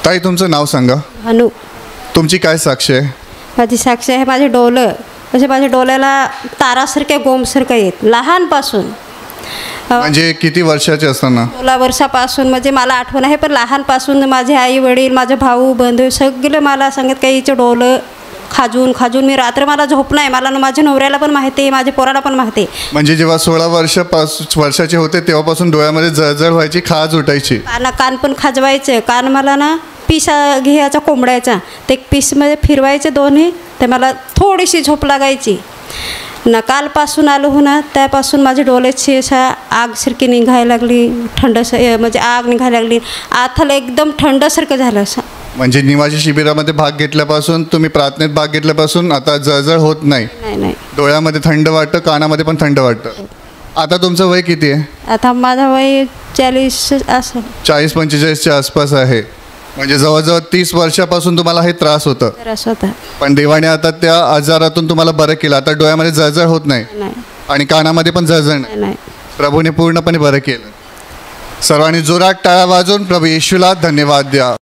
ताई, तुमचं नाव सांगा. अनु. तुमची काय साक्ष आहे? माझी साक्ष आहे, माझे डोलं म्हणजे माझ्या डोळ्याला तारासारखे गोमसारखं येत लहानपासून. म्हणजे किती वर्षाचे असताना? 16 वर्षापासून. म्हणजे मला आठवण आहे, पण लहानपासून माझे आई वडील, माझे भाऊ बंधू सगळे मला सांगत काही हिचं डोलं खाजून मी रात्र मला झोप नाही. मला माझ्या नवऱ्याला पण माहिती आहे, माझ्या पोराला पण माहिती आहे. म्हणजे जेव्हा 16 वर्षाचे होते तेव्हापासून डोळ्यामध्ये जळजळ व्हायची, खाज उठायची? कान पण खाजवायचे. कान मला ना पीस घ्यायचा कोंबड्याचा, ते पीसमध्ये फिरवायचे दोन्ही, ते मला थोडीशी झोप लागायची ना. कालपासून आलो हो ना, त्यापासून माझ्या डोळ्याची अशा आगसारखी निघायला लागली, म्हणजे आग निघायला लागली, आथाला एकदम थंडसारखं झालं असं. म्हणजे निवासी शिबिरामध्ये भाग घेतल्यापासून, तुम्ही प्रार्थनेत भाग घेतल्यापासून आता जळजळ होत नाही? नाही. डोळ्यामध्ये थंड वाटतं, कानामध्ये पण थंड वाटतं. आता तुमचं वय किती आहे? आता माझं वय 40 असं, 40-45च्या आसपास आहे. म्हणजे जवळजवळ 30 वर्षापासून तुम्हाला हे त्रास होतं. पण देवाने आता त्या आजारातून तुम्हाला बरं केलं. आता डोळ्यामध्ये जळजळ होत नाही, आणि कानामध्ये पण जळजळ नाही. प्रभूने पूर्णपणे बरं केलं. सर्वांनी जोरात टाळ्या वाजवून प्रभू येशूला धन्यवाद द्या.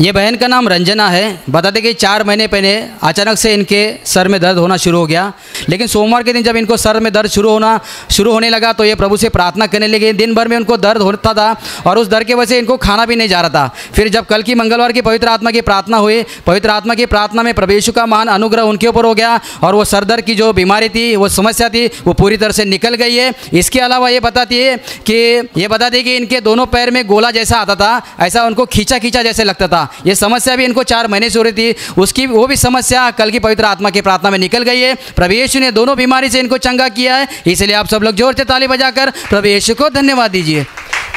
ये बहन का नाम रंजना है। बताते कि 4 महीने पहले अचानक से इनके सर में दर्द होना शुरू हो गया, लेकिन सोमवार के दिन जब इनको सर में दर्द शुरू होने लगा तो ये प्रभु से प्रार्थना करने लगे। दिन भर में उनको दर्द होता था और उस दर्द की वजह से इनको खाना भी नहीं जा रहा था। फिर जब कल की मंगलवार की पवित्र आत्मा की प्रार्थना हुई, पवित्र आत्मा की प्रार्थना में प्रभु यीशु का महान अनुग्रह उनके ऊपर हो गया और वो सर दर्द की जो बीमारी थी, वो समस्या थी, वो पूरी तरह से निकल गई है। इसके अलावा ये बताती है कि इनके दोनों पैर में गोला जैसा आता था, ऐसा उनको खींचा जैसे लगता था। ये समस्या भी इनको 4 महीने से हो रही थी, उसकी वो भी समस्या कल की पवित्र आत्मा की प्रार्थना में निकल गई है। प्रभु यीशु ने दोनों बीमारी से इनको चंगा किया है, इसलिए आप सब लोग जोर से ताली बजाकर प्रभु यीशु को धन्यवाद दीजिए।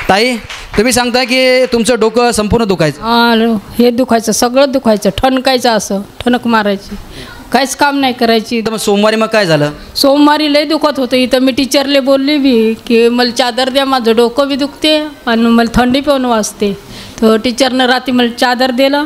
ताई, तुम्ही सांगताय की तुमचं डोकं संपूर्ण दुखायचं? हे दुखायचं, सगळं दुखायचं, ठणकायचं, असं ठणक मारायची, काहीच काम नाही करायची. तर सोमवारी मग काय झालं? सोमवारी लय दुखत होतं. इथं मी टीचरले बोलली बी की मला चादर द्या, माझं डोकं बी दुखते आणि मला थंडी पण वाजते. तर टीचरनं रात्री मला चादर दिलं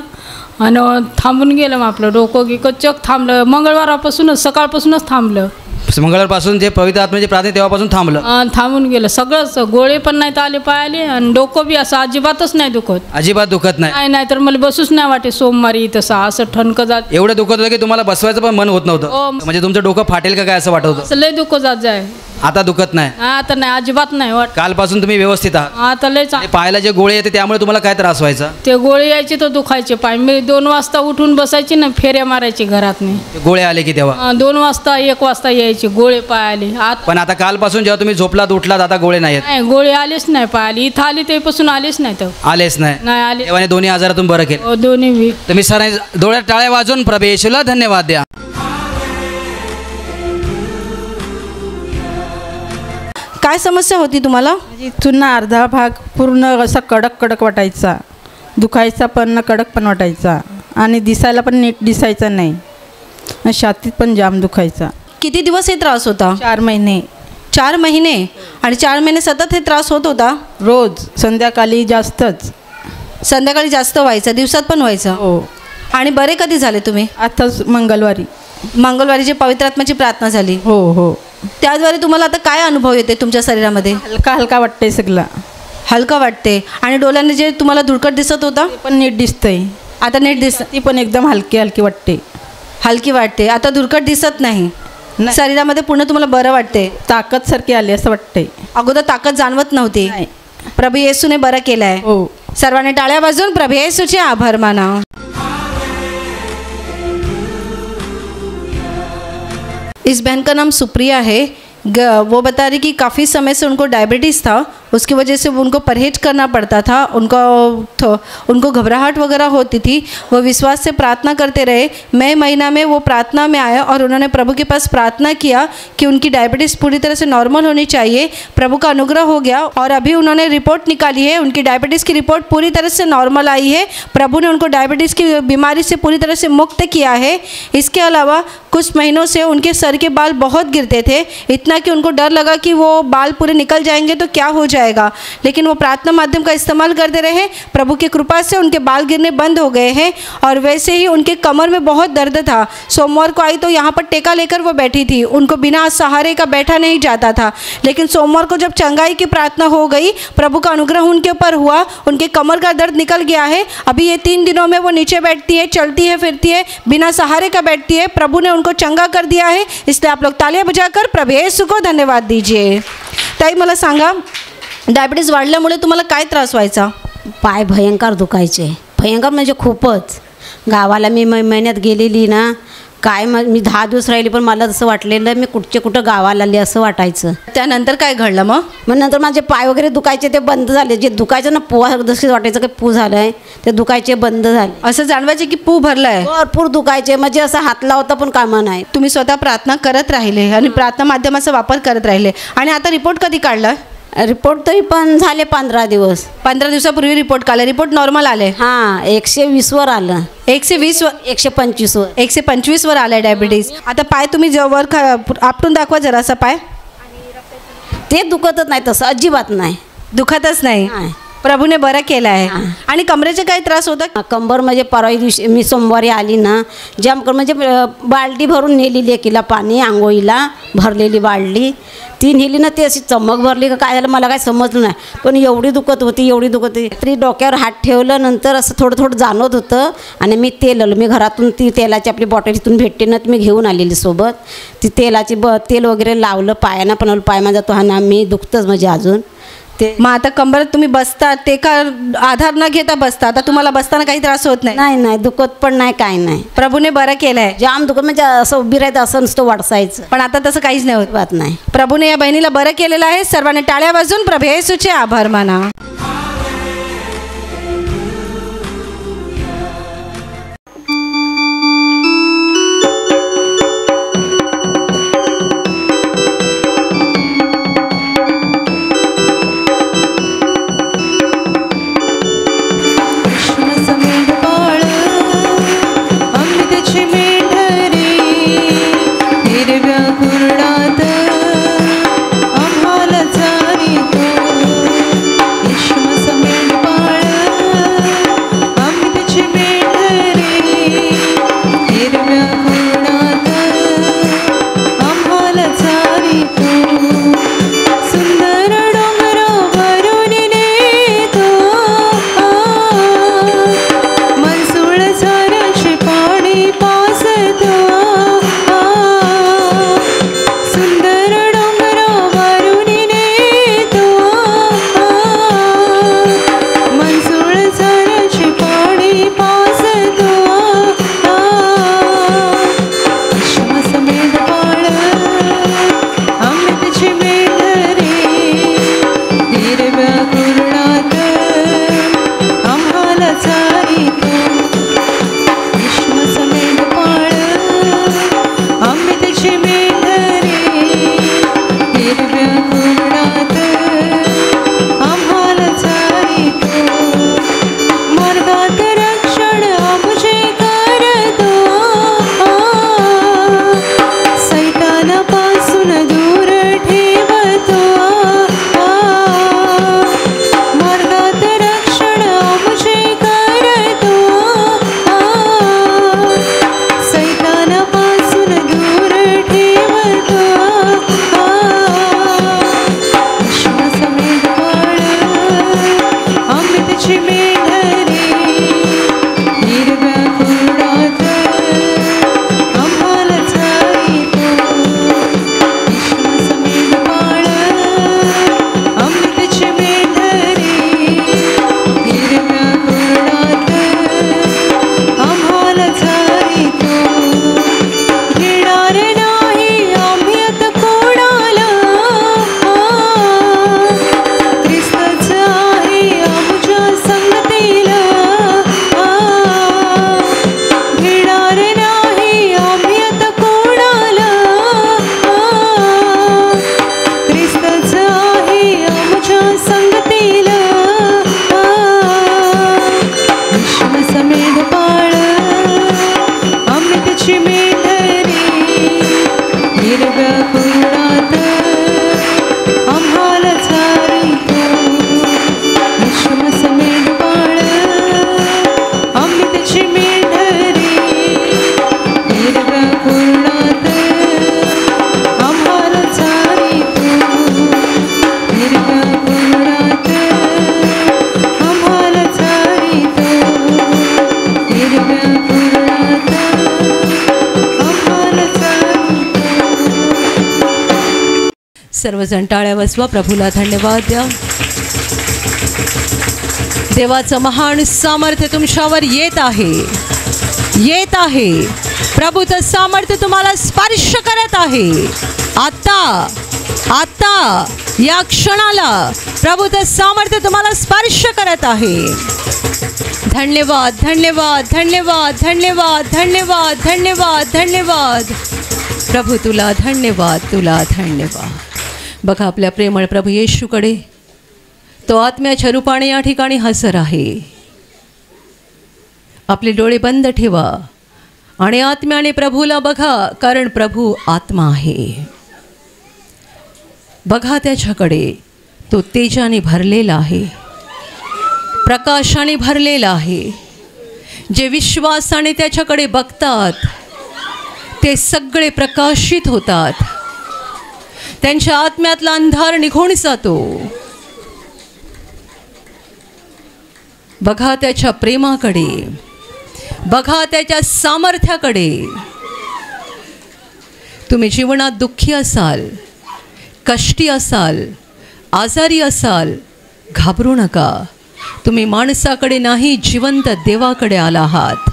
आणि थांबून गेलं. मग आपलं डोकं गिकं चक थांबलं. मंगळवारापासूनच, सकाळपासूनच थांबलं. मंगळवारपासून जे पवित्र आत्म्याची प्रार्थना तेव्हापासून थांबलं, थांबून गेलं सगळंच. गोळे पण नाहीत आले पायाले आणि डोकं बी असं अजिबातच नाही दुखत. अजिबात दुखत नाही? नाही तर मला बसूच नाही वाटे सोमवारी तसं, असं ठणकं जात. एवढं दुखत होतं की तुम्हाला बसवायचं पण मन होत नव्हतं? म्हणजे तुमचं डोकं फाटेल का काय असं वाटत होतं? लय दुखत जात जाय. आता दुखत नाही? आता नाही, अजिबात नाही वाट. कालपासून तुम्ही व्यवस्थित आहात? आता लय आणि पायाला जे गोळे येते त्यामुळे तुम्हाला काय त्रास व्हायचा? ते गोळे यायचे तर दुखायचे पाय. मी 2 वाजता उठून बसायची ना, फेऱ्या मारायची घरात नाही. गोळे आले की तेव्हा? 2 वाजता 1 वाजता यायचे गोळे पाय आले. पण आता कालपासून जेव्हा तुम्ही झोपलात उठलात आता गोळे नाहीत? नाही, गोळे आलेच नाही पाय आले. इथं आले तेपासून आलेच नाही तर. आलेच नाही आले. देवाने दोन्ही आजारातून बरं केलं. दोन्ही. तुम्ही सर डोळ्यात टाळ्या वाजून प्रभू येशूला धन्यवाद द्या. काय समस्या होती तुम्हाला? चुना अर्धा भाग पूर्ण असा कडक कडक वाटायचा, दुखायचा पण कडक पण वाटायचा आणि दिसायला पण नीट दिसायचा नाही. छातीत पण जाम दुखायचा. किती दिवस हे त्रास होता? 4 महिने. 4 महिने? आणि 4 महिने सतत हे त्रास होत होता? रोज संध्याकाळी जास्तच. संध्याकाळी जास्त व्हायचा, दिवसात पण व्हायचा? हो. आणि बरे कधी झाले तुम्ही? आताच मंगळवारी. मंगळवारी जे पवित्र आत्म्याची प्रार्थना झाली? हो हो. त्याद्वारे तुम्हाला आता काय अनुभव येते तुमच्या शरीरामध्ये? हलका हलका वाटते सगळं. हलका वाटते. आणि डोळ्याने जे तुम्हाला धुळकट दिसत होता ते पण नीट दिसतंय आता? नीट दिसत? ती पण एकदम हलकी हलकी वाटते. हलकी वाटते आता, धुळकट दिसत नाही. शरीरामध्ये पूर्ण तुम्हाला बरं वाटते? ताकद सारखी आली असं वाटते. अगोदर ताकद जाणवत नव्हती. प्रभू येशूने बरं केलं आहे. हो. सर्वांनी टाळ्या वाजवून प्रभू येशूचे आभार माना. इस बहन का नाम सुप्रिया है. वो बता रही कि काफ़ी समय से उनको डायबिटीज़ था, उसकी वजह से उनको परहेज करना पड़ता था. उनको घबराहट वगैरह होती थी. वो विश्वास से प्रार्थना करते रहे. मई महीना में वो प्रार्थना में आए और उन्होंने प्रभु के पास प्रार्थना किया कि उनकी डायबिटीज़ पूरी तरह से नॉर्मल होनी चाहिए. प्रभु का अनुग्रह हो गया और अभी उन्होंने रिपोर्ट निकाली है. उनकी डायबिटीज़ की रिपोर्ट पूरी तरह से नॉर्मल आई है. प्रभु ने उनको डायबिटीज़ की बीमारी से पूरी तरह से मुक्त किया है. इसके अलावा कुछ महीनों से उनके सर के बाल बहुत गिरते थे, इतना कि उनको डर लगा कि वो बाल पूरे निकल जाएंगे तो क्या हो जाएगा. लेकिन वो प्रार्थना माध्यम का इस्तेमाल करते रहे. प्रभु की कृपा से उनके बाल गिरने बंद हो गए हैं. और वैसे ही उनके कमर में बहुत दर्द था. सोमवार को आई तो यहाँ पर टेका लेकर वो बैठी थी. उनको बिना सहारे का बैठा नहीं जाता था. लेकिन सोमवार को जब चंगाई की प्रार्थना हो गई, प्रभु का अनुग्रह उनके ऊपर हुआ. उनके कमर का दर्द निकल गया है. अभी ये 3 दिनों में वो नीचे बैठती है, चलती है, फिरती है, बिना सहारे का बैठती है. प्रभु ने उनको चंगा कर दिया है. इसलिए आप लोग तालियां बजाकर प्रभु येशू को धन्यवाद दीजिए. ताई मला सांगा, डायबिटीज वाढल्यामुळे तुम्हाला काय त्रास व्हायचा? पाय भयंकर दुखायचे, भयंकर म्हणजे खूपच. गावाला मी महिन्यात गेलेली ना, काय मी 10 दिवस राहिली पण मला तसं वाटलेलं मी कुठं गावाला आली असं वाटायचं. त्यानंतर काय घडलं मग? नंतर माझे पाय वगैरे दुखायचे ते बंद झाले. जे दुखायचं ना पोहा जसं वाटायचं की पू झालं आहे ते दुखायचे बंद झाले. असं जाणवायचे की पू भरलं आहे? भरपूर दुखायचे, म्हणजे असं हात लावता पण कामा नाही. तुम्ही स्वतः प्रार्थना करत राहिले आणि प्रार्थना माध्यमाचा वापर करत राहिले. आणि आता रिपोर्ट कधी काढला? रिपोर्ट तरी पण झाले 15 दिवस. 15 दिवसापूर्वी रिपोर्ट काढला. रिपोर्ट नॉर्मल आले? हां, 120 आलं. 120 125 125 आलं डायबिटीज. आता पाय तुम्ही वर आपटून दाखवा जरासा पाय. ते दुखतच नाही, तसं अजिबात नाही, दुखतच नाही. प्रभूने बरं केलं आहे. आणि कमरेचे काही त्रास होता? कंबर म्हणजे परवा दिवशी मी सोमवारी आली ना, जाम म्हणजे बालडी भरून नेली लेकीला पाणी, आंघोळीला भरलेली बालडी ती नेली ना, ती अशी चमक भरली का काय झालं मला काय समजलं नाही. पण एवढी दुखत होती, एवढी दुखत होती. तरी डोक्यावर हात ठेवलं, नंतर असं थोडं थोडं जाणवत होतं. आणि मी तेल आलं, मी घरातून ती तेलाची आपली बॉटल इथून भेटते ना, मी घेऊन आलेली सोबत. ती तेलाची तेल वगैरे लावलं पायानं, पण पाय माझा तो हा ना मी दुखतंच म्हणजे अजून ते. मग आता कंबरात तुम्ही बसता ते का आधार न घेता बसता? आता तुम्हाला बसताना काही त्रास होत नाही? नाही नाही, दुखत पण नाही, काय नाही. प्रभूने बरं केलं आहे. जाम दुखत म्हणजे असं उभी राहायचं, असं नुसतं वाटसायचं, पण आता तसं काहीच नाही होत. बात नाही. प्रभूने या बहिणीला बरं केलेलं आहे. सर्वांनी टाळ्या वाजवून प्रभू येशूचे आभार माना. कुरणात आम्हाला जाणी तो सर्वजण टाळ्या वाजवा, प्रभूला धन्यवाद द्या. देवाचं महान सामर्थ्य तुमच्यावर येत आहे, येत आहे. प्रभूचं सामर्थ्य तुम्हाला स्पर्श करत आहे. आता आता या क्षणाला प्रभूचं सामर्थ्य तुम्हाला स्पर्श करत आहे. धन्यवाद धन्यवाद धन्यवाद धन्यवाद धन्यवाद धन्यवाद धन्यवाद. प्रभू तुला धन्यवाद, तुला धन्यवाद. बघा आपल्या प्रेमळ प्रभू येशूकडे. तो आत्म्याच्या रूपाने या ठिकाणी हजर आहे. आपले डोळे बंद ठेवा आणि आत्म्याने प्रभूला बघा, कारण प्रभू आत्मा आहे. बघा त्याच्याकडे. तो तेजाने भरलेला आहे, प्रकाशाने भरलेला आहे. जे विश्वासाने त्याच्याकडे बघतात ते सगळे प्रकाशित होतात. त्यांच्या आत्म्यातला अंधार निघून जातो. बघा त्याच्या प्रेमाकडे, बघा त्याच्या सामर्थ्याकडे. तुम्ही जीवनात दुःखी असाल, कष्टी असाल, आजारी असाल, घाबरू नका. तुम्ही माणसाकडे नाही, जिवंत देवाकडे आला आहात,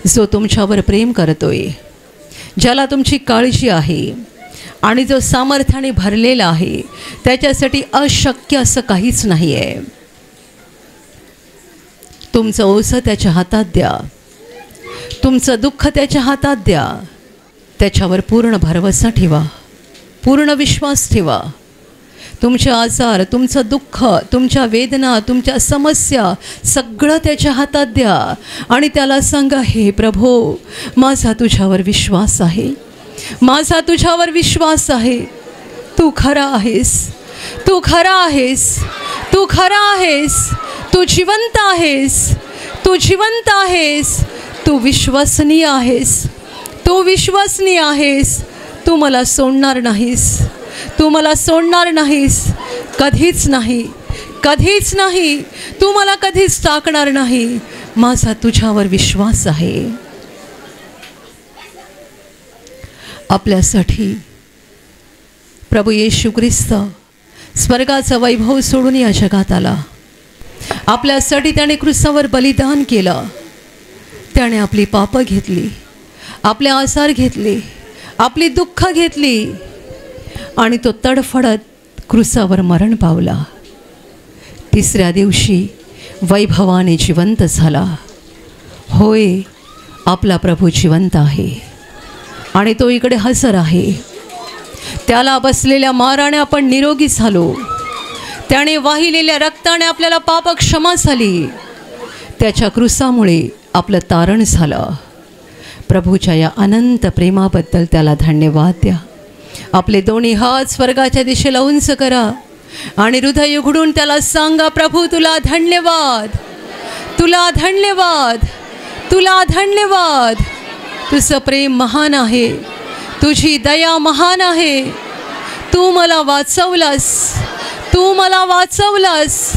जो तुमच्यावर प्रेम करतोय, ज्याला तुमची काळजी आहे आणि जो सामर्थ्याने भरलेला आहे. त्याच्यासाठी अशक्य असं काहीच नाही आहे. तुमचं ओझं त्याच्या हातात द्या, तुमचं दुःख त्याच्या हातात द्या. त्याच्यावर पूर्ण भरवसा ठेवा, पूर्ण विश्वास ठेवा. तुमचे आजार, तुमचं दुःख, तुमच्या वेदना, तुमच्या समस्या सगळं त्याच्या हातात द्या आणि त्याला सांगा, हे प्रभो, माझा तुझ्यावर विश्वास आहे, माझा तुझ्यावर विश्वास आहे. तू खरा आहेस, तू खरा आहेस, तू खरा आहेस. तू जिवंत आहेस, तू जिवंत आहेस. तू विश्वसनीय आहेस, तू विश्वसनीय आहेस. तू मला सोडणार नाहीस, तू मला सोडणार नाहीस. कधीच नाही, कधीच नाही. तू मला कधीच टाकणार नाही. माझा तुझ्यावर विश्वास आहे. आपल्यासाठी प्रभू येशू ख्रिस्त स्वर्गाचा वैभव सोडून या जगात आला. आपल्यासाठी त्याने क्रूसावर बलिदान केलं. त्याने आपली पापं घेतली, आपले आजार घेतले, आपली दुःख घेतली आणि तो तडफडत क्रूसावर मरण पावला. तिसऱ्या दिवशी वैभवाने जिवंत झाला. होय, आपला प्रभू जिवंत आहे आणि तो इकडे हजर आहे. त्याला बसलेल्या माराने आपण निरोगी झालो. त्याने वाहिलेल्या रक्ताने आपल्याला पाप क्षमा झाली. त्याच्या क्रूसामुळे आपलं तारण झालं. प्रभूच्या या अनंत प्रेमाबद्दल त्याला धन्यवाद द्या. आपले दोन्ही हात स्वर्गाच्या दिशेला उंच करा आणि हृदय उघडून त्याला सांगा, प्रभू तुला धन्यवाद, तुला धन्यवाद, तुला धन्यवाद. तुझं प्रेम महान आहे, तुझी दया महान आहे. तू मला वाचवलास, तू मला वाचवलास.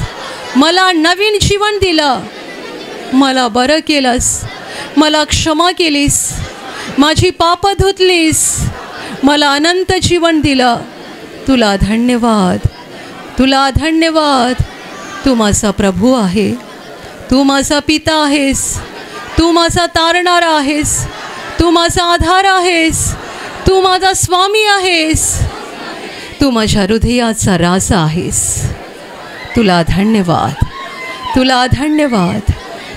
मला नवीन जीवन दिलं, मला बरं केलंस, मला क्षमा केलीस, माझी पापं धुतलीस, मला अनंत जीवन दिलं. तुला धन्यवाद, तुला धन्यवाद. तू माझा प्रभू आहे, तू माझा पिता आहेस, तू माझा तारणारा आहेस, तू माझा आधार आहेस, तू माझा स्वामी आहेस, तू माझ्या हृदयाचा राजा आहेस. तुला धन्यवाद, तुला धन्यवाद,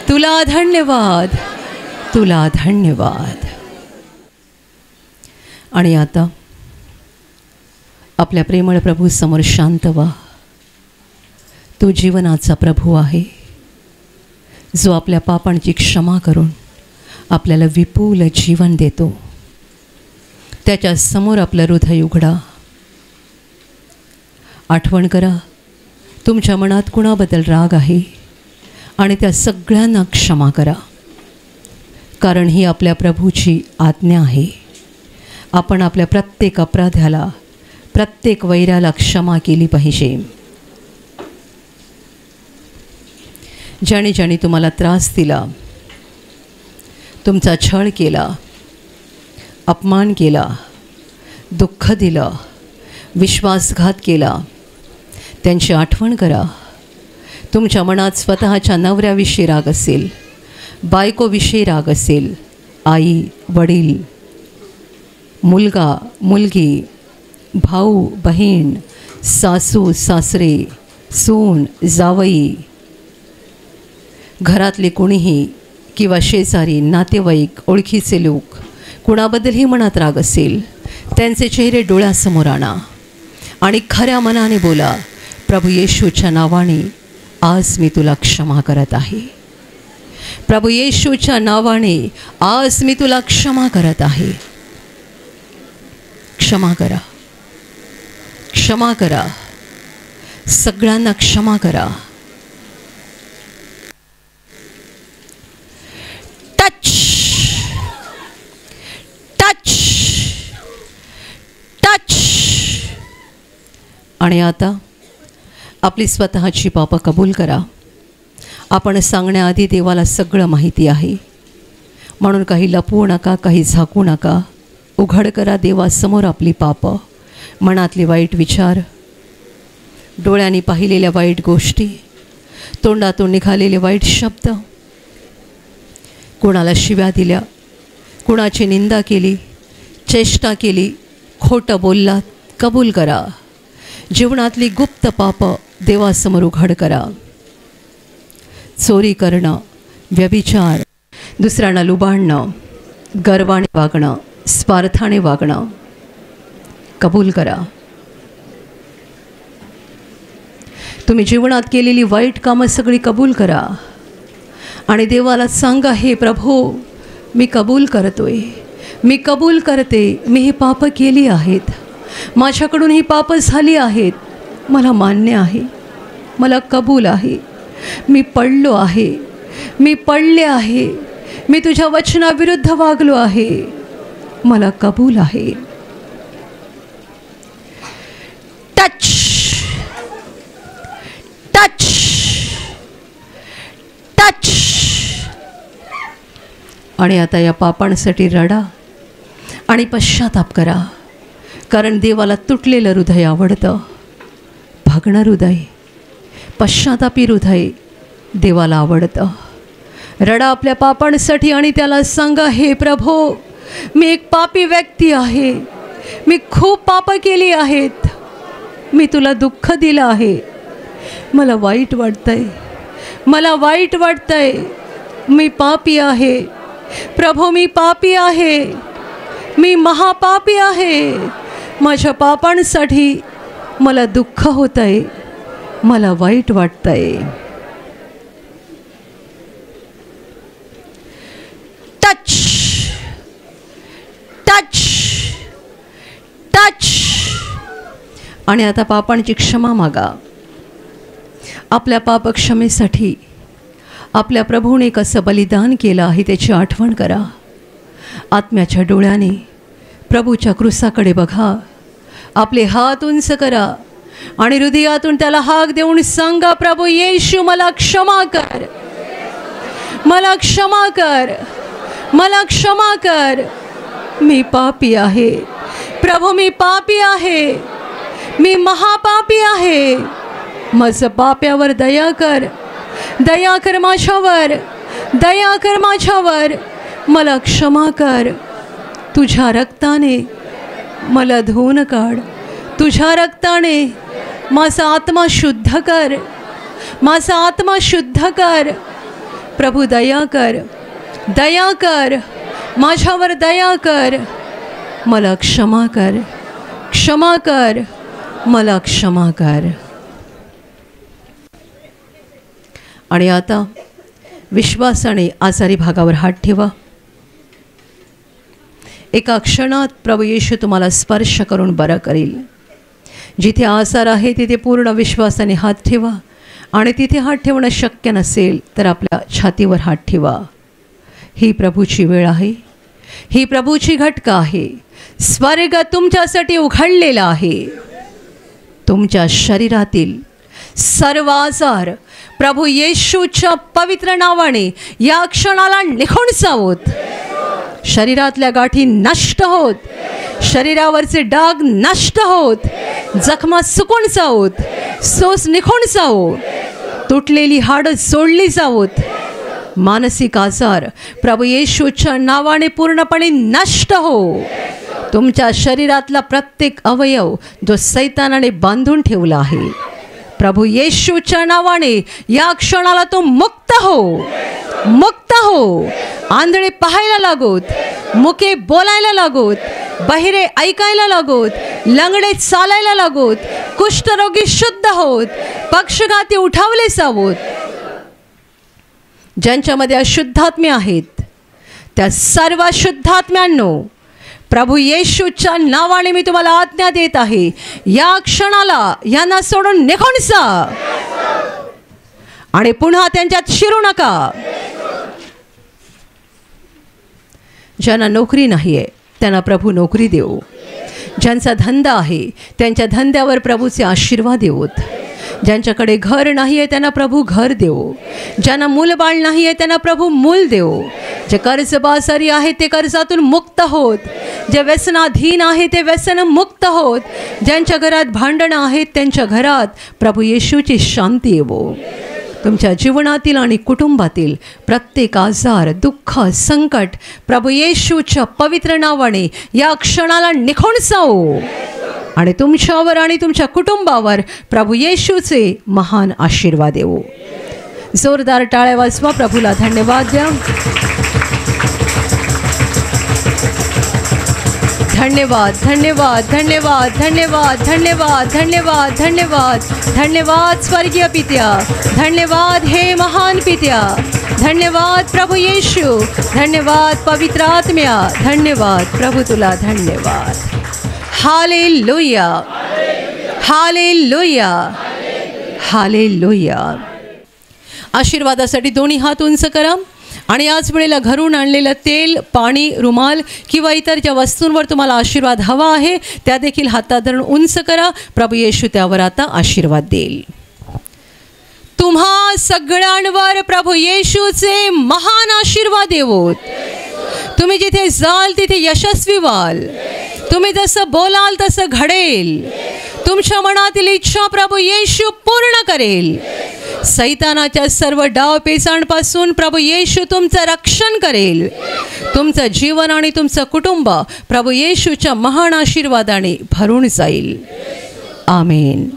तुला धन्यवाद, तुला धन्यवाद. आणि आता आपल्या प्रेमळ प्रभू समोर शांत व्हा. तो जीवनाचा प्रभू आहे, जो आपल्या पापांची क्षमा करून आपल्याला विपुल जीवन देतो. त्याच्या समोर आपलं हृदय उघडा. आठवण करा, तुमच्या मनात कुणाबद्दल राग आहे आणि त्या सगळ्यांना क्षमा करा, कारण ही आपल्या प्रभूची आज्ञा आहे. आपण आपल्या प्रत्येक अपराध्याला, प्रत्येक वैराला क्षमा केली पाहिजे. ज्याने ज्याने तुम्हाला त्रास दिला, तुमचा छळ केला, अपमान केला, दुःख दिलं, विश्वासघात केला त्यांची आठवण करा. तुमच्या मनात स्वतःच्या नवऱ्याविषयी राग असेल, बायकोविषयी राग असेल, आई वडील, मुलगा मुलगी, भाऊ बहीण, सासू सासरे, सून जावई, घरातले कोणीही किंवा शेजारी नातेवाईक ओळखीचे लोक कुणाबद्दलही मनात राग असेल, त्यांचे चेहरे डोळ्यासमोर आणा आणि खऱ्या मनाने बोला, प्रभू येशूच्या नावाने आज मी तुला क्षमा करत आहे. प्रभू येशूच्या नावाने आज मी तुला क्षमा करत आहे. क्षमा करा, क्षमा करा, सगळ्यांना क्षमा करा. Touch touch touch. आणि आता आपली स्वतःची पापं कबूल करा. आपण सांगण्याआधी देवाला सगळं माहिती आहे, म्हणून काही लपवू नका, काही झाकू नका. उघड करा देवासमोर आपली पापं, मनातले वाईट विचार, डोळ्यांनी पाहिलेल्या वाईट गोष्टी, तोंडातून निघालेले वाईट शब्द, कोणाला शिव्या दिल्या, कुणाची निंदा केली, चेष्टा केली, खोटं बोललात, कबूल करा. जीवनातली गुप्त पापं देवासमोर उघड करा. चोरी करणं, व्यभिचार, दुसऱ्यांना लुबाडणं, गर्वाने वागणं, स्वार्थाने वागणं, कबूल करा. तुम्ही जीवनात केलेली वाईट कामं सगळी कबूल करा आणि देवाला सांगा, हे प्रभू मी कबूल करतोय, मी कबूल करते, मी ही पापं केली आहेत, माझ्याकडून ही पापं झाली आहेत, मला मान्य आहे, मला कबूल आहे, मी पडलो आहे, मी पडले आहे, मी तुझ्या वचनाविरुद्ध वागलो आहे, मला कबूल आहे. Touch touch touch. आणि आता या पापांसाठी रडा आणि पश्चाताप करा, कारण देवाला तुटलेलं हृदय आवडतं. भागणं हृदय, पश्चातापी हृदय देवाला आवडतं. रडा आपल्या पापांसाठी आणि त्याला सांगा, हे प्रभू मी एक पापी व्यक्ती आहे, मी खूप पापं केली आहेत, मी तुला दुःख दिलं आहे, मला वाईट वाटतंय, मला वाईट वाटतंय, मी पापी आहे प्रभू, मी पापी आहे, मी महापापी आहे, माझ्या पापांसाठी मला दुःख होत आहे, मला वाईट वाटतंय. Touch touch touch. आणि आता पापांची क्षमा मागा. आपल्या पापक्षमेसाठी आपल्या प्रभूने कसं बलिदान केलं आहे त्याची आठवण करा. आत्म्याच्या डोळ्याने प्रभूच्या क्रूसाकडे बघा, आपले हात उंच करा आणि हृदयातून त्याला हाक देऊन सांगा, प्रभू येशू मला क्षमा कर, मला क्षमा कर, मला क्षमा कर, मी पापी आहे प्रभू, मी पापी आहे, मी महापापी आहे, माझं पाप्यावर दया कर, दया कर माझ्यावर, दया कर माझ्यावर, मला क्षमा कर. तुझ्या रक्ताने मला धुवून काढ, तुझ्या रक्ताने माझा आत्मा शुद्ध कर, माझा आत्मा शुद्ध कर. प्रभू दया कर, दया कर, माझ्यावर दया कर, मला क्षमा कर, क्षमा कर, मला क्षमा कर. आणि आता विश्वासाने आजारी भागावर हात ठेवा. एका क्षणात प्रभू येशू तुम्हाला स्पर्श करून बरं करेल. जिथे आजार आहे तिथे पूर्ण विश्वासाने हात ठेवा आणि तिथे हात ठेवणं शक्य नसेल तर आपल्या छातीवर हात ठेवा. ही प्रभूची वेळ आहे, ही प्रभूची घटका आहे. स्वर्ग तुमच्यासाठी उघडलेला आहे. तुमच्या शरीरातील सर्व आजार प्रभू येशूच्या पवित्र नावाने या क्षणाला निघून जावोत. शरीरातल्या गाठी नष्ट होत, शरीरावरचे डाग नष्ट होत, जखमा सुकून जावोत, सोस निघून जावो, तुटलेली हाडं जोडली जावोत, मानसिक आजार प्रभू येशूच्या नावाने पूर्णपणे नष्ट हो. तुमच्या शरीरातला प्रत्येक अवयव जो सैतानाने बांधून ठेवला आहे, प्रभू येशूच्या नावाने या क्षणाला तो मुक्त हो, मुक्त हो. आंधळे पाहायला लागोत, मुके बोलायला लागोत, बहिरे ऐकायला लागोत, लंगडे चालायला लागोत, कुष्ठरोगी शुद्ध होत, पक्षघाती उठावले जावोत. ज्यांच्यामध्ये अशुद्धात्मे आहेत त्या सर्व अशुद्धात्म्यांनो प्रभू येशूच्या नावाने मी तुम्हाला आज्ञा देत आहे, या क्षणाला यांना सोडून निघून जा आणि पुन्हा त्यांच्यात शिरू नका. ज्यांना नोकरी नाही आहे त्यांना प्रभू नोकरी देऊ. ज्यांचा धंदा आहे त्यांच्या धंद्यावर प्रभूचे आशीर्वाद देऊत. ज्यांच्याकडे घर नाही आहे त्यांना प्रभू घर देऊ. ज्यांना मूलबाळ नाही आहे त्यांना प्रभू मूल देऊ. जे कर्जबाजारी आहेत ते कर्जातून मुक्त होत, जे व्यसनाधीन आहे ते व्यसन मुक्त होत, ज्यांच्या घरात भांडणं आहेत त्यांच्या घरात प्रभू येशूची शांती येवो. तुमच्या जीवनातील आणि कुटुंबातील प्रत्येक आजार, दुःख, संकट प्रभू येशूच्या पवित्र नावाने या क्षणाला निघून जाओ आणि तुमच्यावर आणि तुमच्या कुटुंबावर प्रभू येशूचे महान आशीर्वाद येवो. जोरदार टाळ्या वाजवा, प्रभूला धन्यवाद द्या. धन्यवाद, धन्यवाद, धन्यवाद, धन्यवाद, धन्यवाद, धन्यवाद, धन्यवाद, धन्यवाद स्वर्गीय पित्या, धन्यवाद हे महान पित्या, धन्यवाद प्रभू येशू, धन्यवाद पवित्र आत्म्या, धन्यवाद प्रभू तुला धन्यवाद. हालेलुया, हालेलुया, हालेलुया. आशीर्वादासाठी दोन्ही हात उंच करा आणि याच वेळेला घरून आणलेलं तेल, पाणी, रुमाल किंवा इतर ज्या वस्तूंवर तुम्हाला आशीर्वाद हवा आहे त्या देखील हातात धरून उंच करा. प्रभू येशू त्यावर आता आशीर्वाद देईल. तुम्हा सगळ्यांवर प्रभू येशूचे महान आशीर्वाद येवोत. तुम्ही जिथे जाल तिथे यशस्वी व्हाल. तुम्ही जसं बोलाल तसं घडेल. तुमच्या मनातील इच्छा प्रभू येशू पूर्ण करेल. सैतानाच्या सर्व डाव पेचांपासून प्रभू येशू तुमचं रक्षण करेल. तुमचं जीवन आणि तुमचं कुटुंब प्रभू येशूच्या महान आशीर्वादाने भरून जाईल. आमेन.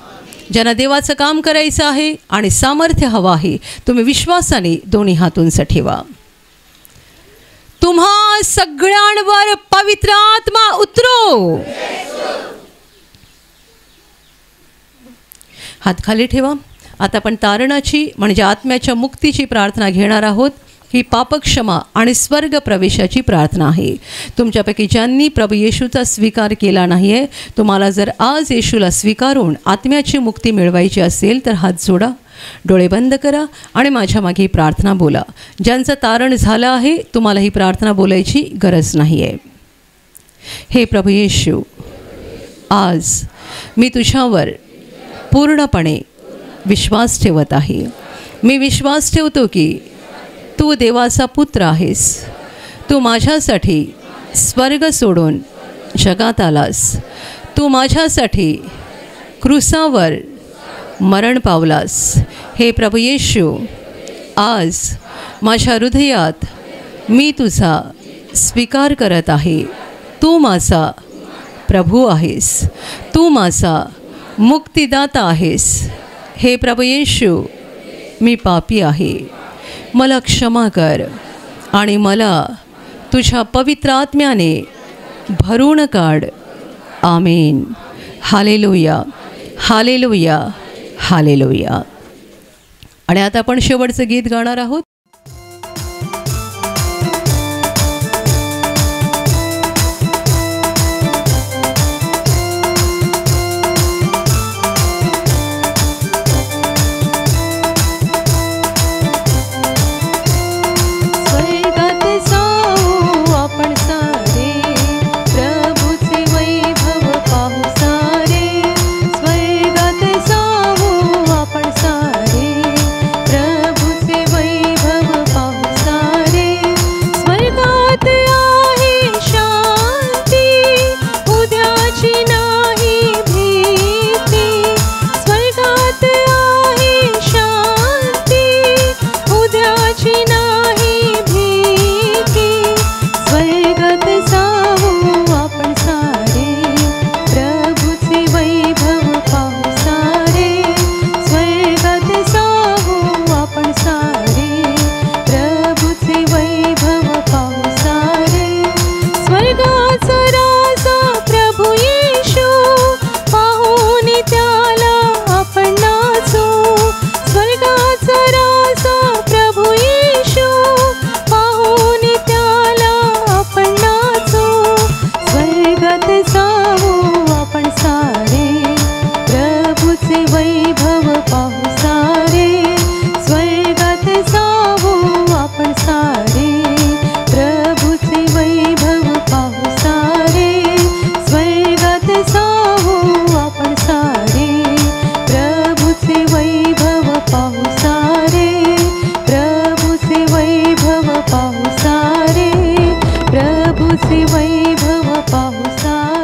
ज्यांना देवाचं काम करायचं आहे आणि सामर्थ्य हवं आहे तुम्ही विश्वासाने दोन्ही हात उंच ठेवा. तुम्हा सगळ्यांवर पवित्र आत्मा उतरो. हात खाली ठेवा. आता आपण तारणाची म्हणजे आत्म्याच्या मुक्तीची प्रार्थना घेणार आहोत. ही पापक्षमा आणि स्वर्ग प्रवेशाची प्रार्थना आहे. तुमच्यापैकी ज्यांनी प्रभू येशूचा स्वीकार केला नाही आहे, तुम्हाला जर आज येशूला स्वीकारून आत्म्याची मुक्ती मिळवायची असेल तर हात जोडा, डोळे बंद करा आणि माझ्या मागे ही प्रार्थना बोला. ज्यांचं तारण झालं आहे तुम्हाला ही प्रार्थना बोलायची गरज नाही आहे. हे प्रभू येशू, आज मी तुझ्यावर पूर्णपणे विश्वास ठेवत आहे. मी विश्वास ठेवतो की तू देवाचा पुत्र आहेस. तू माझ्यासाठी स्वर्ग सोडून जगात आलास. तू माझ्यासाठी क्रूसावर मरण पावलास. हे प्रभू येशू, आज माझ्या हृदयात मी तुझा स्वीकार करत आहे. तू माझा प्रभू आहेस. तू माझा मुक्तिदाता आहेस. हे प्रभू येशू, मी पापी आहे. मला क्षमा कर आणि मला तुझ्या पवित्र आत्म्याने भरून काढ. आमेन. हालेलुया, हालेलुया, हालेलुया. आणि आता आपण शेवटचं गीत गाणार आहोत. वैभव तुझे वैभव पाहुसा